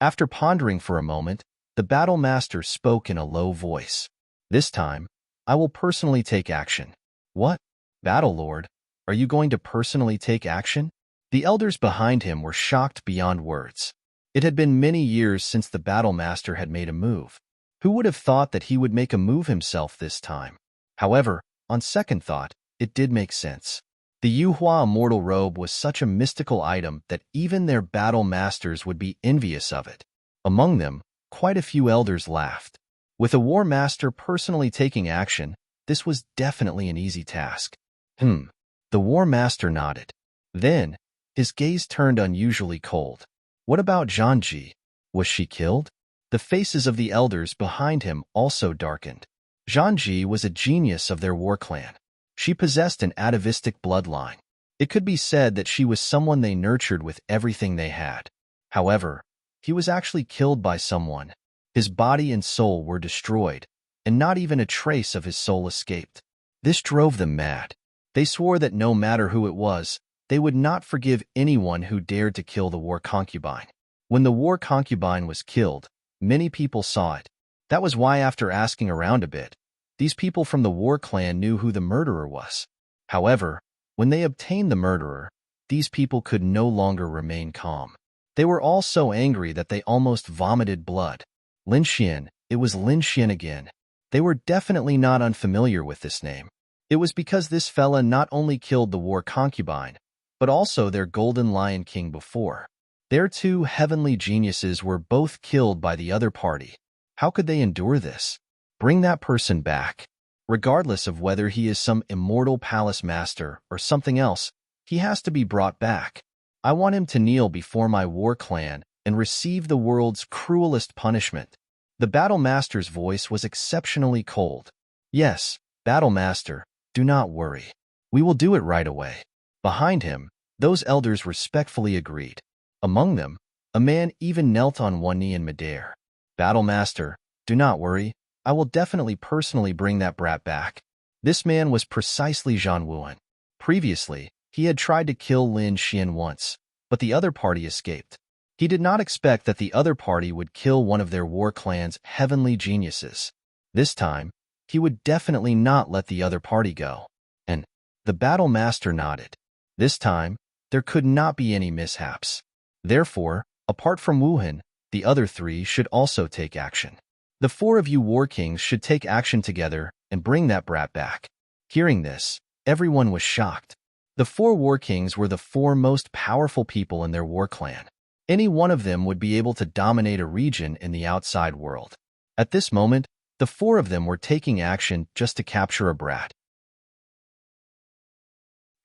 After pondering for a moment, the battle master spoke in a low voice. "This time, I will personally take action." "What? Battle Lord, are you going to personally take action?" The elders behind him were shocked beyond words. It had been many years since the battle master had made a move. Who would have thought that he would make a move himself this time? However, on second thought, it did make sense. The Yuhua immortal robe was such a mystical item that even their battle masters would be envious of it. Among them, quite a few elders laughed. With a war master personally taking action, this was definitely an easy task. The war master nodded. Then, his gaze turned unusually cold. What about Zhanji? Was she killed? The faces of the elders behind him also darkened. Zhanji was a genius of their war clan. She possessed an atavistic bloodline. It could be said that she was someone they nurtured with everything they had. However, he was actually killed by someone. His body and soul were destroyed, and not even a trace of his soul escaped. This drove them mad. They swore that no matter who it was, they would not forgive anyone who dared to kill the war concubine. When the war concubine was killed, many people saw it. That was why, after asking around a bit, these people from the war clan knew who the murderer was. However, when they obtained the murderer, these people could no longer remain calm. They were all so angry that they almost vomited blood. Lin Xian, it was Lin Xian again. They were definitely not unfamiliar with this name. It was because this fella not only killed the war concubine, but also their golden lion king before. Their two heavenly geniuses were both killed by the other party. How could they endure this? Bring that person back. Regardless of whether he is some immortal palace master or something else, he has to be brought back. I want him to kneel before my war clan and receive the world's cruelest punishment. The battle master's voice was exceptionally cold. Yes, battle master, do not worry. We will do it right away. Behind him, those elders respectfully agreed. Among them, a man even knelt on one knee in midair. Battle master, do not worry. I will definitely personally bring that brat back. This man was precisely Zhan Wuhan. Previously, he had tried to kill Lin Xian once, but the other party escaped. He did not expect that the other party would kill one of their war clan's heavenly geniuses. This time, he would definitely not let the other party go. And the battle master nodded. This time, there could not be any mishaps. Therefore, apart from Wuhan, the other three should also take action. The four of you war kings should take action together and bring that brat back. Hearing this, everyone was shocked. The four war kings were the four most powerful people in their war clan. Any one of them would be able to dominate a region in the outside world. At this moment, the four of them were taking action just to capture a brat.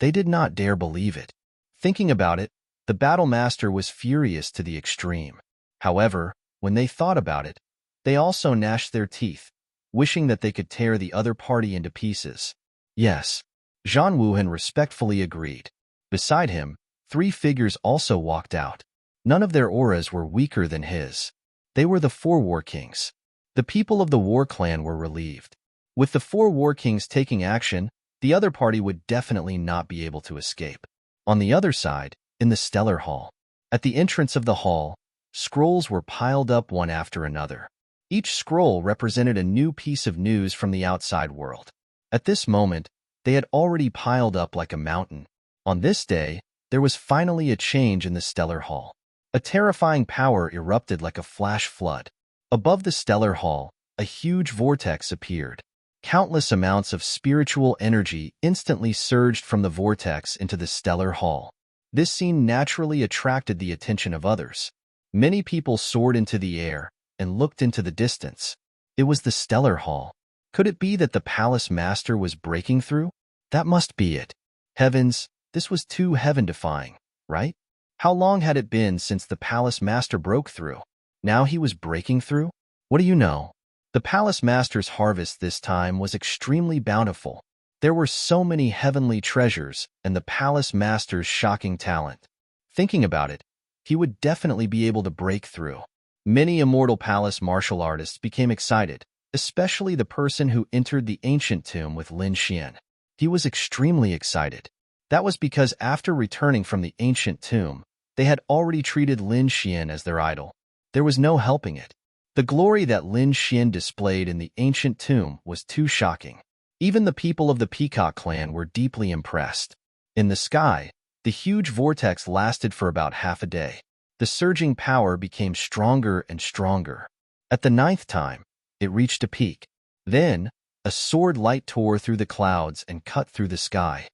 They did not dare believe it. Thinking about it, the battle master was furious to the extreme. However, when they thought about it, they also gnashed their teeth, wishing that they could tear the other party into pieces. Yes, Zhan Wuhan respectfully agreed. Beside him, three figures also walked out. None of their auras were weaker than his. They were the four war kings. The people of the war clan were relieved. With the four war kings taking action, the other party would definitely not be able to escape. On the other side, in the Stellar Hall, at the entrance of the hall, scrolls were piled up one after another. Each scroll represented a new piece of news from the outside world. At this moment, they had already piled up like a mountain. On this day, there was finally a change in the Stellar Hall. A terrifying power erupted like a flash flood. Above the Stellar Hall, a huge vortex appeared. Countless amounts of spiritual energy instantly surged from the vortex into the Stellar Hall. This scene naturally attracted the attention of others. Many people soared into the air and looked into the distance. It was the Stellar Hall. Could it be that the palace master was breaking through? That must be it. Heavens, this was too heaven-defying, right? How long had it been since the palace master broke through? Now he was breaking through? What do you know? The palace master's harvest this time was extremely bountiful. There were so many heavenly treasures and the palace master's shocking talent. Thinking about it, he would definitely be able to break through. Many immortal palace martial artists became excited, especially the person who entered the ancient tomb with Lin Xian. He was extremely excited. That was because after returning from the ancient tomb, they had already treated Lin Xian as their idol. There was no helping it. The glory that Lin Xian displayed in the ancient tomb was too shocking. Even the people of the Peacock clan were deeply impressed. In the sky, the huge vortex lasted for about half a day. The surging power became stronger and stronger. At the 9th time, it reached a peak. Then, a sword light tore through the clouds and cut through the sky.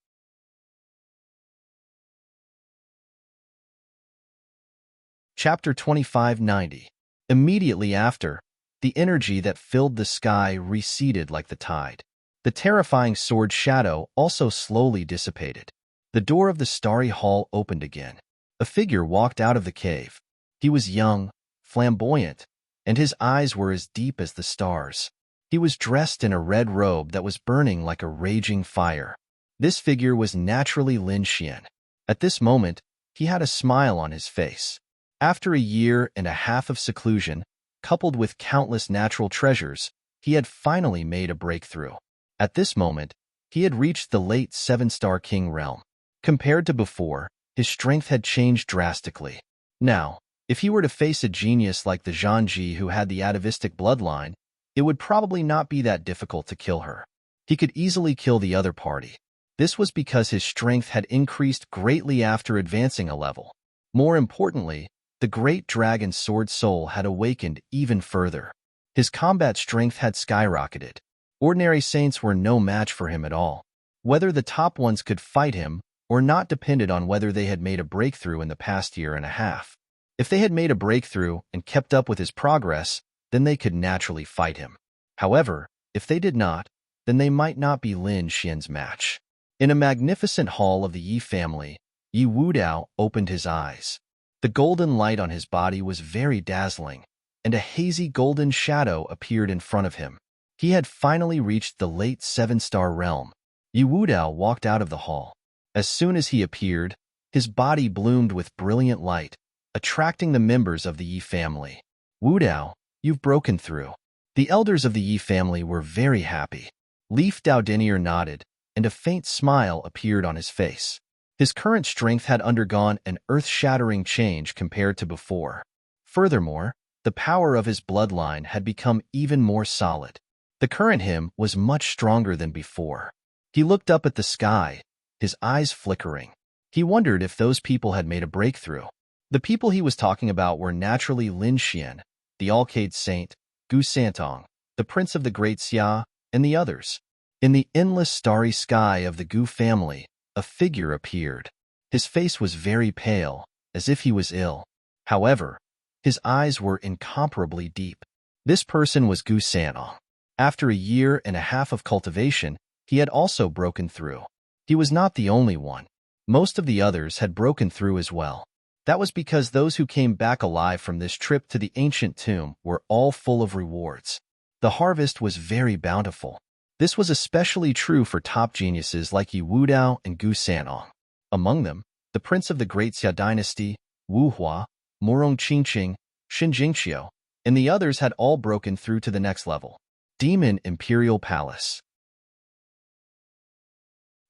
Chapter 2590. Immediately after, the energy that filled the sky receded like the tide. The terrifying sword shadow also slowly dissipated. The door of the starry hall opened again. A figure walked out of the cave. He was young, flamboyant, and his eyes were as deep as the stars. He was dressed in a red robe that was burning like a raging fire. This figure was naturally Lin Xian. At this moment, he had a smile on his face. After a year and a half of seclusion, coupled with countless natural treasures, he had finally made a breakthrough. At this moment, he had reached the late 7-star king realm. Compared to before, his strength had changed drastically. Now, if he were to face a genius like the Zhanji who had the atavistic bloodline, it would probably not be that difficult to kill her. He could easily kill the other party. This was because his strength had increased greatly after advancing a level. More importantly, the great dragon sword soul had awakened even further. His combat strength had skyrocketed. Ordinary saints were no match for him at all. Whether the top ones could fight him or not depended on whether they had made a breakthrough in the past year and a half. If they had made a breakthrough and kept up with his progress, then they could naturally fight him. However, if they did not, then they might not be Lin Xian's match. In a magnificent hall of the Yi family, Yi Wudao opened his eyes. The golden light on his body was very dazzling, and a hazy golden shadow appeared in front of him. He had finally reached the late 7-star realm. Yi Wudao walked out of the hall. As soon as he appeared, his body bloomed with brilliant light, attracting the members of the Yi family. Wudao, you've broken through. The elders of the Yi family were very happy. Leaf Daodinier nodded, and a faint smile appeared on his face. His current strength had undergone an earth-shattering change compared to before. Furthermore, the power of his bloodline had become even more solid. The current him was much stronger than before. He looked up at the sky, his eyes flickering. He wondered if those people had made a breakthrough. The people he was talking about were naturally Lin Xian, the Alcade Saint, Gu Santong, the Prince of the Great Xia, and the others. In the endless starry sky of the Gu family, a figure appeared. His face was very pale, as if he was ill. However, his eyes were incomparably deep. This person was Gu Santong. After a year and a half of cultivation, he had also broken through. He was not the only one. Most of the others had broken through as well. That was because those who came back alive from this trip to the ancient tomb were all full of rewards. The harvest was very bountiful. This was especially true for top geniuses like Yi Wudao and Gu Santong. Among them, the Prince of the Great Xia dynasty, Wu Hua, Morong Qingqing, Xin Jingqiu, and the others had all broken through to the next level. Demon Imperial Palace.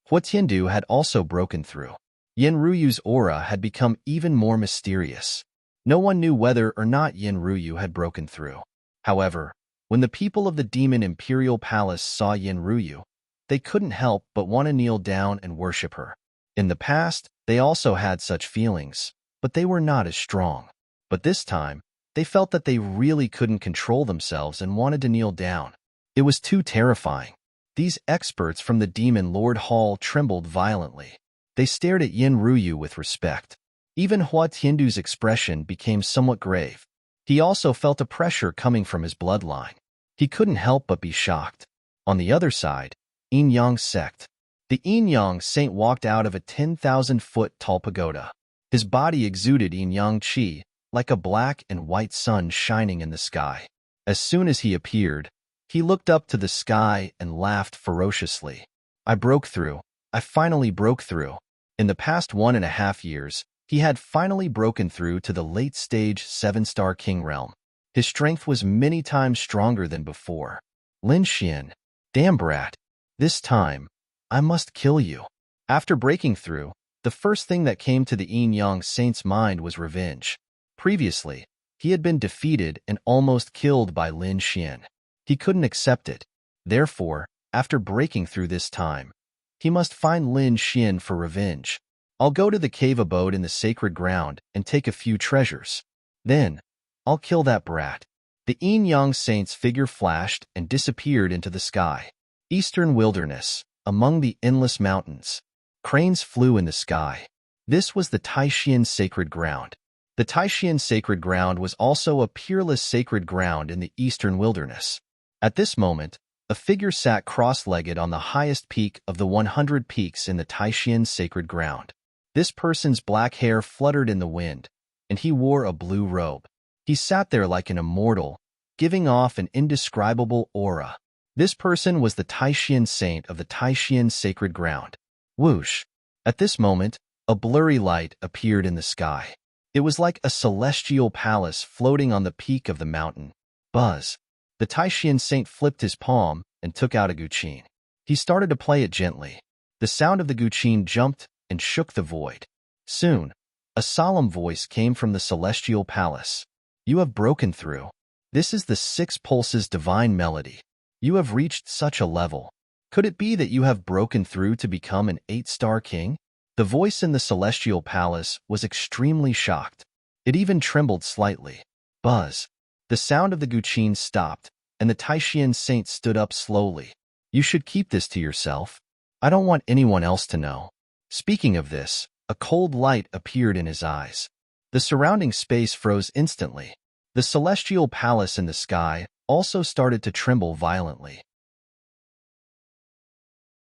Hua Tiandu had also broken through. Yin Ruyu's aura had become even more mysterious. No one knew whether or not Yin Ruyu had broken through. However, when the people of the Demon Imperial Palace saw Yin Ruyu, they couldn't help but want to kneel down and worship her. In the past, they also had such feelings, but they were not as strong. But this time, they felt that they really couldn't control themselves and wanted to kneel down. It was too terrifying. These experts from the Demon Lord Hall trembled violently. They stared at Yin Ruyu with respect. Even Hua Tiandu's expression became somewhat grave. He also felt a pressure coming from his bloodline. He couldn't help but be shocked. On the other side, Yin Yang sect. The Yin Yang saint walked out of a 10,000-foot tall pagoda. His body exuded Yin Yang qi, like a black and white sun shining in the sky. As soon as he appeared, he looked up to the sky and laughed ferociously. I broke through. I finally broke through. In the past 1.5 years, he had finally broken through to the late-stage 7-star king realm. His strength was many times stronger than before. Lin Xian, damn brat. This time, I must kill you. After breaking through, the first thing that came to the Yin Yang saint's mind was revenge. Previously, he had been defeated and almost killed by Lin Xian. He couldn't accept it. Therefore, after breaking through this time, he must find Lin Xian for revenge. I'll go to the cave abode in the sacred ground and take a few treasures. Then, I'll kill that brat. The Yin Yang saint's figure flashed and disappeared into the sky. Eastern wilderness, among the endless mountains. Cranes flew in the sky. This was the Taishian sacred ground. The Taishian sacred ground was also a peerless sacred ground in the eastern wilderness. At this moment, a figure sat cross-legged on the highest peak of the 100 peaks in the Taishian sacred ground. This person's black hair fluttered in the wind, and he wore a blue robe. He sat there like an immortal, giving off an indescribable aura. This person was the Taishian saint of the Taishian sacred ground. Whoosh! At this moment, a blurry light appeared in the sky. It was like a celestial palace floating on the peak of the mountain. Buzz! The Taishian saint flipped his palm and took out a guqin. He started to play it gently. The sound of the guqin jumped and shook the void. Soon, a solemn voice came from the celestial palace. You have broken through. This is the 6 pulses divine melody. You have reached such a level. Could it be that you have broken through to become an 8-star king? The voice in the celestial palace was extremely shocked. It even trembled slightly. Buzz! The sound of the guqin stopped, and the Taishian saint stood up slowly. You should keep this to yourself. I don't want anyone else to know. Speaking of this, a cold light appeared in his eyes. The surrounding space froze instantly. The celestial palace in the sky also started to tremble violently.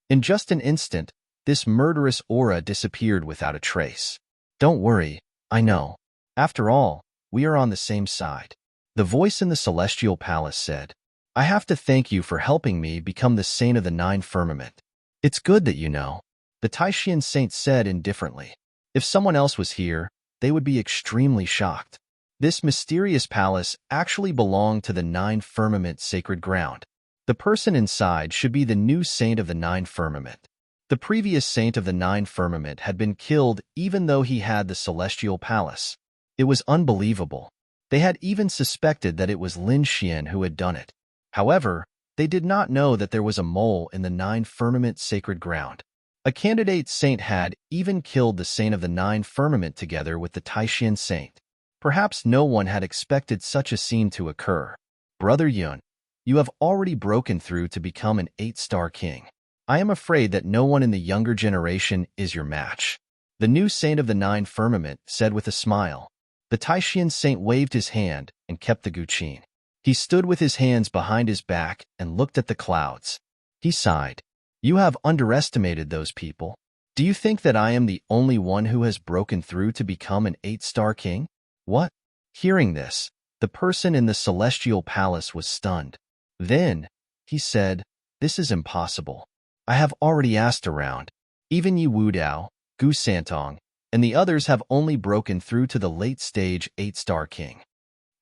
In just an instant, this murderous aura disappeared without a trace. Don't worry, I know. After all, we are on the same side. The voice in the celestial palace said, I have to thank you for helping me become the saint of the 9 firmament. It's good that you know. The Taishian saint said indifferently. If someone else was here, they would be extremely shocked. This mysterious palace actually belonged to the 9 firmament sacred ground. The person inside should be the new saint of the 9 firmament. The previous saint of the 9 firmament had been killed even though he had the celestial palace. It was unbelievable. They had even suspected that it was Lin Xian who had done it. However, they did not know that there was a mole in the 9 firmament sacred ground. A candidate saint had even killed the saint of the 9 firmament together with the Taishian saint. Perhaps no one had expected such a scene to occur. Brother Yun, you have already broken through to become an 8-star king. I am afraid that no one in the younger generation is your match. The new saint of the 9 firmament said with a smile. The Taishian saint waved his hand and kept the guqin. He stood with his hands behind his back and looked at the clouds. He sighed. You have underestimated those people. Do you think that I am the only one who has broken through to become an 8-star king? What? Hearing this, the person in the celestial palace was stunned. Then, he said, this is impossible. I have already asked around. Even Yi Wudao, Gu Santong, and the others have only broken through to the late-stage 8-star king.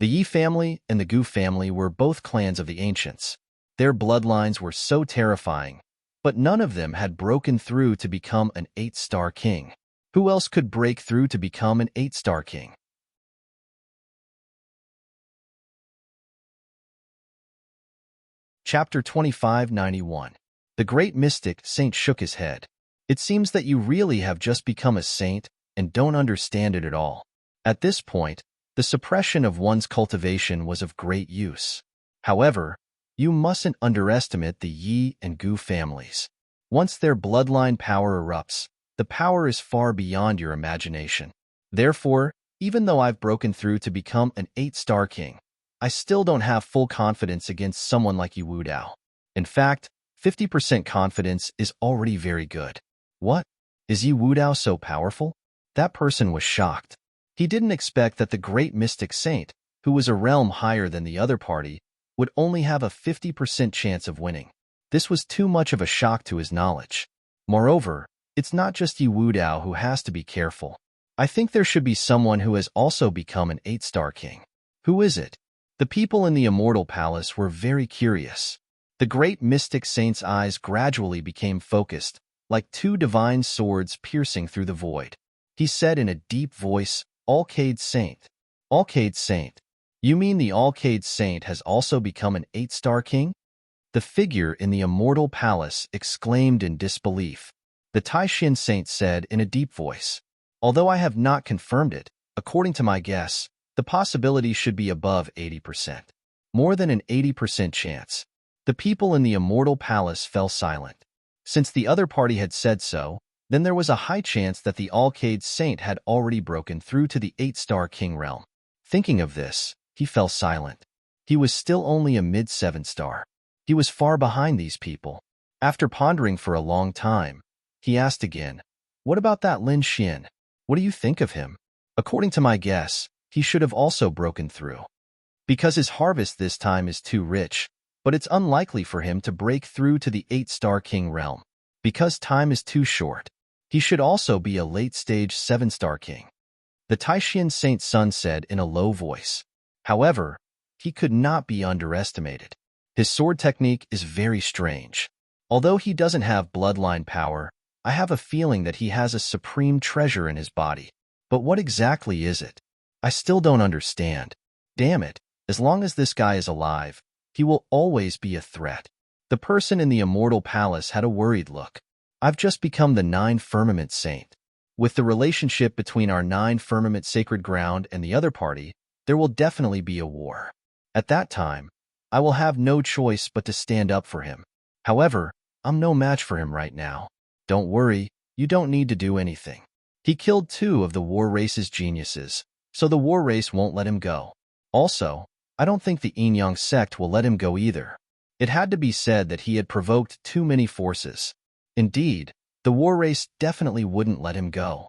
The Yi family and the Gu family were both clans of the ancients. Their bloodlines were so terrifying, but none of them had broken through to become an 8-star king. Who else could break through to become an 8-star king? Chapter 2591. The great mystic saint shook his head. It seems that you really have just become a saint and don't understand it at all. At this point, the suppression of one's cultivation was of great use. However, you mustn't underestimate the Yi and Gu families. Once their bloodline power erupts, the power is far beyond your imagination. Therefore, even though I've broken through to become an 8-star king, I still don't have full confidence against someone like Yi Wudao. In fact, 50% confidence is already very good. What? Is Yi Wudao so powerful? That person was shocked. He didn't expect that the great mystic saint, who was a realm higher than the other party, would only have a 50% chance of winning. This was too much of a shock to his knowledge. Moreover, it's not just Yi Wudao who has to be careful. I think there should be someone who has also become an 8-star king. Who is it? The people in the Immortal Palace were very curious. The great mystic saint's eyes gradually became focused, like 2 divine swords piercing through the void. He said in a deep voice, Alcade Saint. Alcade Saint. You mean the Alcade Saint has also become an 8-star king? The figure in the Immortal Palace exclaimed in disbelief. The Taishian Saint said in a deep voice, although I have not confirmed it, according to my guess, the possibility should be above 80%. More than an 80% chance. The people in the Immortal Palace fell silent. Since the other party had said so, then there was a high chance that the Alcade Saint had already broken through to the 8-star king realm. Thinking of this, he fell silent. He was still only a mid-7-star. He was far behind these people. After pondering for a long time, he asked again, what about that Lin Xian? What do you think of him? According to my guess, he should have also broken through. because his harvest this time is too rich, but it's unlikely for him to break through to the 8-star king realm. Because time is too short, he should also be a late-stage 7-star king, the Taishan Saint Sun said in a low voice. However, he could not be underestimated. His sword technique is very strange. Although he doesn't have bloodline power, I have a feeling that he has a supreme treasure in his body. But what exactly is it? I still don't understand. Damn it, as long as this guy is alive, he will always be a threat. The person in the Immortal Palace had a worried look. I've just become the 9 Firmament Saint. With the relationship between our 9 Firmament Sacred Ground and the other party, there will definitely be a war. At that time, I will have no choice but to stand up for him. However, I'm no match for him right now. Don't worry, you don't need to do anything. He killed 2 of the war race's geniuses, so the war race won't let him go. Also, I don't think the Yin-Yang sect will let him go either. It had to be said that he had provoked too many forces. Indeed, the war race definitely wouldn't let him go.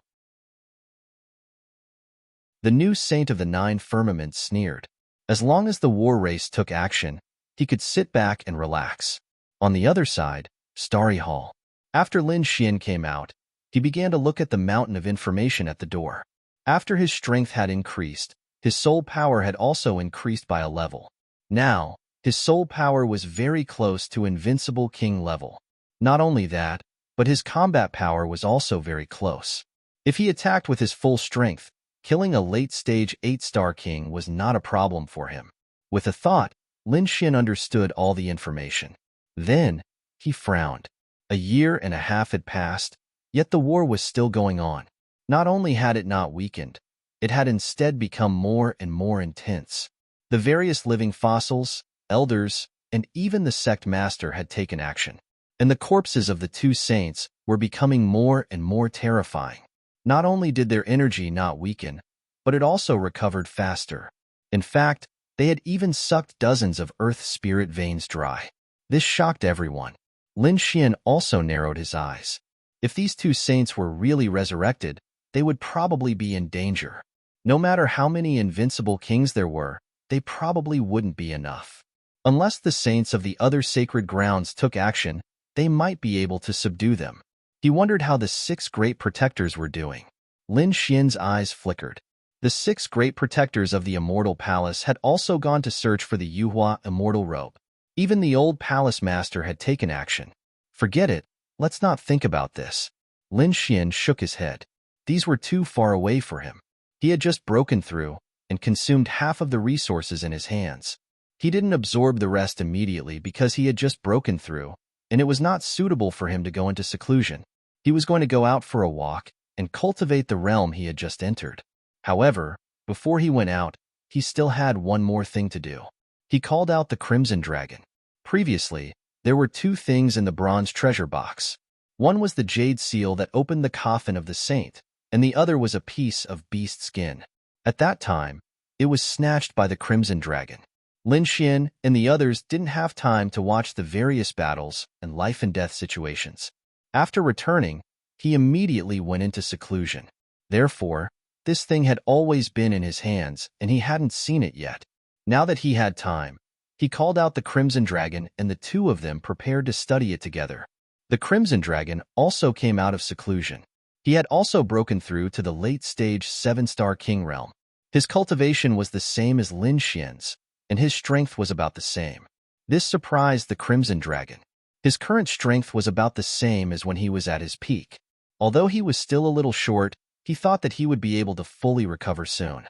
The new saint of the 9 firmaments sneered. As long as the war race took action, he could sit back and relax. On the other side, Starry Hall. After Lin Xian came out, he began to look at the mountain of information at the door. After his strength had increased, his soul power had also increased by a level. Now, his soul power was very close to invincible king level. Not only that, but his combat power was also very close. If he attacked with his full strength, killing a late-stage 8-star king was not a problem for him. With a thought, Lin Xian understood all the information. Then, he frowned. A year and a half had passed, yet the war was still going on. Not only had it not weakened, it had instead become more and more intense. The various living fossils, elders, and even the sect master had taken action. And the corpses of the 2 saints were becoming more and more terrifying. Not only did their energy not weaken, but it also recovered faster. In fact, they had even sucked dozens of earth spirit veins dry. This shocked everyone. Lin Xian also narrowed his eyes. If these 2 saints were really resurrected, they would probably be in danger. No matter how many invincible kings there were, they probably wouldn't be enough. Unless the saints of the other sacred grounds took action, they might be able to subdue them. He wondered how the 6 great protectors were doing. Lin Xian's eyes flickered. The 6 great protectors of the Immortal Palace had also gone to search for the Yuhua Immortal Robe. Even the old palace master had taken action. Forget it, let's not think about this. Lin Xian shook his head. These were too far away for him. He had just broken through and consumed half of the resources in his hands. He didn't absorb the rest immediately because he had just broken through, and it was not suitable for him to go into seclusion. He was going to go out for a walk and cultivate the realm he had just entered. However, before he went out, he still had one more thing to do. He called out the Crimson Dragon. Previously, there were 2 things in the bronze treasure box. One was the jade seal that opened the coffin of the saint, and the other was a piece of beast skin. At that time, it was snatched by the Crimson Dragon. Lin Xian and the others didn't have time to watch the various battles and life-and-death situations. After returning, he immediately went into seclusion. Therefore, this thing had always been in his hands, and he hadn't seen it yet. Now that he had time, he called out the Crimson Dragon, and the 2 of them prepared to study it together. The Crimson Dragon also came out of seclusion. He had also broken through to the late-stage 7-star king realm. His cultivation was the same as Lin Xian's, and his strength was about the same. This surprised the Crimson Dragon. His current strength was about the same as when he was at his peak. Although he was still a little short, he thought that he would be able to fully recover soon.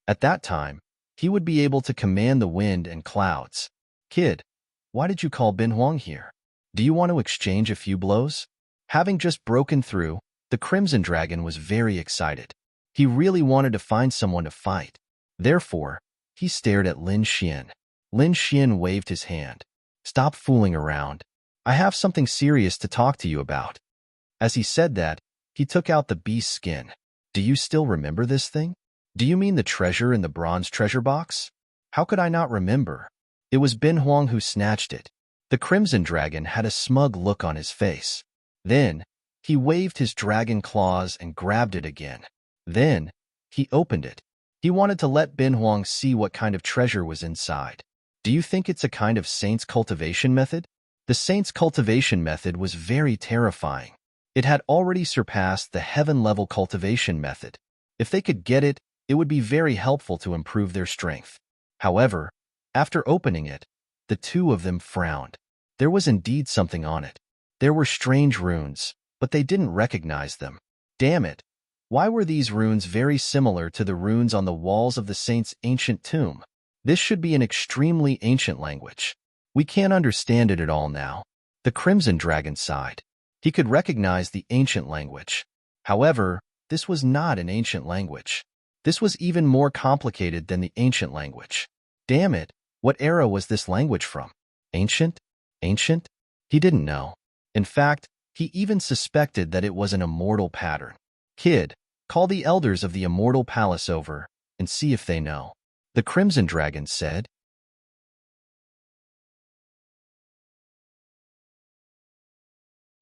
At that time, he would be able to command the wind and clouds. Kid, why did you call Bin Huang here? Do you want to exchange a few blows? Having just broken through, the Crimson Dragon was very excited. He really wanted to find someone to fight. Therefore, he stared at Lin Xian. Lin Xian waved his hand. Stop fooling around. I have something serious to talk to you about. As he said that, he took out the beast skin. Do you still remember this thing? Do you mean the treasure in the bronze treasure box? How could I not remember? It was Bin Huang who snatched it. The Crimson Dragon had a smug look on his face. Then, he waved his dragon claws and grabbed it again. Then, he opened it. He wanted to let Bin Huang see what kind of treasure was inside. Do you think it's a kind of saint's cultivation method? The saint's cultivation method was very terrifying. It had already surpassed the heaven-level cultivation method. If they could get it, it would be very helpful to improve their strength. However, after opening it, the two of them frowned. There was indeed something on it. There were strange runes, but they didn't recognize them. Damn it! Why were these runes very similar to the runes on the walls of the saint's ancient tomb? This should be an extremely ancient language. We can't understand it at all now. The Crimson Dragon sighed. He could recognize the ancient language. However, this was not an ancient language. This was even more complicated than the ancient language. Damn it, what era was this language from? Ancient? Ancient? He didn't know. In fact, he even suspected that it was an immortal pattern. Kid, call the elders of the immortal palace over and see if they know. The Crimson Dragon said.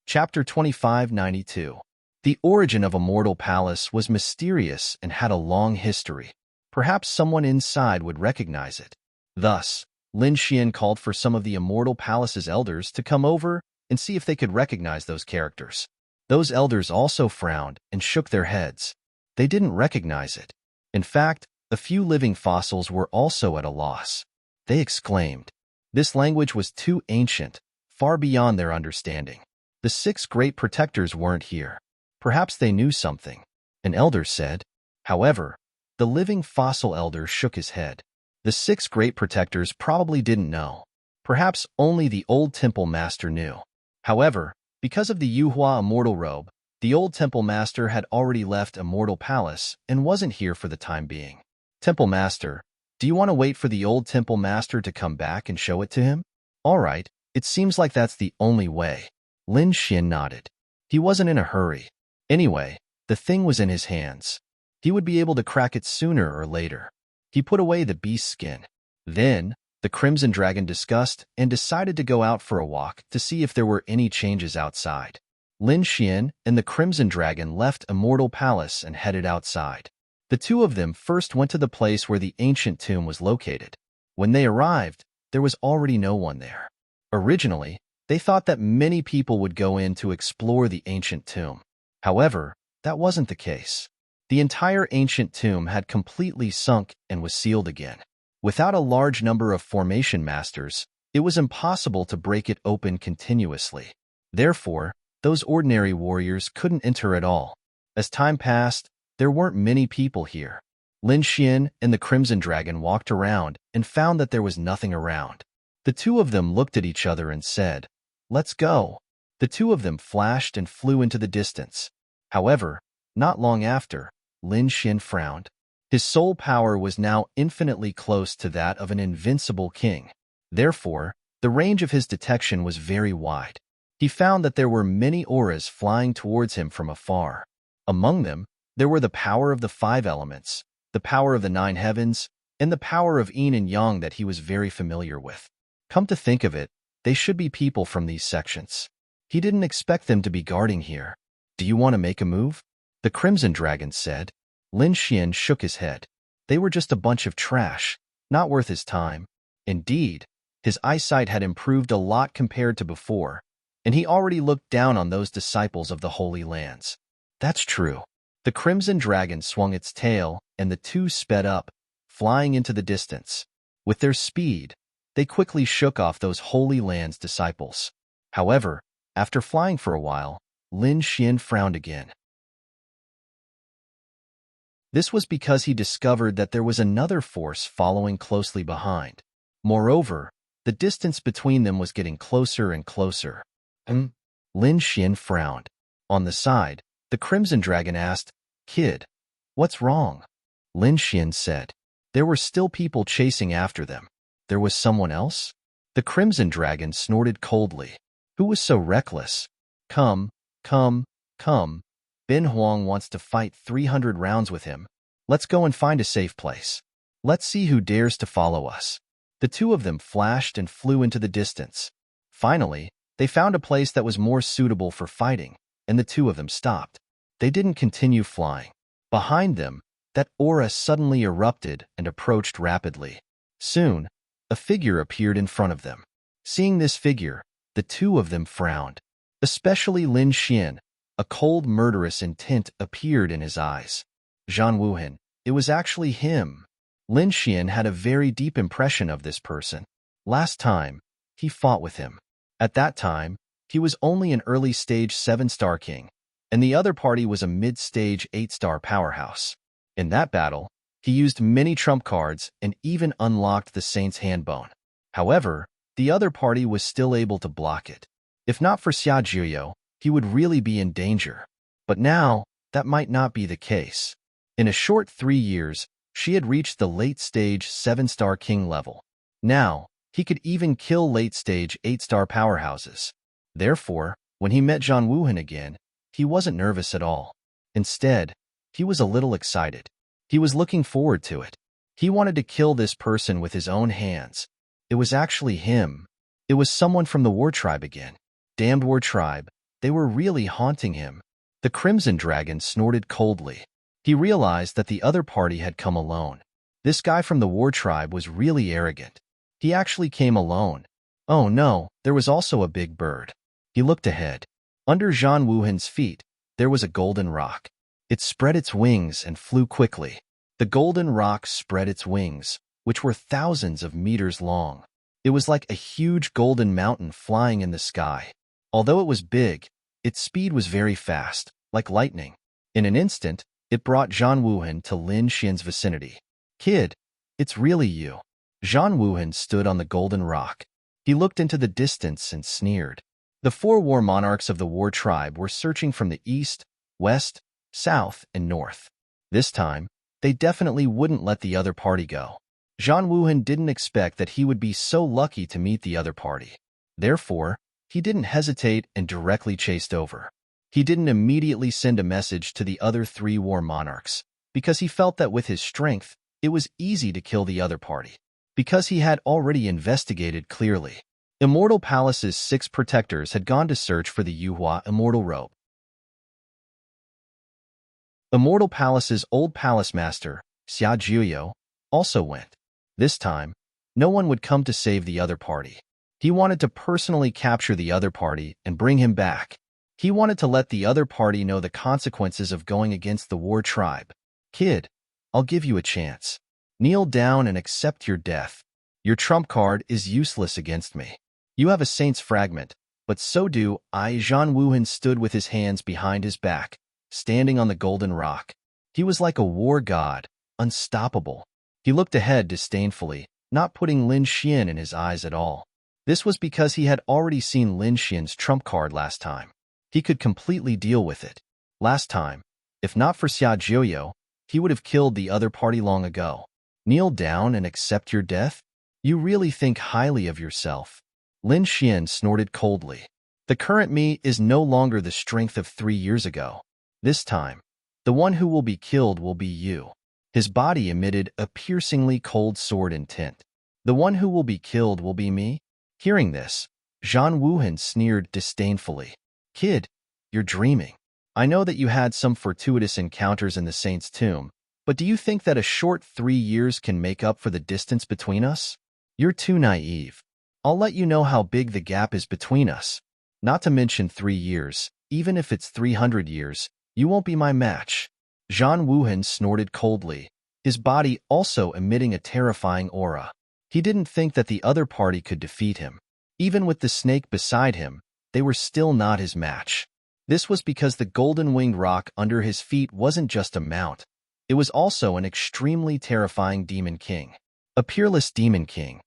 Chapter 2592. The origin of Immortal Palace was mysterious and had a long history. Perhaps someone inside would recognize it. Thus, Lin Xian called for some of the Immortal Palace's elders to come over and see if they could recognize those characters. Those elders also frowned and shook their heads. They didn't recognize it. In fact, a few living fossils were also at a loss. They exclaimed. This language was too ancient, far beyond their understanding. The 6 great protectors weren't here. Perhaps they knew something, an elder said. However, the living fossil elder shook his head. The 6 great protectors probably didn't know. Perhaps only the old temple master knew. However, because of the Yuhua immortal robe, the old temple master had already left Immortal Palace and wasn't here for the time being. Temple master, do you want to wait for the old temple master to come back and show it to him? All right, it seems like that's the only way. Lin Xian nodded. He wasn't in a hurry. Anyway, the thing was in his hands. He would be able to crack it sooner or later. He put away the beast skin. Then, the Crimson Dragon discussed and decided to go out for a walk to see if there were any changes outside. Lin Xian and the Crimson Dragon left Immortal Palace and headed outside. The two of them first went to the place where the ancient tomb was located. When they arrived, there was already no one there. Originally, they thought that many people would go in to explore the ancient tomb. However, that wasn't the case. The entire ancient tomb had completely sunk and was sealed again. Without a large number of formation masters, it was impossible to break it open continuously. Therefore, those ordinary warriors couldn't enter at all. As time passed, there weren't many people here. Lin Xian and the Crimson Dragon walked around and found that there was nothing around. The two of them looked at each other and said, "Let's go." The two of them flashed and flew into the distance. However, not long after, Lin Xian frowned. His soul power was now infinitely close to that of an invincible king. Therefore, the range of his detection was very wide. He found that there were many auras flying towards him from afar. Among them, there were the power of the 5 elements, the power of the 9 heavens, and the power of yin and yang that he was very familiar with. Come to think of it, they should be people from these sections. He didn't expect them to be guarding here. Do you want to make a move? The Crimson Dragon said. Lin Xian shook his head. They were just a bunch of trash, not worth his time. Indeed, his eyesight had improved a lot compared to before, and he already looked down on those disciples of the Holy Lands. That's true. The Crimson Dragon swung its tail, and the two sped up, flying into the distance. With their speed, they quickly shook off those Holy Lands disciples. However, after flying for a while, Lin Xian frowned again. This was because he discovered that there was another force following closely behind. Moreover, the distance between them was getting closer and closer. Lin Xian frowned. On the side, the Crimson Dragon asked, "Kid, what's wrong?" Lin Xian said, "There were still people chasing after them. There was someone else?" The Crimson Dragon snorted coldly. Who was so reckless? Come, come, come. Bin Huang wants to fight 300 rounds with him. Let's go and find a safe place. Let's see who dares to follow us. The two of them flashed and flew into the distance. Finally, they found a place that was more suitable for fighting, and the two of them stopped. They didn't continue flying. Behind them, that aura suddenly erupted and approached rapidly. Soon, a figure appeared in front of them. Seeing this figure, the two of them frowned. Especially Lin Xian, a cold, murderous intent appeared in his eyes. Zhan Wuhan, it was actually him. Lin Xian had a very deep impression of this person. Last time, he fought with him. At that time, he was only an early-stage 7-star king, and the other party was a mid-stage 8-star powerhouse. In that battle, he used many trump cards and even unlocked the Saint's Handbone. However, the other party was still able to block it. If not for Xia Jiuyo, he would really be in danger. But now, that might not be the case. In a short 3 years, she had reached the late-stage 7-star king level. Now, he could even kill late-stage 8-star powerhouses. Therefore, when he met Zhan Wuhan again, he wasn't nervous at all. Instead, he was a little excited. He was looking forward to it. He wanted to kill this person with his own hands. It was actually him. It was someone from the war tribe again. Damned war tribe. They were really haunting him. The Crimson Dragon snorted coldly. He realized that the other party had come alone. This guy from the war tribe was really arrogant. He actually came alone. Oh no, there was also a big bird. He looked ahead. Under Zhan Wuhan's feet, there was a golden rock. It spread its wings and flew quickly. The golden rock spread its wings, which were thousands of meters long. It was like a huge golden mountain flying in the sky. Although it was big, its speed was very fast, like lightning. In an instant, it brought Zhan Wuhan to Lin Xian's vicinity. Kid, it's really you. Zhan Wuhan stood on the golden rock. He looked into the distance and sneered. The 4 war monarchs of the war tribe were searching from the east, west, south, and north. This time, they definitely wouldn't let the other party go. Zhan Wuhan didn't expect that he would be so lucky to meet the other party. Therefore, he didn't hesitate and directly chased over. He didn't immediately send a message to the other 3 war monarchs, because he felt that with his strength, it was easy to kill the other party. Because he had already investigated clearly. Immortal Palace's 6 protectors had gone to search for the Yuhua Immortal Robe. Immortal Palace's old palace master, Xia Jiuyo, also went. This time, no one would come to save the other party. He wanted to personally capture the other party and bring him back. He wanted to let the other party know the consequences of going against the war tribe. Kid, I'll give you a chance. Kneel down and accept your death. Your trump card is useless against me. You have a saint's fragment, but so do I. Zhan Wuhan stood with his hands behind his back, standing on the golden rock. He was like a war god, unstoppable. He looked ahead disdainfully, not putting Lin Xian in his eyes at all. This was because he had already seen Lin Xian's trump card last time. He could completely deal with it. Last time, if not for Xia Jiuyo, he would have killed the other party long ago. Kneel down and accept your death? You really think highly of yourself. Lin Xian snorted coldly. The current me is no longer the strength of 3 years ago. This time, the one who will be killed will be you. His body emitted a piercingly cold sword intent. The one who will be killed will be me? Hearing this, Zhan Wuhan sneered disdainfully. Kid, you're dreaming. I know that you had some fortuitous encounters in the saint's tomb, but do you think that a short 3 years can make up for the distance between us? You're too naive. I'll let you know how big the gap is between us. Not to mention 3 years, even if it's 300 years, you won't be my match. Zhan Wuhan snorted coldly, his body also emitting a terrifying aura. He didn't think that the other party could defeat him. Even with the snake beside him, they were still not his match. This was because the golden-winged rock under his feet wasn't just a mount. It was also an extremely terrifying demon king. A peerless demon king.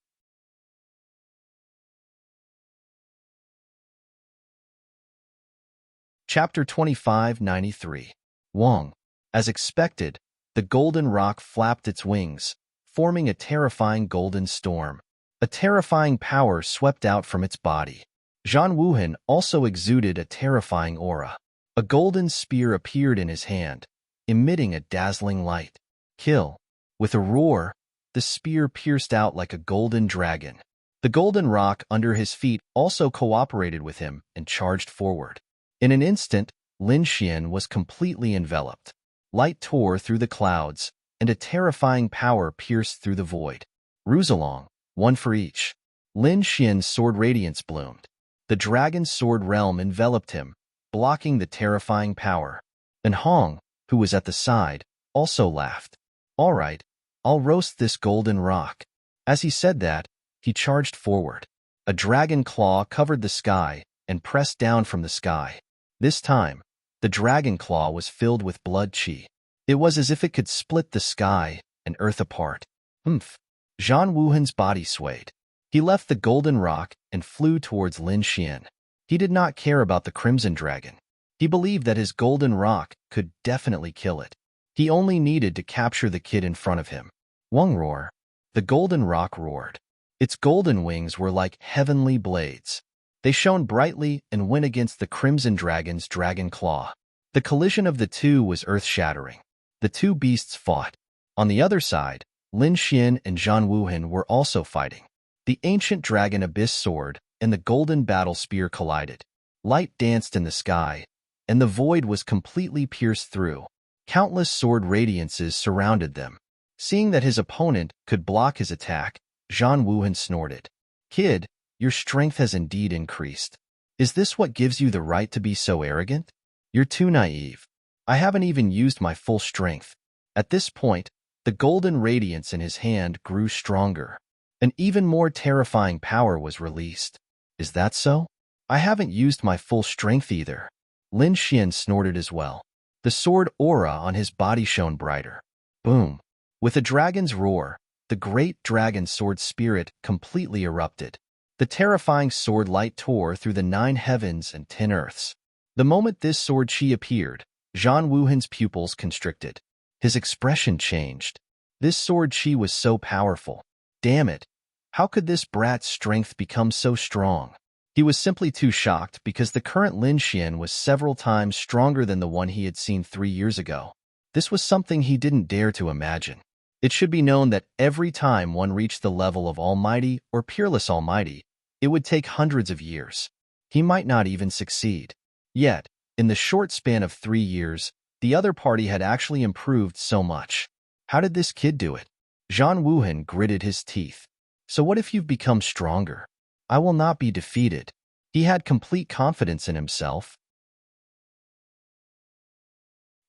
Chapter 2593. Wong. As expected, the golden rock flapped its wings, forming a terrifying golden storm. A terrifying power swept out from its body. Zhan Wuhan also exuded a terrifying aura. A golden spear appeared in his hand, emitting a dazzling light. Kill. With a roar, the spear pierced out like a golden dragon. The golden rock under his feet also cooperated with him and charged forward. In an instant, Lin Xian was completely enveloped. Light tore through the clouds, and a terrifying power pierced through the void. Ruzalong, one for each. Lin Xian's sword radiance bloomed. The dragon's sword realm enveloped him, blocking the terrifying power. And Hong, who was at the side, also laughed. All right, I'll roast this golden rock. As he said that, he charged forward. A dragon claw covered the sky and pressed down from the sky. This time, the dragon claw was filled with blood qi. It was as if it could split the sky and earth apart. Humph! Zhang Wuhan's body swayed. He left the golden rock and flew towards Lin Xian. He did not care about the crimson dragon. He believed that his golden rock could definitely kill it. He only needed to capture the kid in front of him. Wang roar. The golden rock roared. Its golden wings were like heavenly blades. They shone brightly and went against the crimson dragon's dragon claw. The collision of the two was earth-shattering. The two beasts fought. On the other side, Lin Xian and Zhang Wuhan were also fighting. The ancient dragon abyss sword and the golden battle spear collided. Light danced in the sky, and the void was completely pierced through. Countless sword radiances surrounded them. Seeing that his opponent could block his attack, Zhang Wuhan snorted. Kid, your strength has indeed increased. Is this what gives you the right to be so arrogant? You're too naive. I haven't even used my full strength. At this point, the golden radiance in his hand grew stronger. An even more terrifying power was released. Is that so? I haven't used my full strength either. Lin Xian snorted as well. The sword aura on his body shone brighter. Boom! With a dragon's roar, the great dragon sword spirit completely erupted. The terrifying sword light tore through the 9 heavens and 10 earths. The moment this sword chi appeared, Zhang Wuhan's pupils constricted. His expression changed. This sword chi was so powerful. Damn it! How could this brat's strength become so strong? He was simply too shocked because the current Lin Xian was several times stronger than the one he had seen 3 years ago. This was something he didn't dare to imagine. It should be known that every time one reached the level of Almighty or Peerless Almighty, it would take hundreds of years. He might not even succeed. Yet, in the short span of 3 years, the other party had actually improved so much. How did this kid do it? Zhang Wuhan gritted his teeth. So what if you've become stronger? I will not be defeated. He had complete confidence in himself.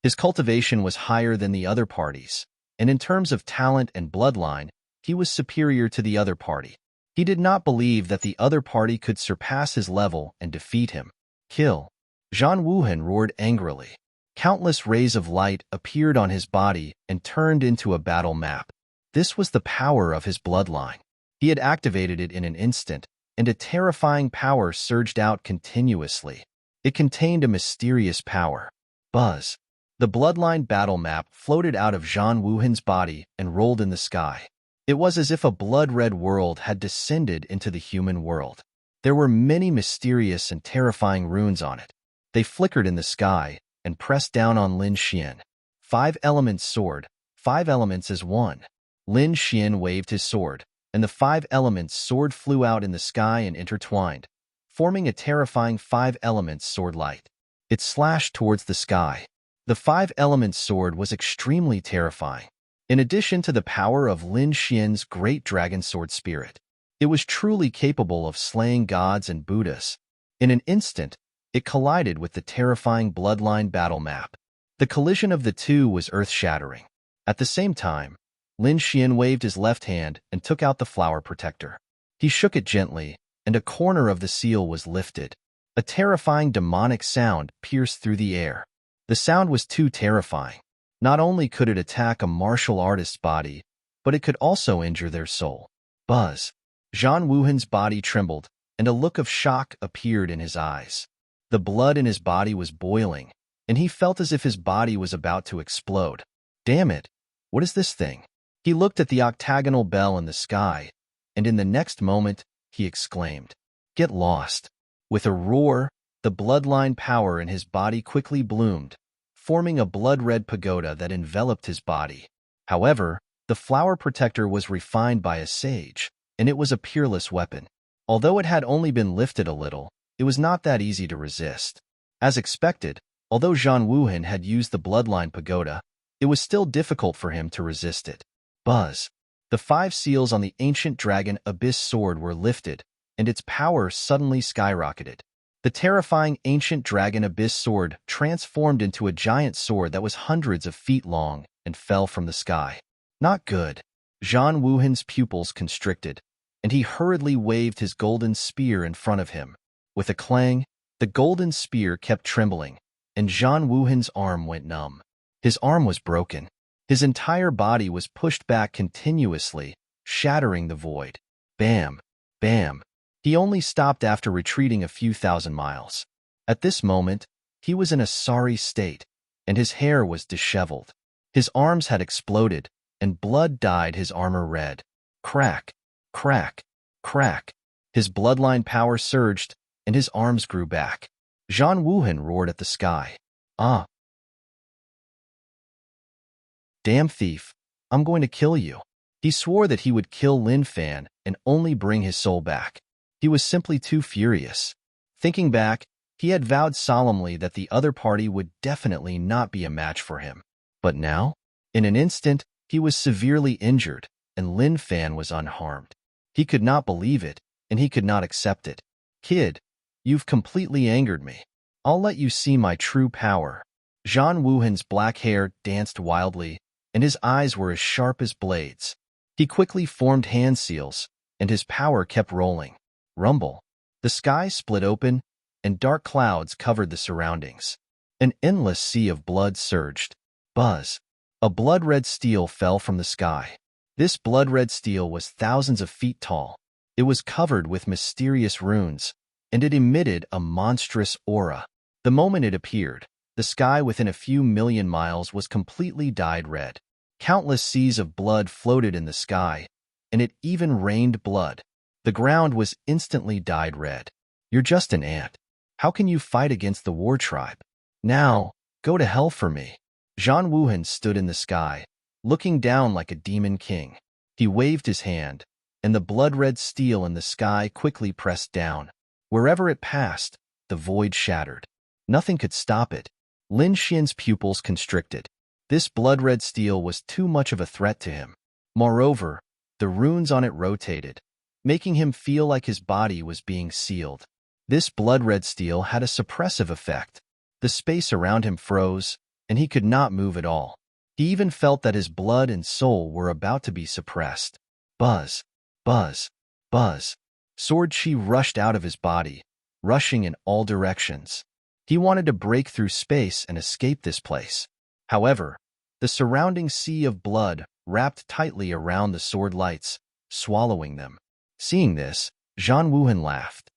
His cultivation was higher than the other parties, and in terms of talent and bloodline, he was superior to the other party. He did not believe that the other party could surpass his level and defeat him. Kill! Zhang Wuhan roared angrily. Countless rays of light appeared on his body and turned into a battle map. This was the power of his bloodline. He had activated it in an instant, and a terrifying power surged out continuously. It contained a mysterious power. Buzz! The bloodline battle map floated out of Zhang Wuhan's body and rolled in the sky. It was as if a blood-red world had descended into the human world. There were many mysterious and terrifying runes on it. They flickered in the sky and pressed down on Lin Xian. 5 elements sword, 5 elements as one. Lin Xian waved his sword, and the 5 elements sword flew out in the sky and intertwined, forming a terrifying 5 elements sword light. It slashed towards the sky. The 5 elements sword was extremely terrifying. In addition to the power of Lin Xian's great dragon sword spirit, it was truly capable of slaying gods and Buddhas. In an instant, it collided with the terrifying bloodline battle map. The collision of the two was earth-shattering. At the same time, Lin Xian waved his left hand and took out the flower protector. He shook it gently, and a corner of the seal was lifted. A terrifying demonic sound pierced through the air. The sound was too terrifying. Not only could it attack a martial artist's body, but it could also injure their soul. Buzz! Zhang Wuhan's body trembled, and a look of shock appeared in his eyes. The blood in his body was boiling, and he felt as if his body was about to explode. Damn it! What is this thing? He looked at the octagonal bell in the sky, and in the next moment, he exclaimed, "Get lost!" With a roar, the bloodline power in his body quickly bloomed, forming a blood-red pagoda that enveloped his body. However, the flower protector was refined by a sage, and it was a peerless weapon. Although it had only been lifted a little, it was not that easy to resist. As expected, although Zhang Wuhan had used the bloodline pagoda, it was still difficult for him to resist it. Buzz. The 5 seals on the ancient dragon abyss sword were lifted, and its power suddenly skyrocketed. The terrifying ancient dragon abyss sword transformed into a giant sword that was hundreds of feet long and fell from the sky. Not good. Zhang Wuhan's pupils constricted, and he hurriedly waved his golden spear in front of him. With a clang, the golden spear kept trembling, and Zhang Wuhan's arm went numb. His arm was broken. His entire body was pushed back continuously, shattering the void. Bam! Bam! He only stopped after retreating a few thousand miles. At this moment, he was in a sorry state, and his hair was disheveled. His arms had exploded, and blood dyed his armor red. Crack! Crack! Crack! His bloodline power surged, and his arms grew back. Zhang Wuhan roared at the sky. Ah! Damn thief! I'm going to kill you. He swore that he would kill Lin Fan and only bring his soul back. He was simply too furious. Thinking back, he had vowed solemnly that the other party would definitely not be a match for him. But now, in an instant, he was severely injured, and Lin Fan was unharmed. He could not believe it, and he could not accept it. Kid, you've completely angered me. I'll let you see my true power. Zhang Wuhan's black hair danced wildly, and his eyes were as sharp as blades. He quickly formed hand seals, and his power kept rolling. Rumble. The sky split open, and dark clouds covered the surroundings. An endless sea of blood surged. Buzz. A blood-red steel fell from the sky. This blood-red steel was thousands of feet tall. It was covered with mysterious runes, and it emitted a monstrous aura. The moment it appeared, the sky within a few million miles was completely dyed red. Countless seas of blood floated in the sky, and it even rained blood. The ground was instantly dyed red. You're just an ant. How can you fight against the war tribe? Now, go to hell for me. Zhang Wuhan stood in the sky, looking down like a demon king. He waved his hand, and the blood-red steel in the sky quickly pressed down. Wherever it passed, the void shattered. Nothing could stop it. Lin Xian's pupils constricted. This blood-red steel was too much of a threat to him. Moreover, the runes on it rotated, making him feel like his body was being sealed. This blood-red steel had a suppressive effect. The space around him froze, and he could not move at all. He even felt that his blood and soul were about to be suppressed. Buzz, buzz, buzz. Sword chi rushed out of his body, rushing in all directions. He wanted to break through space and escape this place. However, the surrounding sea of blood wrapped tightly around the sword lights, swallowing them. Seeing this, Zhang Wuhan laughed.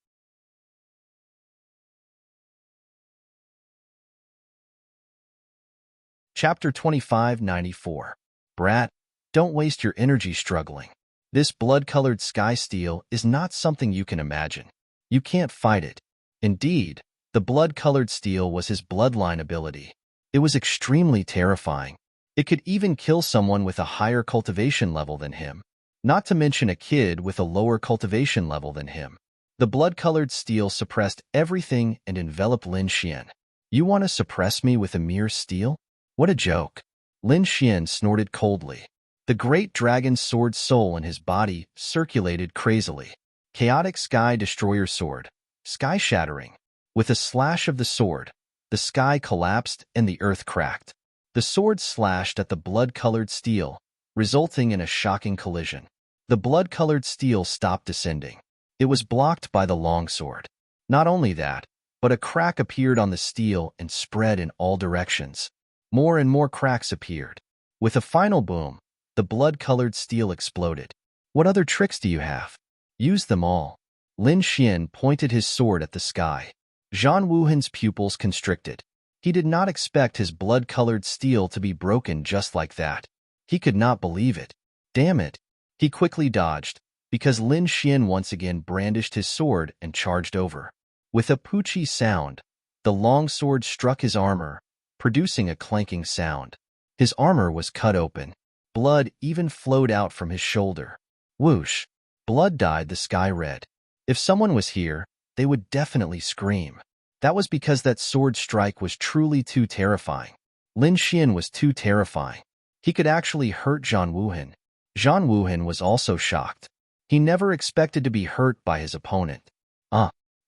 Chapter 2594. Brat, don't waste your energy struggling. This blood-colored sky steel is not something you can imagine. You can't fight it. Indeed, the blood-colored steel was his bloodline ability. It was extremely terrifying. It could even kill someone with a higher cultivation level than him, not to mention a kid with a lower cultivation level than him. The blood-colored steel suppressed everything and enveloped Lin Xian. You want to suppress me with a mere steel? What a joke. Lin Xian snorted coldly. The great dragon sword soul in his body circulated crazily. Chaotic Sky Destroyer Sword. Sky shattering. With a slash of the sword, the sky collapsed and the earth cracked. The sword slashed at the blood-colored steel, resulting in a shocking collision. The blood-colored steel stopped descending. It was blocked by the longsword. Not only that, but a crack appeared on the steel and spread in all directions. More and more cracks appeared. With a final boom, the blood-colored steel exploded. What other tricks do you have? Use them all. Lin Xian pointed his sword at the sky. Zhang Wuhan's pupils constricted. He did not expect his blood-colored steel to be broken just like that. He could not believe it. Damn it. He quickly dodged, because Lin Xian once again brandished his sword and charged over. With a poochie sound, the long sword struck his armor, producing a clanking sound. His armor was cut open. Blood even flowed out from his shoulder. Whoosh! Blood dyed the sky red. If someone was here, they would definitely scream. That was because that sword strike was truly too terrifying. Lin Xian was too terrifying. He could actually hurt Zhang Wuhan. Zhang Wuhan was also shocked. He never expected to be hurt by his opponent.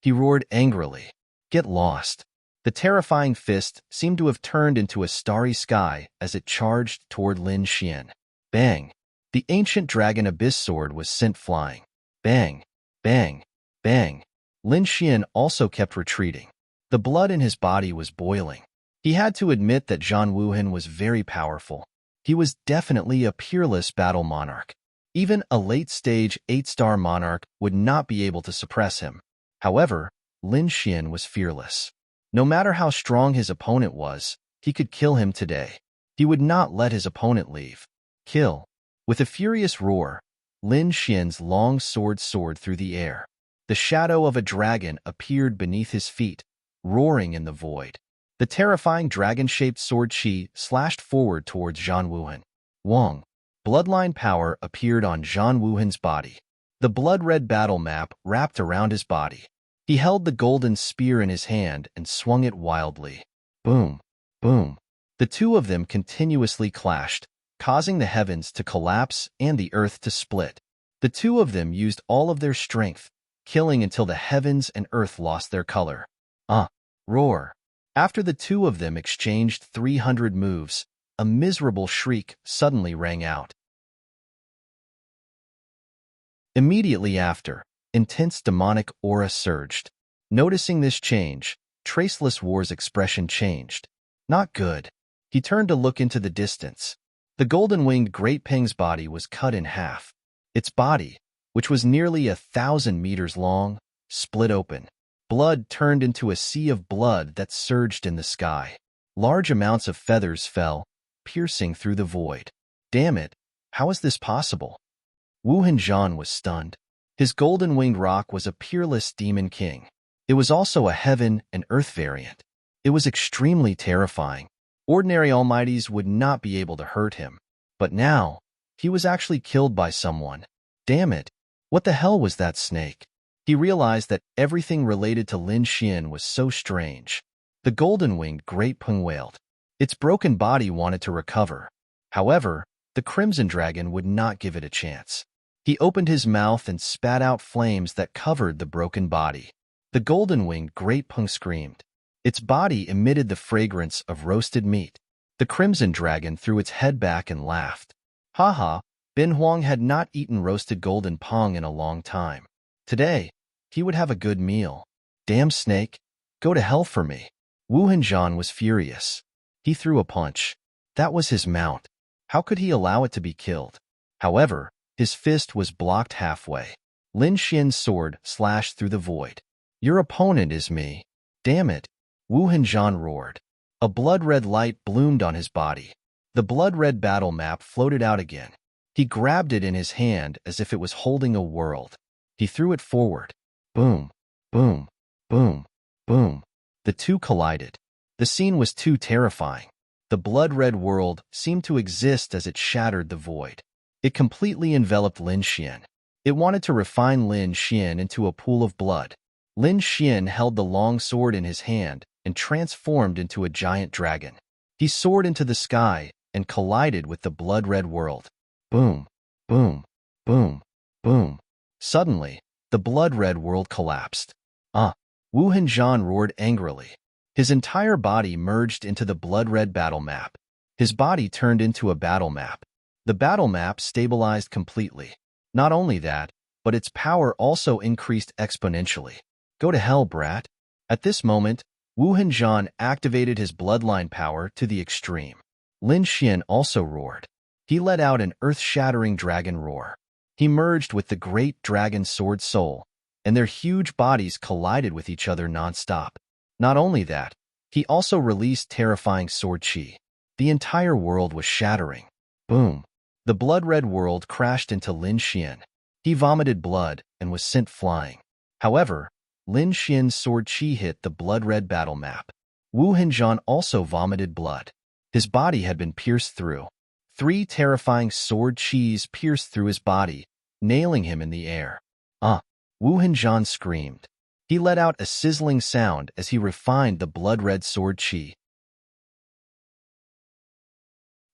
He roared angrily. Get lost. The terrifying fist seemed to have turned into a starry sky as it charged toward Lin Xian. Bang! The ancient dragon abyss sword was sent flying. Bang! Bang! Bang! Lin Xian also kept retreating. The blood in his body was boiling. He had to admit that Zhang Wuhan was very powerful. He was definitely a peerless battle monarch. Even a late-stage 8-star monarch would not be able to suppress him. However, Lin Xian was fearless. No matter how strong his opponent was, he could kill him today. He would not let his opponent leave. Kill. With a furious roar, Lin Xian's long sword soared through the air. The shadow of a dragon appeared beneath his feet, roaring in the void. The terrifying dragon-shaped sword qi slashed forward towards Zhang Wuhan. Wong. Bloodline power appeared on Zhang Wuhan's body. The blood-red battle map wrapped around his body. He held the golden spear in his hand and swung it wildly. Boom, boom. The two of them continuously clashed, causing the heavens to collapse and the earth to split. The two of them used all of their strength, killing until the heavens and earth lost their color. Roar. After the two of them exchanged 300 moves, a miserable shriek suddenly rang out. Immediately after, intense demonic aura surged. Noticing this change, Traceless War's expression changed. Not good. He turned to look into the distance. The golden-winged Great Peng's body was cut in half. Its body, which was nearly 1,000 meters long, split open. Blood turned into a sea of blood that surged in the sky. Large amounts of feathers fell, piercing through the void. Damn it, how is this possible? Wu Hanzhan was stunned. His golden-winged rock was a peerless demon king. It was also a heaven and earth variant. It was extremely terrifying. Ordinary almighties would not be able to hurt him. But now, he was actually killed by someone. Damn it, what the hell was that snake? He realized that everything related to Lin Xian was so strange. The golden-winged Great Peng wailed. Its broken body wanted to recover. However, the Crimson Dragon would not give it a chance. He opened his mouth and spat out flames that covered the broken body. The golden-winged Great Peng screamed. Its body emitted the fragrance of roasted meat. The Crimson Dragon threw its head back and laughed. Haha, Bin Huang had not eaten roasted golden pong in a long time. Today, he would have a good meal. Damn snake, go to hell for me. Wu Hanzhan was furious. He threw a punch. That was his mount. How could he allow it to be killed? However, his fist was blocked halfway. Lin Xian's sword slashed through the void. Your opponent is me. Damn it. Wu Hanzhan roared. A blood-red light bloomed on his body. The blood-red battle map floated out again. He grabbed it in his hand as if it was holding a world. He threw it forward. Boom, boom, boom, boom. The two collided. The scene was too terrifying. The blood-red world seemed to exist as it shattered the void. It completely enveloped Lin Xian. It wanted to refine Lin Xian into a pool of blood. Lin Xian held the long sword in his hand and transformed into a giant dragon. He soared into the sky and collided with the blood-red world. Boom, boom, boom, boom. Suddenly, the blood-red world collapsed. Wu Hanzhan roared angrily. His entire body merged into the blood-red battle map. His body turned into a battle map. The battle map stabilized completely. Not only that, but its power also increased exponentially. Go to hell, brat. At this moment, Wu Hanzhan activated his bloodline power to the extreme. Lin Xian also roared. He let out an earth-shattering dragon roar. He merged with the great dragon sword soul, and their huge bodies collided with each other non-stop. Not only that, he also released terrifying sword qi. The entire world was shattering. Boom. The blood-red world crashed into Lin Xian. He vomited blood and was sent flying. However, Lin Xian's sword qi hit the blood-red battle map. Wu Hanzhan also vomited blood. His body had been pierced through. 3 terrifying sword qis pierced through his body, nailing him in the air. Wu Hanzhan screamed. He let out a sizzling sound as he refined the blood-red sword qi.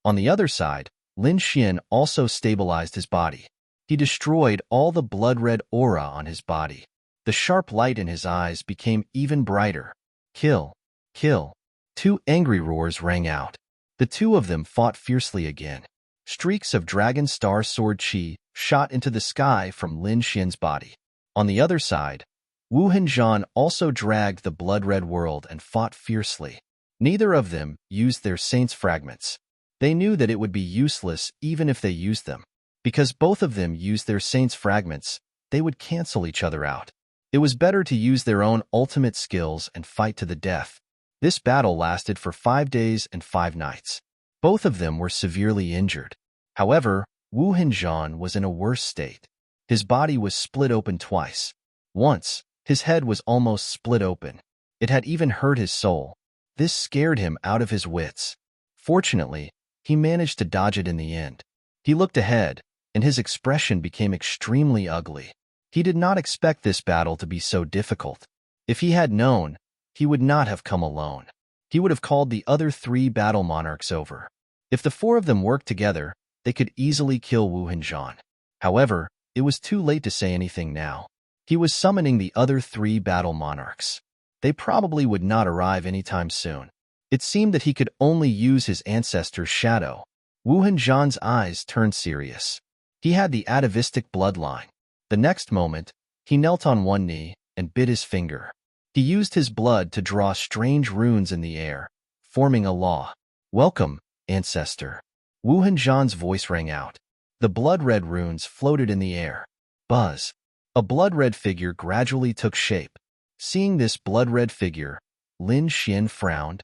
On the other side, Lin Xian also stabilized his body. He destroyed all the blood-red aura on his body. The sharp light in his eyes became even brighter. Kill! Kill! Two angry roars rang out. The two of them fought fiercely again. Streaks of Dragon Star Sword Qi shot into the sky from Lin Xian's body. On the other side, Wu Henzhan also dragged the blood-red world and fought fiercely. Neither of them used their saint's fragments. They knew that it would be useless even if they used them. Because both of them used their saint's fragments, they would cancel each other out. It was better to use their own ultimate skills and fight to the death. This battle lasted for 5 days and 5 nights. Both of them were severely injured. However, Wu Henzhan was in a worse state. His body was split open twice. Once, his head was almost split open. It had even hurt his soul. This scared him out of his wits. Fortunately, he managed to dodge it in the end. He looked ahead, and his expression became extremely ugly. He did not expect this battle to be so difficult. If he had known, he would not have come alone. He would have called the other 3 battle monarchs over. If the 4 of them worked together, they could easily kill Wu Henzhan. However, it was too late to say anything now. He was summoning the other 3 battle monarchs. They probably would not arrive anytime soon. It seemed that he could only use his ancestor's shadow. Wu Henzhan's eyes turned serious. He had the atavistic bloodline. The next moment, he knelt on one knee and bit his finger. He used his blood to draw strange runes in the air, forming a law. "Welcome, ancestor." Wu Henzhan's voice rang out. The blood-red runes floated in the air. Buzz. A blood-red figure gradually took shape. Seeing this blood-red figure, Lin Xian frowned.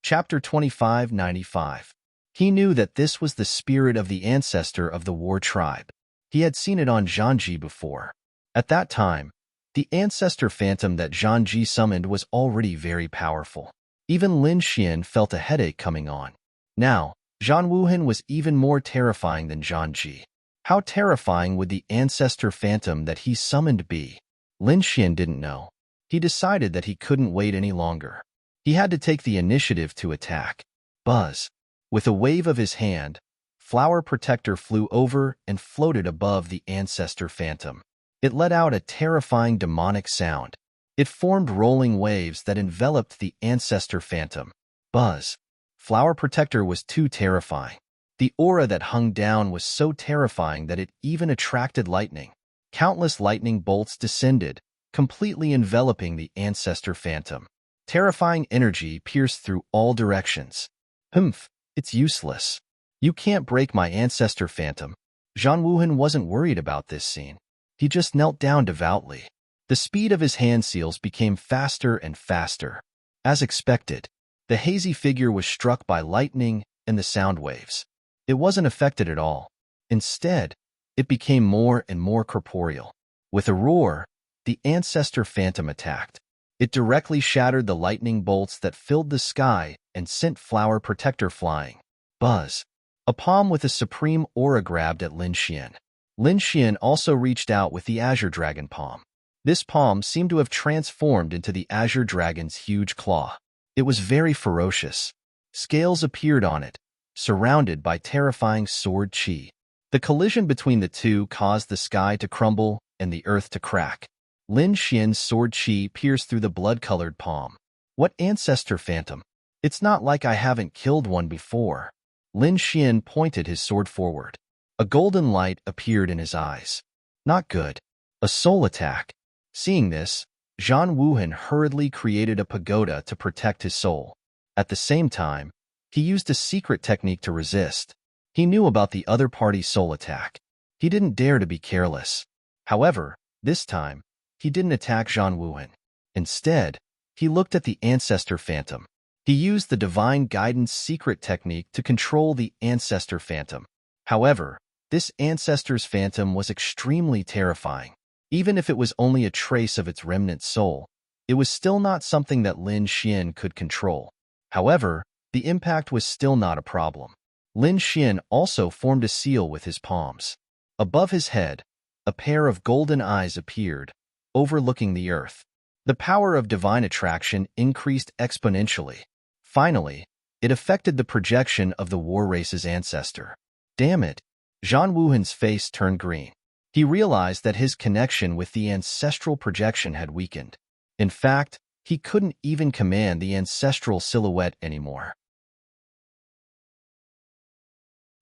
Chapter 2595. He knew that this was the spirit of the ancestor of the war tribe. He had seen it on Zhanji before. At that time, the ancestor phantom that Zhanji summoned was already very powerful. Even Lin Xian felt a headache coming on. Now, Zhan Wuhan was even more terrifying than Zhanji. How terrifying would the ancestor phantom that he summoned be? Lin Xian didn't know. He decided that he couldn't wait any longer. He had to take the initiative to attack. Buzz. With a wave of his hand, Flower Protector flew over and floated above the ancestor phantom. It let out a terrifying demonic sound. It formed rolling waves that enveloped the ancestor phantom. Buzz. Flower Protector was too terrifying. The aura that hung down was so terrifying that it even attracted lightning. Countless lightning bolts descended, completely enveloping the ancestor phantom. Terrifying energy pierced through all directions. Humph, it's useless. You can't break my ancestor phantom. Zhan Wuhan wasn't worried about this scene. He just knelt down devoutly. The speed of his hand seals became faster and faster. As expected, the hazy figure was struck by lightning and the sound waves. It wasn't affected at all. Instead, it became more and more corporeal. With a roar, the ancestor phantom attacked. It directly shattered the lightning bolts that filled the sky and sent Flower Protector flying. Buzz. A palm with a supreme aura grabbed at Lin Xian. Lin Xian also reached out with the Azure Dragon palm. This palm seemed to have transformed into the Azure Dragon's huge claw. It was very ferocious. Scales appeared on it, surrounded by terrifying sword qi. The collision between the two caused the sky to crumble and the earth to crack. Lin Xian's sword qi pierced through the blood-colored palm. What ancestor phantom? It's not like I haven't killed one before. Lin Xian pointed his sword forward. A golden light appeared in his eyes. Not good. A soul attack. Seeing this, Zhan Wuhan hurriedly created a pagoda to protect his soul. At the same time, he used a secret technique to resist. He knew about the other party's soul attack. He didn't dare to be careless. However, this time, he didn't attack Zhan Wuhan. Instead, he looked at the ancestor phantom. He used the divine guidance secret technique to control the ancestor phantom. However, this ancestor's phantom was extremely terrifying. Even if it was only a trace of its remnant soul, it was still not something that Lin Xian could control. However, the impact was still not a problem. Lin Xian also formed a seal with his palms. Above his head, a pair of golden eyes appeared, overlooking the earth. The power of divine attraction increased exponentially. Finally, it affected the projection of the war race's ancestor. Damn it! Zhang Wuhan's face turned green. He realized that his connection with the ancestral projection had weakened. In fact, he couldn't even command the ancestral silhouette anymore.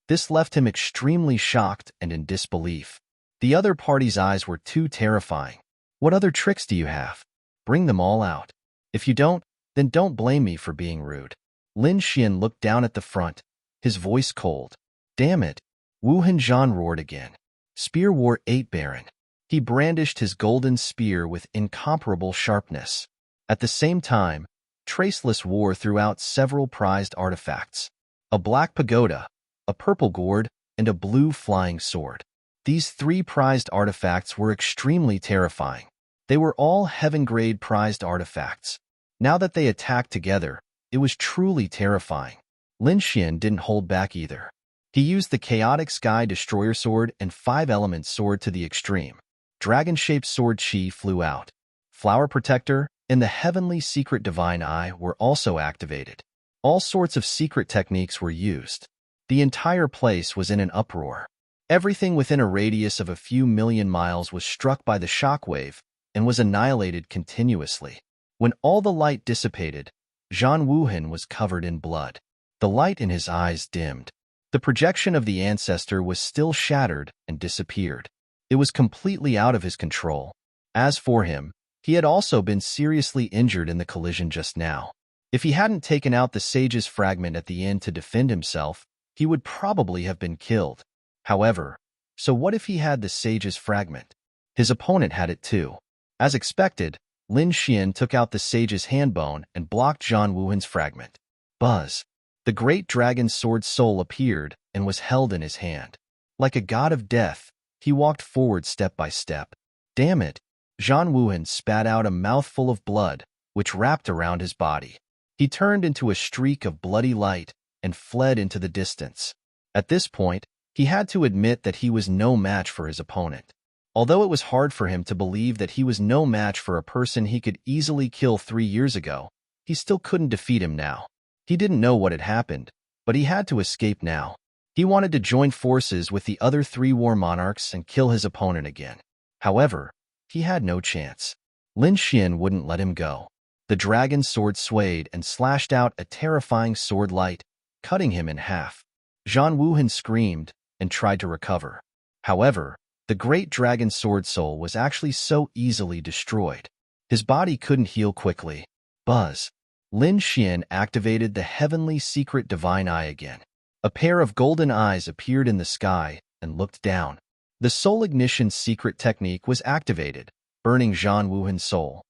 This left him extremely shocked and in disbelief. The other party's eyes were too terrifying. What other tricks do you have? Bring them all out. If you don't, then don't blame me for being rude. Lin Xian looked down at the front, his voice cold. Damn it! Wu Hanzhan roared again. Spear War 8 Baron. He brandished his golden spear with incomparable sharpness. At the same time, Traceless War threw out several prized artifacts. A black pagoda, a purple gourd, and a blue flying sword. These 3 prized artifacts were extremely terrifying. They were all heaven-grade prized artifacts. Now that they attacked together, it was truly terrifying. Lin Xian didn't hold back either. He used the Chaotic Sky Destroyer Sword and 5-element sword to the extreme. Dragon-shaped sword chi flew out. Flower Protector and the Heavenly Secret Divine Eye were also activated. All sorts of secret techniques were used. The entire place was in an uproar. Everything within a radius of a few million miles was struck by the shockwave and was annihilated continuously. When all the light dissipated, Zhang Wuhan was covered in blood. The light in his eyes dimmed. The projection of the ancestor was still shattered and disappeared. It was completely out of his control. As for him, he had also been seriously injured in the collision just now. If he hadn't taken out the sage's fragment at the end to defend himself, he would probably have been killed. However, so what if he had the sage's fragment? His opponent had it too. As expected, Lin Xian took out the sage's handbone and blocked Zhang Wuhan's fragment. Buzz! The great dragon sword soul appeared and was held in his hand. Like a god of death, he walked forward step by step. Damn it! Zhang Wuhan spat out a mouthful of blood, which wrapped around his body. He turned into a streak of bloody light and fled into the distance. At this point, he had to admit that he was no match for his opponent. Although it was hard for him to believe that he was no match for a person he could easily kill 3 years ago, he still couldn't defeat him now. He didn't know what had happened, but he had to escape now. He wanted to join forces with the other 3 war monarchs and kill his opponent again. However, he had no chance. Lin Xian wouldn't let him go. The dragon's sword swayed and slashed out a terrifying sword light, cutting him in half. Zhang Wuhan screamed and tried to recover. However, the great dragon sword soul was actually so easily destroyed. His body couldn't heal quickly. Buzz! Lin Xian activated the Heavenly Secret Divine Eye again. A pair of golden eyes appeared in the sky and looked down. The Soul Ignition secret technique was activated, burning Zhang Wuhan's soul.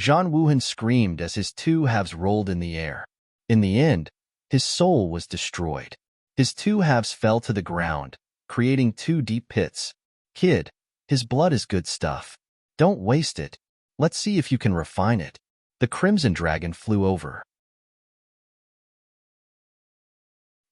Zhang Wuhan screamed as his 2 halves rolled in the air. In the end, his soul was destroyed. His 2 halves fell to the ground, creating 2 deep pits. Kid, his blood is good stuff. Don't waste it. Let's see if you can refine it. The Crimson Dragon flew over.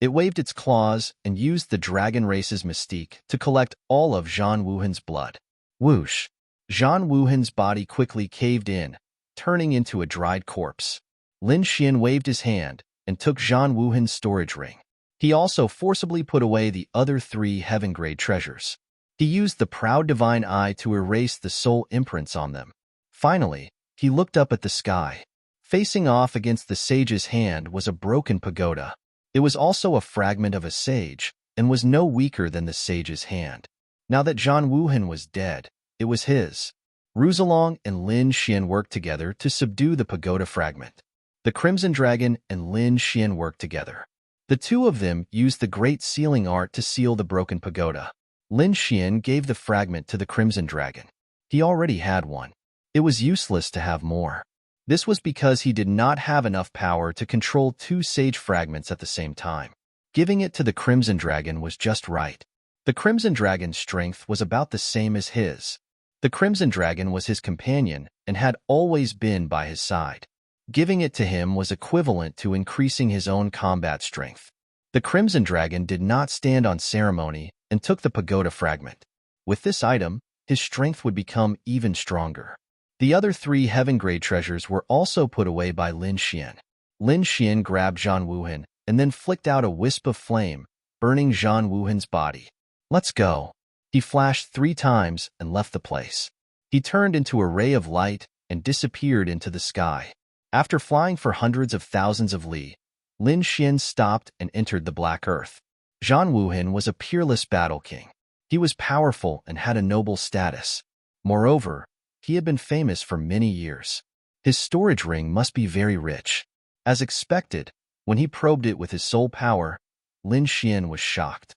It waved its claws and used the dragon race's mystique to collect all of Zhang Wuhan's blood. Whoosh! Zhang Wuhan's body quickly caved in, turning into a dried corpse. Lin Xian waved his hand and took Zhang Wuhan's storage ring. He also forcibly put away the other 3 heaven-grade treasures. He used the Proud Divine Eye to erase the soul imprints on them. Finally, he looked up at the sky. Facing off against the sage's hand was a broken pagoda. It was also a fragment of a sage, and was no weaker than the sage's hand. Now that Zhang Wuhan was dead, it was his. Ruzalong and Lin Xian worked together to subdue the pagoda fragment. The Crimson Dragon and Lin Xian worked together. The 2 of them used the Great Sealing Art to seal the broken pagoda. Lin Xian gave the fragment to the Crimson Dragon. He already had one. It was useless to have more. This was because he did not have enough power to control 2 sage fragments at the same time. Giving it to the Crimson Dragon was just right. The Crimson Dragon's strength was about the same as his. The Crimson Dragon was his companion and had always been by his side. Giving it to him was equivalent to increasing his own combat strength. The Crimson Dragon did not stand on ceremony and took the pagoda fragment. With this item, his strength would become even stronger. The other 3 heaven-grade treasures were also put away by Lin Xian. Lin Xian grabbed Zhan Wuhan and then flicked out a wisp of flame, burning Zhan Wuhan's body. "Let's go." He flashed 3 times and left the place. He turned into a ray of light and disappeared into the sky. After flying for hundreds of thousands of li, Lin Xian stopped and entered the Black Earth. Zhan Wuhan was a peerless battle king. He was powerful and had a noble status. Moreover, he had been famous for many years. His storage ring must be very rich. As expected, when he probed it with his soul power, Lin Xian was shocked.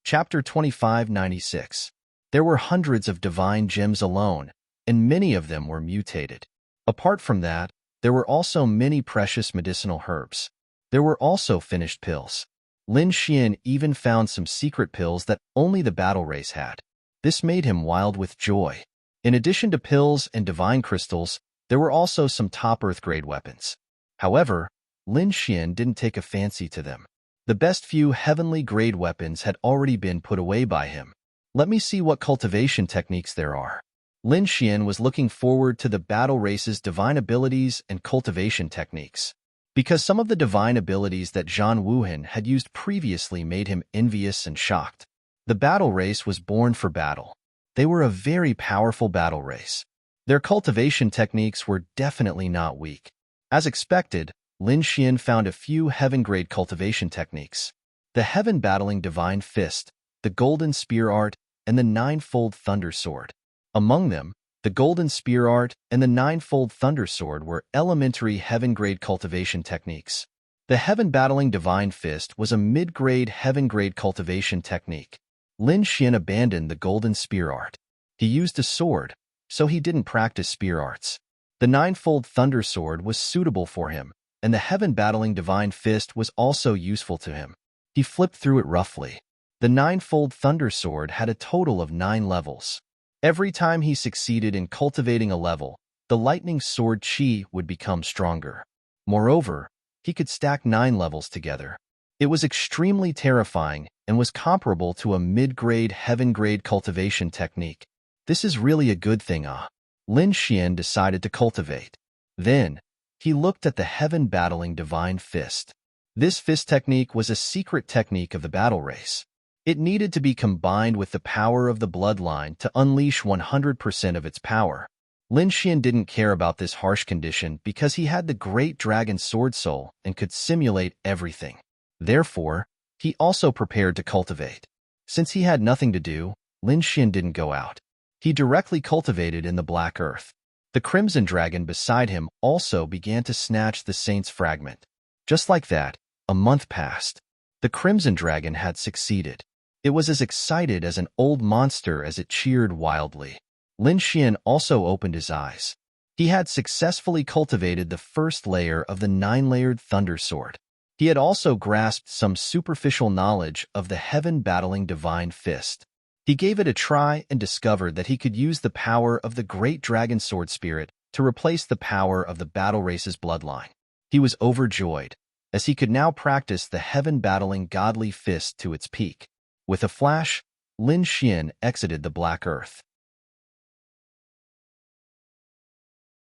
Chapter 2596. There were hundreds of divine gems alone, and many of them were mutated. Apart from that, there were also many precious medicinal herbs. There were also finished pills. Lin Xian even found some secret pills that only the battle race had. This made him wild with joy. In addition to pills and divine crystals, there were also some top Earth-grade weapons. However, Lin Xian didn't take a fancy to them. The best few heavenly-grade weapons had already been put away by him. Let me see what cultivation techniques there are. Lin Xian was looking forward to the battle race's divine abilities and cultivation techniques. Because some of the divine abilities that Zhan Wuhan had used previously made him envious and shocked. The battle race was born for battle. They were a very powerful battle race. Their cultivation techniques were definitely not weak. As expected, Lin Xian found a few heaven-grade cultivation techniques. The heaven-battling divine fist, the golden spear art, and the ninefold thunder sword. Among them, the golden spear art and the ninefold thunder sword were elementary heaven-grade cultivation techniques. The heaven-battling divine fist was a mid-grade heaven-grade cultivation technique. Lin Xian abandoned the golden spear art. He used a sword, so he didn't practice spear arts. The ninefold thunder sword was suitable for him, and the heaven-battling divine fist was also useful to him. He flipped through it roughly. The ninefold thunder sword had a total of 9 levels. Every time he succeeded in cultivating a level, the lightning sword chi would become stronger. Moreover, he could stack 9 levels together. It was extremely terrifying and was comparable to a mid-grade heaven-grade cultivation technique. This is really a good thing, Lin Xian decided to cultivate. Then, he looked at the heaven-battling divine fist. This fist technique was a secret technique of the battle race. It needed to be combined with the power of the bloodline to unleash 100% of its power. Lin Xian didn't care about this harsh condition because he had the great dragon sword soul and could simulate everything. Therefore, he also prepared to cultivate. Since he had nothing to do, Lin Xian didn't go out. He directly cultivated in the Black Earth. The Crimson Dragon beside him also began to snatch the Saint's fragment. Just like that, a month passed. The Crimson Dragon had succeeded. It was as excited as an old monster as it cheered wildly. Lin Xian also opened his eyes. He had successfully cultivated the first layer of the 9-layered Thunder Sword. He had also grasped some superficial knowledge of the heaven-battling divine fist. He gave it a try and discovered that he could use the power of the great dragon sword spirit to replace the power of the battle race's bloodline. He was overjoyed, as he could now practice the heaven-battling godly fist to its peak. With a flash, Lin Xian exited the Black Earth.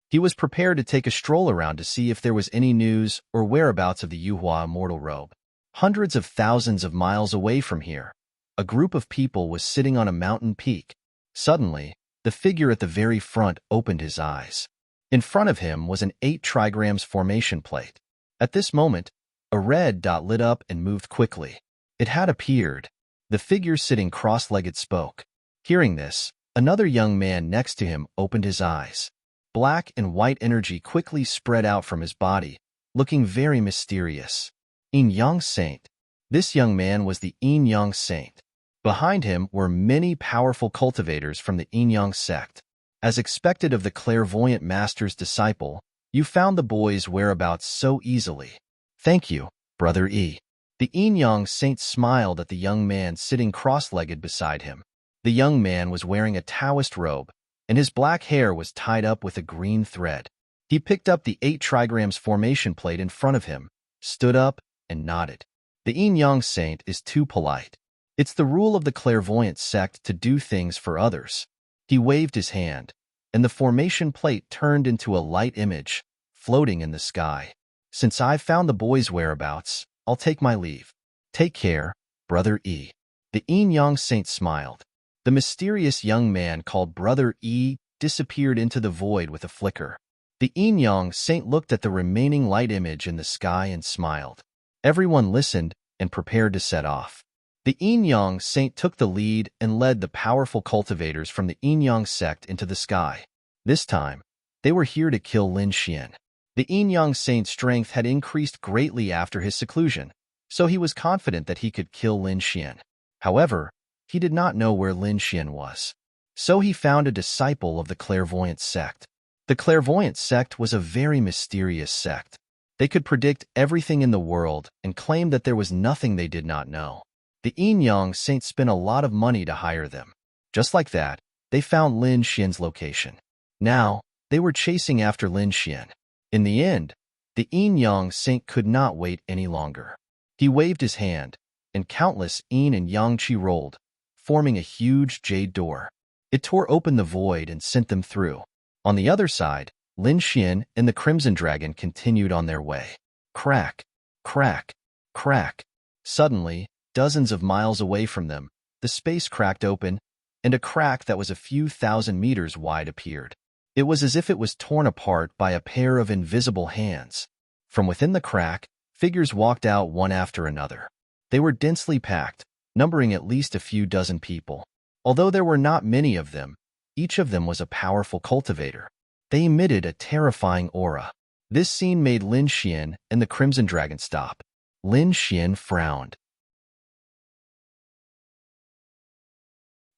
He was prepared to take a stroll around to see if there was any news or whereabouts of the Yuhua immortal robe. Hundreds of thousands of miles away from here, a group of people was sitting on a mountain peak. Suddenly, the figure at the very front opened his eyes. In front of him was an 8 trigrams formation plate. At this moment, a red dot lit up and moved quickly. It had appeared. The figure sitting cross-legged spoke. Hearing this, another young man next to him opened his eyes. Black and white energy quickly spread out from his body, looking very mysterious. Yin Yang Saint. This young man was the Yin Yang Saint. Behind him were many powerful cultivators from the Yin Yang sect. As expected of the clairvoyant master's disciple, you found the boy's whereabouts so easily. Thank you, Brother E. The Yin Yang Saint smiled at the young man sitting cross-legged beside him. The young man was wearing a Taoist robe, and his black hair was tied up with a green thread. He picked up the 8 trigrams formation plate in front of him, stood up, and nodded. The Yin Yang Saint is too polite. It's the rule of the clairvoyant sect to do things for others. He waved his hand, and the formation plate turned into a light image, floating in the sky. Since I've found the boy's whereabouts, I'll take my leave. Take care, Brother E. The Yin-Yang Saint smiled. The mysterious young man called Brother E disappeared into the void with a flicker. The Yin-Yang Saint looked at the remaining light image in the sky and smiled. Everyone listened and prepared to set off. The Yin-Yang Saint took the lead and led the powerful cultivators from the Yin-Yang sect into the sky. This time, they were here to kill Lin Xian. The Yin-Yang Saint's strength had increased greatly after his seclusion, so he was confident that he could kill Lin Xian. However, he did not know where Lin Xian was. So he found a disciple of the clairvoyant sect. The clairvoyant sect was a very mysterious sect. They could predict everything in the world and claimed that there was nothing they did not know. The Yin-Yang Saint spent a lot of money to hire them. Just like that, they found Lin Xian's location. Now, they were chasing after Lin Xian. In the end, the Yin-Yang Saint could not wait any longer. He waved his hand, and countless Yin and Yang Qi rolled, forming a huge jade door. It tore open the void and sent them through. On the other side, Lin Xian and the Crimson Dragon continued on their way. Crack, crack, crack. Suddenly, dozens of miles away from them, the space cracked open, and a crack that was a few thousand meters wide appeared. It was as if it was torn apart by a pair of invisible hands. From within the crack, figures walked out one after another. They were densely packed, numbering at least a few dozen people. Although there were not many of them, each of them was a powerful cultivator. They emitted a terrifying aura. This scene made Lin Xian and the Crimson Dragon stop. Lin Xian frowned.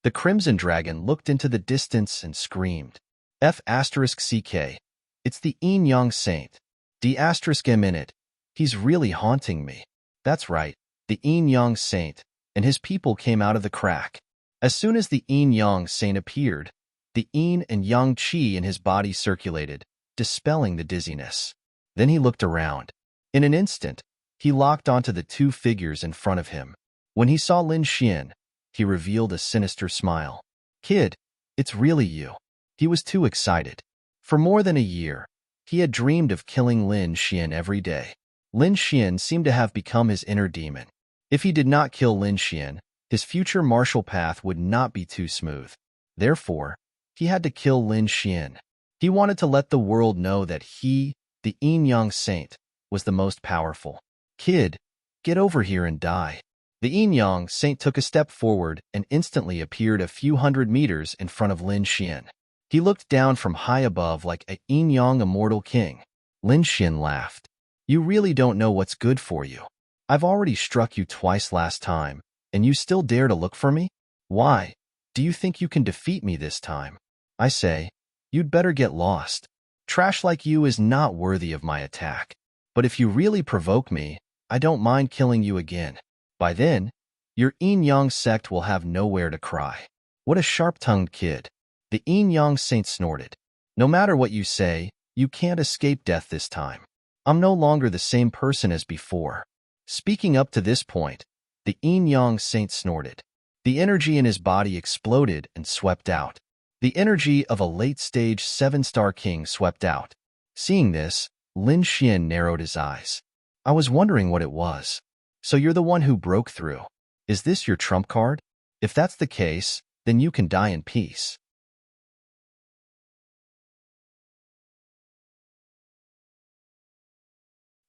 The Crimson Dragon looked into the distance and screamed. F***CK. It's the Yin-Yang Saint. D***M. He's really haunting me. That's right, the Yin-Yang Saint, and his people came out of the crack. As soon as the Yin-Yang Saint appeared, the Yin and Yang Qi in his body circulated, dispelling the dizziness. Then he looked around. In an instant, he locked onto the two figures in front of him. When he saw Lin Xian, he revealed a sinister smile. Kid, it's really you. He was too excited. For more than a year, he had dreamed of killing Lin Xian every day. Lin Xian seemed to have become his inner demon. If he did not kill Lin Xian, his future martial path would not be too smooth. Therefore, he had to kill Lin Xian. He wanted to let the world know that he, the Yin-Yang Saint, was the most powerful. Kid, get over here and die. The Yin-Yang Saint took a step forward and instantly appeared a few hundred meters in front of Lin Xian. He looked down from high above like a Yin-Yang immortal king. Lin Xian laughed. You really don't know what's good for you. I've already struck you twice last time, and you still dare to look for me? Why? Do you think you can defeat me this time? I say, you'd better get lost. Trash like you is not worthy of my attack. But if you really provoke me, I don't mind killing you again. By then, your Yin-Yang sect will have nowhere to cry. What a sharp-tongued kid. The Yin-Yang Saint snorted. No matter what you say, you can't escape death this time. I'm no longer the same person as before. Speaking up to this point, the Yin-Yang Saint snorted. The energy in his body exploded and swept out. The energy of a late-stage 7-star king swept out. Seeing this, Lin Xian narrowed his eyes. I was wondering what it was. So you're the one who broke through. Is this your trump card? If that's the case, then you can die in peace.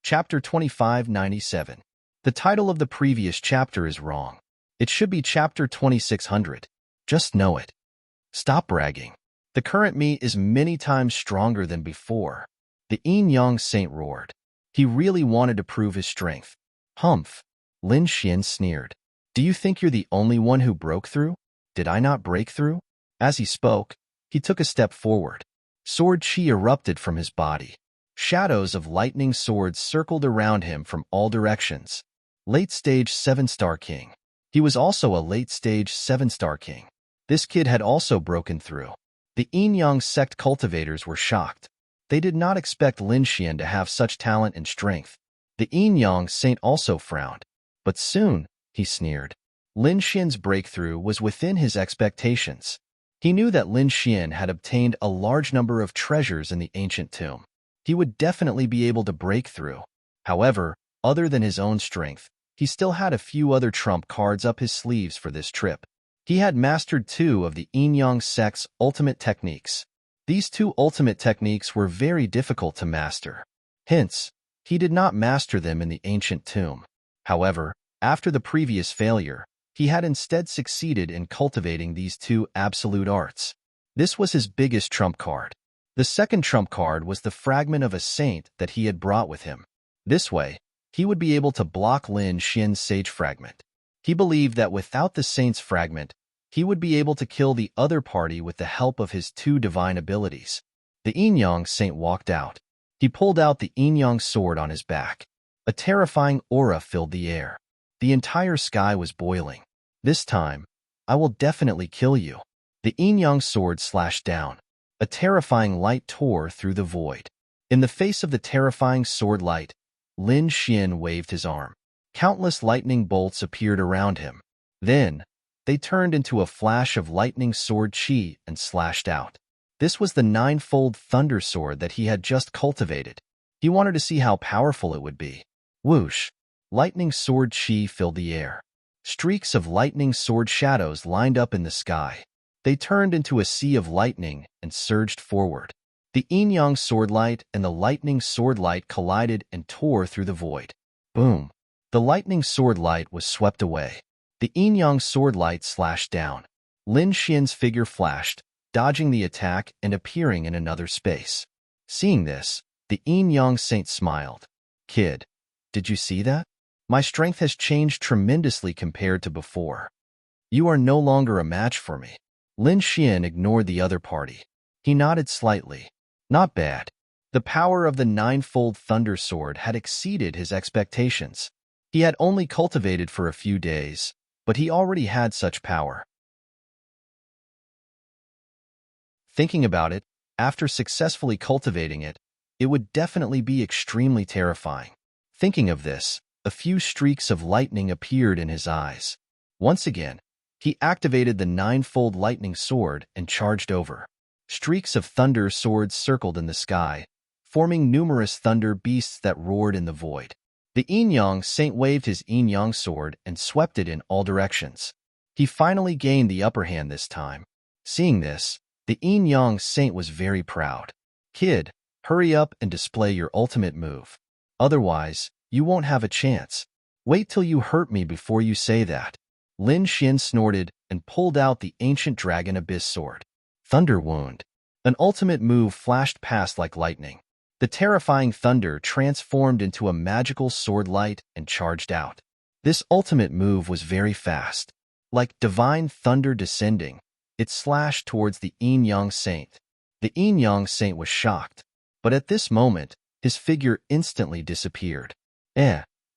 Chapter 2597. The title of the previous chapter is wrong. It should be Chapter 2600. Just know it. Stop bragging. The current me is many times stronger than before. The Yin-Yang Saint roared. He really wanted to prove his strength. Humph. Lin Xian sneered. Do you think you're the only one who broke through? Did I not break through? As he spoke, he took a step forward. Sword chi erupted from his body. Shadows of lightning swords circled around him from all directions. Late-stage 7-star king. He was also a late-stage 7-star king. This kid had also broken through. The Yin-Yang sect cultivators were shocked. They did not expect Lin Xian to have such talent and strength. The Yin-Yang Saint also frowned. But soon, he sneered. Lin Xian's breakthrough was within his expectations. He knew that Lin Xian had obtained a large number of treasures in the ancient tomb. He would definitely be able to break through. However, other than his own strength, he still had a few other trump cards up his sleeves for this trip. He had mastered 2 of the Yin-Yang sect's ultimate techniques. These 2 ultimate techniques were very difficult to master. Hence, he did not master them in the ancient tomb. However, after the previous failure, he had instead succeeded in cultivating these 2 absolute arts. This was his biggest trump card. The second trump card was the fragment of a saint that he had brought with him. This way, he would be able to block Lin Xian's sage fragment. He believed that without the saint's fragment, he would be able to kill the other party with the help of his 2 divine abilities. The Yin-Yang saint walked out. He pulled out the Yin-Yang sword on his back. A terrifying aura filled the air. The entire sky was boiling. This time, I will definitely kill you. The Yin-Yang sword slashed down. A terrifying light tore through the void. In the face of the terrifying sword light, Lin Xian waved his arm. Countless lightning bolts appeared around him. Then, they turned into a flash of lightning sword chi and slashed out. This was the 9-fold thunder sword that he had just cultivated. He wanted to see how powerful it would be. Whoosh! Lightning sword chi filled the air. Streaks of lightning sword shadows lined up in the sky. They turned into a sea of lightning and surged forward. The Yin-Yang sword light and the lightning sword light collided and tore through the void. Boom! The lightning sword light was swept away. The Yin-Yang sword light slashed down. Lin Xian's figure flashed, dodging the attack and appearing in another space. Seeing this, the Yin-Yang saint smiled. Kid, did you see that? My strength has changed tremendously compared to before. You are no longer a match for me. Lin Xian ignored the other party. He nodded slightly. Not bad. The power of the 9-fold thunder sword had exceeded his expectations. He had only cultivated for a few days, but he already had such power. Thinking about it, after successfully cultivating it, it would definitely be extremely terrifying. Thinking of this, a few streaks of lightning appeared in his eyes. Once again, he activated the 9-fold lightning sword and charged over. Streaks of thunder swords circled in the sky, forming numerous thunder beasts that roared in the void. The Yin-Yang saint waved his Yin-Yang sword and swept it in all directions. He finally gained the upper hand this time. Seeing this, the Yin-Yang saint was very proud. Kid, hurry up and display your ultimate move. Otherwise, you won't have a chance. Wait till you hurt me before you say that. Lin Xian snorted and pulled out the ancient dragon abyss sword. Thunder wound. An ultimate move flashed past like lightning. The terrifying thunder transformed into a magical sword light and charged out. This ultimate move was very fast. Like divine thunder descending, it slashed towards the Yin-Yang saint. The Yin-Yang saint was shocked, but at this moment, his figure instantly disappeared.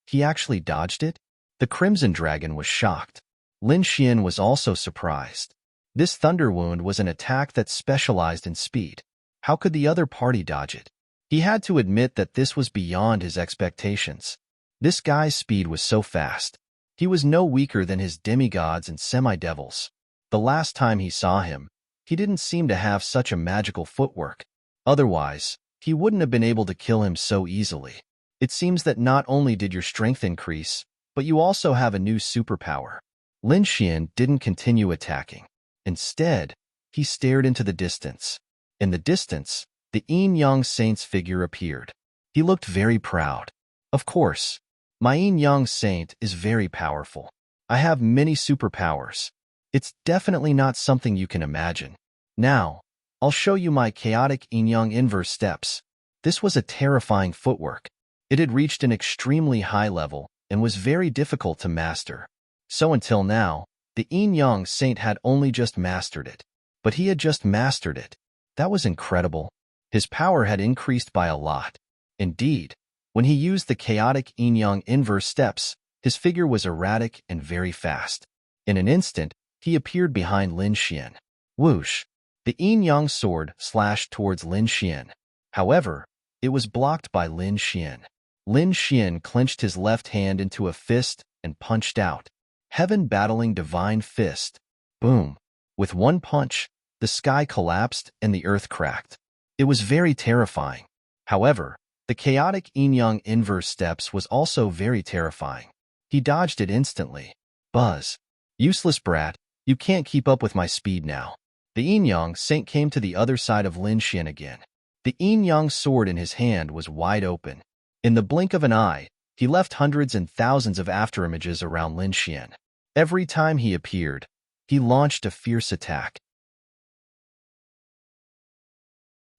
He actually dodged it? The Crimson Dragon was shocked. Lin Xian was also surprised. This thunder wound was an attack that specialized in speed. How could the other party dodge it? He had to admit that this was beyond his expectations. This guy's speed was so fast. He was no weaker than his demigods and semi-devils. The last time he saw him, he didn't seem to have such a magical footwork. Otherwise, he wouldn't have been able to kill him so easily. It seems that not only did your strength increase, but you also have a new superpower. Lin Xian didn't continue attacking. Instead, he stared into the distance. In the distance, the Yin-Yang saint's figure appeared. He looked very proud. Of course, my Yin-Yang saint is very powerful. I have many superpowers. It's definitely not something you can imagine. Now, I'll show you my chaotic Yin-Yang inverse steps. This was a terrifying footwork. It had reached an extremely high level and was very difficult to master. So until now, the Yin-Yang saint had only just mastered it. But he had just mastered it. That was incredible. His power had increased by a lot. Indeed, when he used the chaotic Yin-Yang inverse steps, his figure was erratic and very fast. In an instant, he appeared behind Lin Xian. Whoosh! The Yin-Yang sword slashed towards Lin Xian. However, it was blocked by Lin Xian. Lin Xian clenched his left hand into a fist and punched out. Heaven battling divine fist. Boom. With one punch, the sky collapsed and the earth cracked. It was very terrifying. However, the chaotic yin-yang inverse steps was also very terrifying. He dodged it instantly. Buzz. Useless brat, you can't keep up with my speed now. The yin-yang saint came to the other side of Lin Xian again. The yin-yang sword in his hand was wide open. In the blink of an eye, he left hundreds and thousands of afterimages around Lin Xian. Every time he appeared, he launched a fierce attack.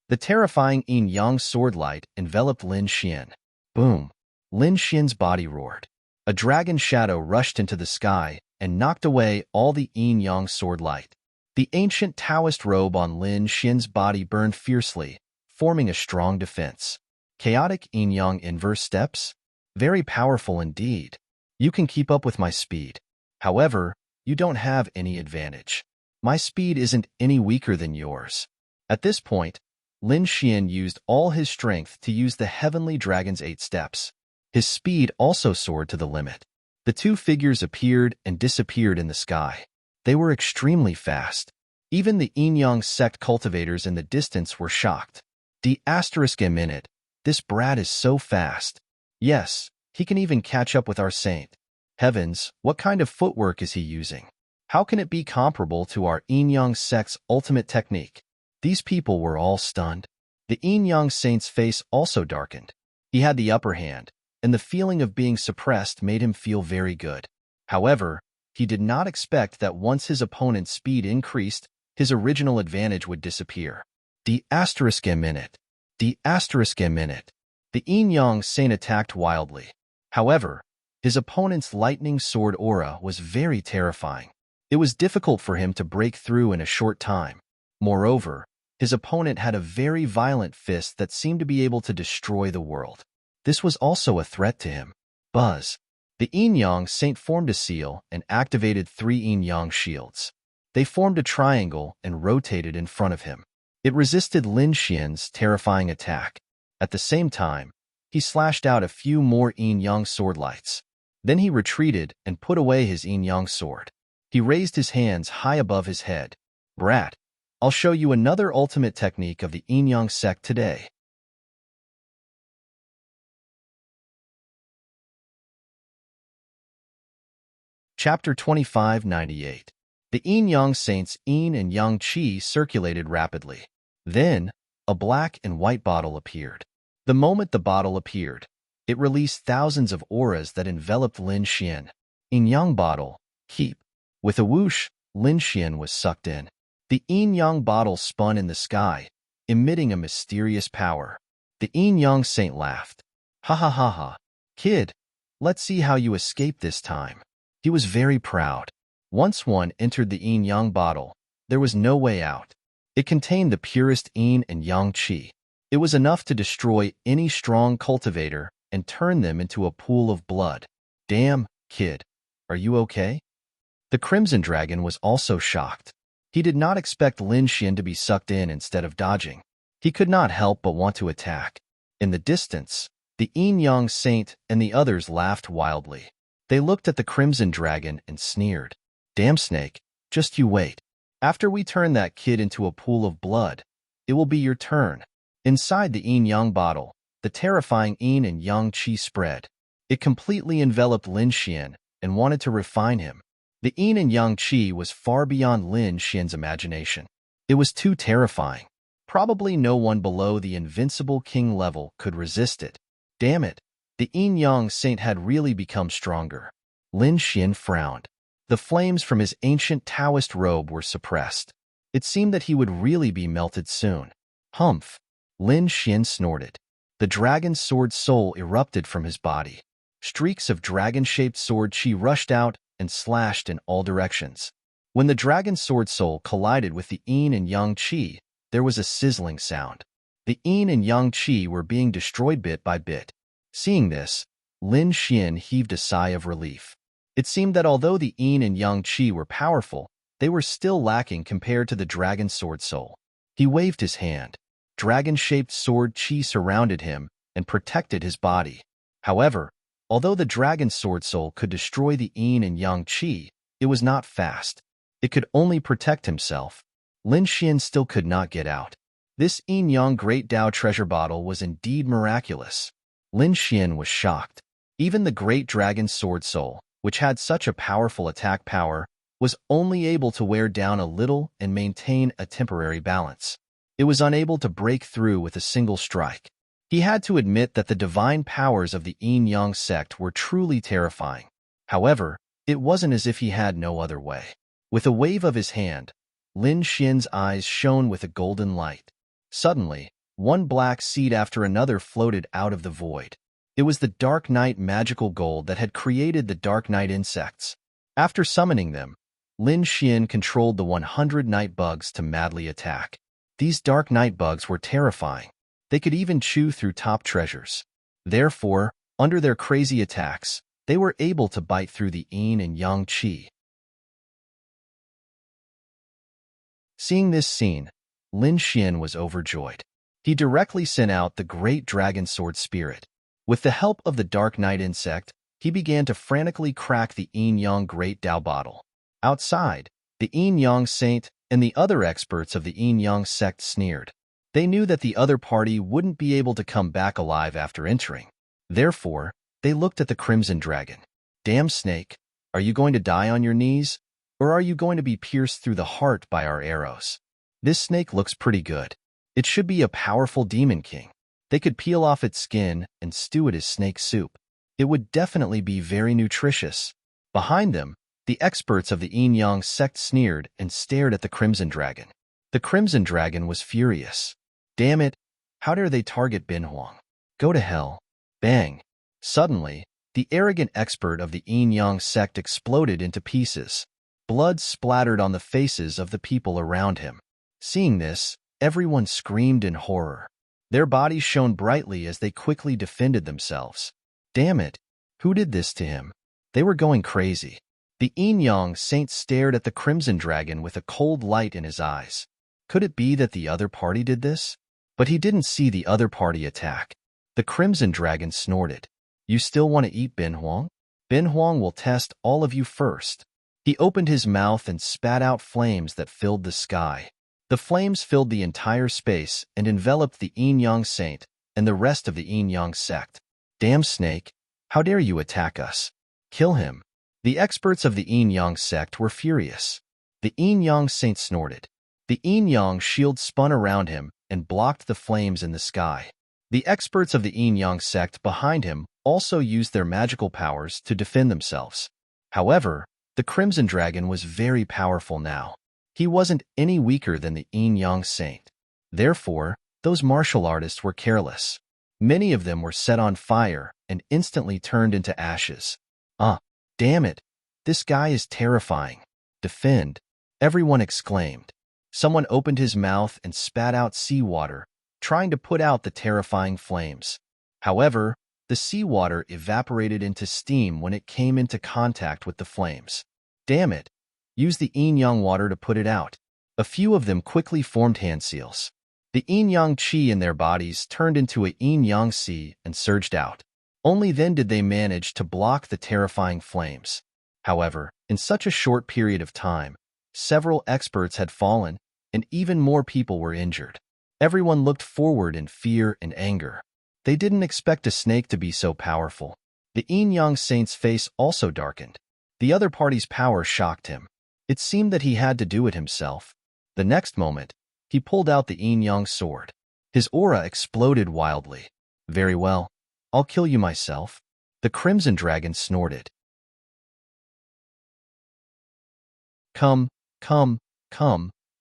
The terrifying yin-yang sword light enveloped Lin Xian. Boom! Lin Xian's body roared. A dragon shadow rushed into the sky and knocked away all the yin-yang sword light. The ancient Taoist robe on Lin Xian's body burned fiercely, forming a strong defense. Chaotic yin-yang inverse steps? Very powerful indeed. You can keep up with my speed. However, you don't have any advantage. My speed isn't any weaker than yours. At this point, Lin Xian used all his strength to use the heavenly dragon's 8 steps. His speed also soared to the limit. The two figures appeared and disappeared in the sky. They were extremely fast. Even the yin-yang sect cultivators in the distance were shocked. *minute. This brat is so fast. Yes, he can even catch up with our saint. Heavens, what kind of footwork is he using? How can it be comparable to our yin-yang sect's ultimate technique? These people were all stunned. The yin-yang saint's face also darkened. He had the upper hand, and the feeling of being suppressed made him feel very good. However, he did not expect that once his opponent's speed increased, his original advantage would disappear. *minute. *minute. The yin-yang saint attacked wildly. However, his opponent's lightning sword aura was very terrifying. It was difficult for him to break through in a short time. Moreover, his opponent had a very violent fist that seemed to be able to destroy the world. This was also a threat to him. Buzz. The yin-yang saint formed a seal and activated 3 yin-yang shields. They formed a triangle and rotated in front of him. It resisted Lin Xian's terrifying attack. At the same time, he slashed out a few more yin-yang sword lights. Then he retreated and put away his yin-yang sword. He raised his hands high above his head. Brat, I'll show you another ultimate technique of the yin-yang sect today. Chapter 2598. The yin-yang saints yin and yang qi circulated rapidly. Then, a black and white bottle appeared. The moment the bottle appeared, it released thousands of auras that enveloped Lin Xian. Yin-yang bottle, keep. With a whoosh, Lin Xian was sucked in. The yin-yang bottle spun in the sky, emitting a mysterious power. The yin-yang saint laughed. Ha ha ha ha. Kid, let's see how you escape this time. He was very proud. Once one entered the yin-yang bottle, there was no way out. It contained the purest yin and yang qi. It was enough to destroy any strong cultivator and turn them into a pool of blood. Damn, kid, are you okay? The Crimson Dragon was also shocked. He did not expect Lin Xian to be sucked in instead of dodging. He could not help but want to attack. In the distance, the yin-yang saint and the others laughed wildly. They looked at the Crimson Dragon and sneered. Damn snake, just you wait. After we turn that kid into a pool of blood, it will be your turn. Inside the yin-yang bottle, the terrifying yin and yang qi spread. It completely enveloped Lin Xian and wanted to refine him. The yin and yang qi was far beyond Lin Xian's imagination. It was too terrifying. Probably no one below the invincible king level could resist it. Damn it, the yin-yang saint had really become stronger. Lin Xian frowned. The flames from his ancient Taoist robe were suppressed. It seemed that he would really be melted soon. Humph! Lin Xian snorted. The dragon sword soul erupted from his body. Streaks of dragon-shaped sword qi rushed out and slashed in all directions. When the dragon sword soul collided with the yin and yang qi, there was a sizzling sound. The yin and yang qi were being destroyed bit by bit. Seeing this, Lin Xian heaved a sigh of relief. It seemed that although the yin and yang qi were powerful, they were still lacking compared to the dragon sword soul. He waved his hand. Dragon-shaped sword qi surrounded him and protected his body. However, Although the dragon sword soul could destroy the yin and yang qi, it was not fast. It could only protect himself. Lin Xian still could not get out. This yin-yang Great Tao treasure bottle was indeed miraculous. Lin Xian was shocked. Even the great dragon sword soul, which had such a powerful attack power, was only able to wear down a little and maintain a temporary balance. It was unable to break through with a single strike. He had to admit that the divine powers of the yin-yang sect were truly terrifying. However, it wasn't as if he had no other way. With a wave of his hand, Lin Xian's eyes shone with a golden light. Suddenly, one black seed after another floated out of the void. It was the Dark Night magical gold that had created the Dark Night insects. After summoning them, Lin Xian controlled the 100 night bugs to madly attack. These Dark Night bugs were terrifying. They could even chew through top treasures. Therefore, under their crazy attacks, they were able to bite through the yin and yang qi. Seeing this scene, Lin Xian was overjoyed. He directly sent out the great dragon sword spirit. With the help of the Dark Night insect, he began to frantically crack the yin-yang Great Tao bottle. Outside, the yin-yang saint and the other experts of the yin-yang sect sneered. They knew that the other party wouldn't be able to come back alive after entering. Therefore, they looked at the Crimson Dragon. Damn snake, are you going to die on your knees? Or are you going to be pierced through the heart by our arrows? This snake looks pretty good. It should be a powerful demon king. They could peel off its skin and stew it as snake soup. It would definitely be very nutritious. Behind them, the experts of the yin-yang sect sneered and stared at the Crimson Dragon. The Crimson Dragon was furious. Damn it, how dare they target Bin Huang? Go to hell. Bang. Suddenly, the arrogant expert of the yin-yang sect exploded into pieces. Blood splattered on the faces of the people around him. Seeing this, everyone screamed in horror. Their bodies shone brightly as they quickly defended themselves. Damn it, who did this to him? They were going crazy. The yin-yang saint stared at the Crimson Dragon with a cold light in his eyes. Could it be that the other party did this? But he didn't see the other party attack. The Crimson Dragon snorted. You still want to eat Bin Huang? Bin Huang will test all of you first. He opened his mouth and spat out flames that filled the sky. The flames filled the entire space and enveloped the yin-yang saint and the rest of the yin-yang sect. Damn snake, how dare you attack us? Kill him. The experts of the yin-yang sect were furious. The yin-yang saint snorted. The yin-yang shield spun around him and blocked the flames in the sky. The experts of the yin-yang sect behind him also used their magical powers to defend themselves. However, the Crimson Dragon was very powerful now. He wasn't any weaker than the yin-yang saint. Therefore, those martial artists were careless. Many of them were set on fire and instantly turned into ashes. Damn it! This guy is terrifying. Defend! Everyone exclaimed. Someone opened his mouth and spat out seawater, trying to put out the terrifying flames. However, the seawater evaporated into steam when it came into contact with the flames. Damn it! Use the yin-yang water to put it out. A few of them quickly formed hand seals. The yin-yang qi in their bodies turned into a yin-yang sea and surged out. Only then did they manage to block the terrifying flames. However, in such a short period of time, several experts had fallen, and even more people were injured. Everyone looked forward in fear and anger. They didn't expect a snake to be so powerful. The yin-yang saint's face also darkened. The other party's power shocked him. It seemed that he had to do it himself. The next moment, he pulled out the yin-yang sword. His aura exploded wildly. Very well. I'll kill you myself. The Crimson Dragon snorted. Come,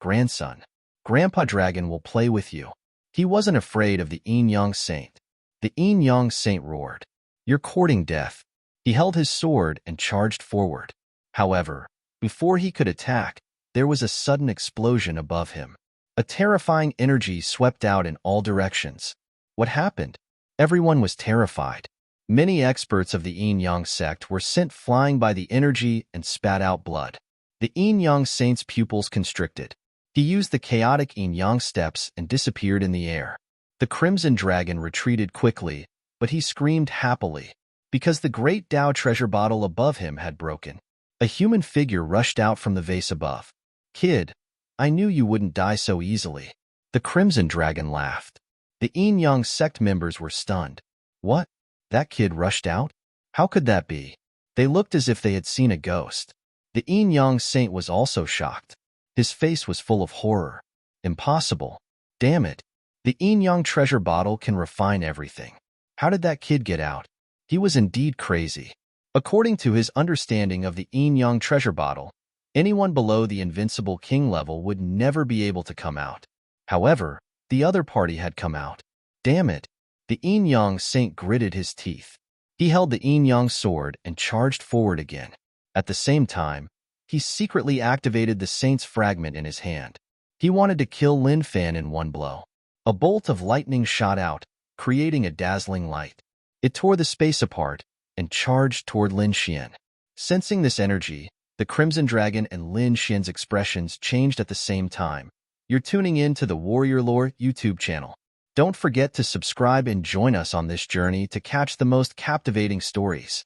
grandson. Grandpa Dragon will play with you. He wasn't afraid of the yin-yang saint. The yin-yang saint roared. You're courting death. He held his sword and charged forward. However, before he could attack, there was a sudden explosion above him. A terrifying energy swept out in all directions. What happened? Everyone was terrified. Many experts of the yin-yang sect were sent flying by the energy and spat out blood. The yin-yang saint's pupils constricted. He used the chaotic yin-yang steps and disappeared in the air. The Crimson Dragon retreated quickly, but he screamed happily. because the great Tao treasure bottle above him had broken. A human figure rushed out from the vase above. "Kid, I knew you wouldn't die so easily." The Crimson Dragon laughed. The Yin-Yang sect members were stunned. "What? That kid rushed out? How could that be?" They looked as if they had seen a ghost. The Yin-Yang saint was also shocked. His face was full of horror. "Impossible. Damn it. The Yin-Yang treasure bottle can refine everything. How did that kid get out?" He was indeed crazy. According to his understanding of the Yin-Yang treasure bottle, anyone below the Invincible King level would never be able to come out. However, the other party had come out. Damn it. The Yin-Yang saint gritted his teeth. He held the Yin-Yang sword and charged forward again. At the same time, he secretly activated the saint's fragment in his hand. He wanted to kill Lin Fan in one blow. A bolt of lightning shot out, creating a dazzling light. It tore the space apart and charged toward Lin Xian. Sensing this energy, the Crimson Dragon and Lin Xian's expressions changed at the same time. You're tuning in to the Warrior Lore YouTube channel. Don't forget to subscribe and join us on this journey to catch the most captivating stories.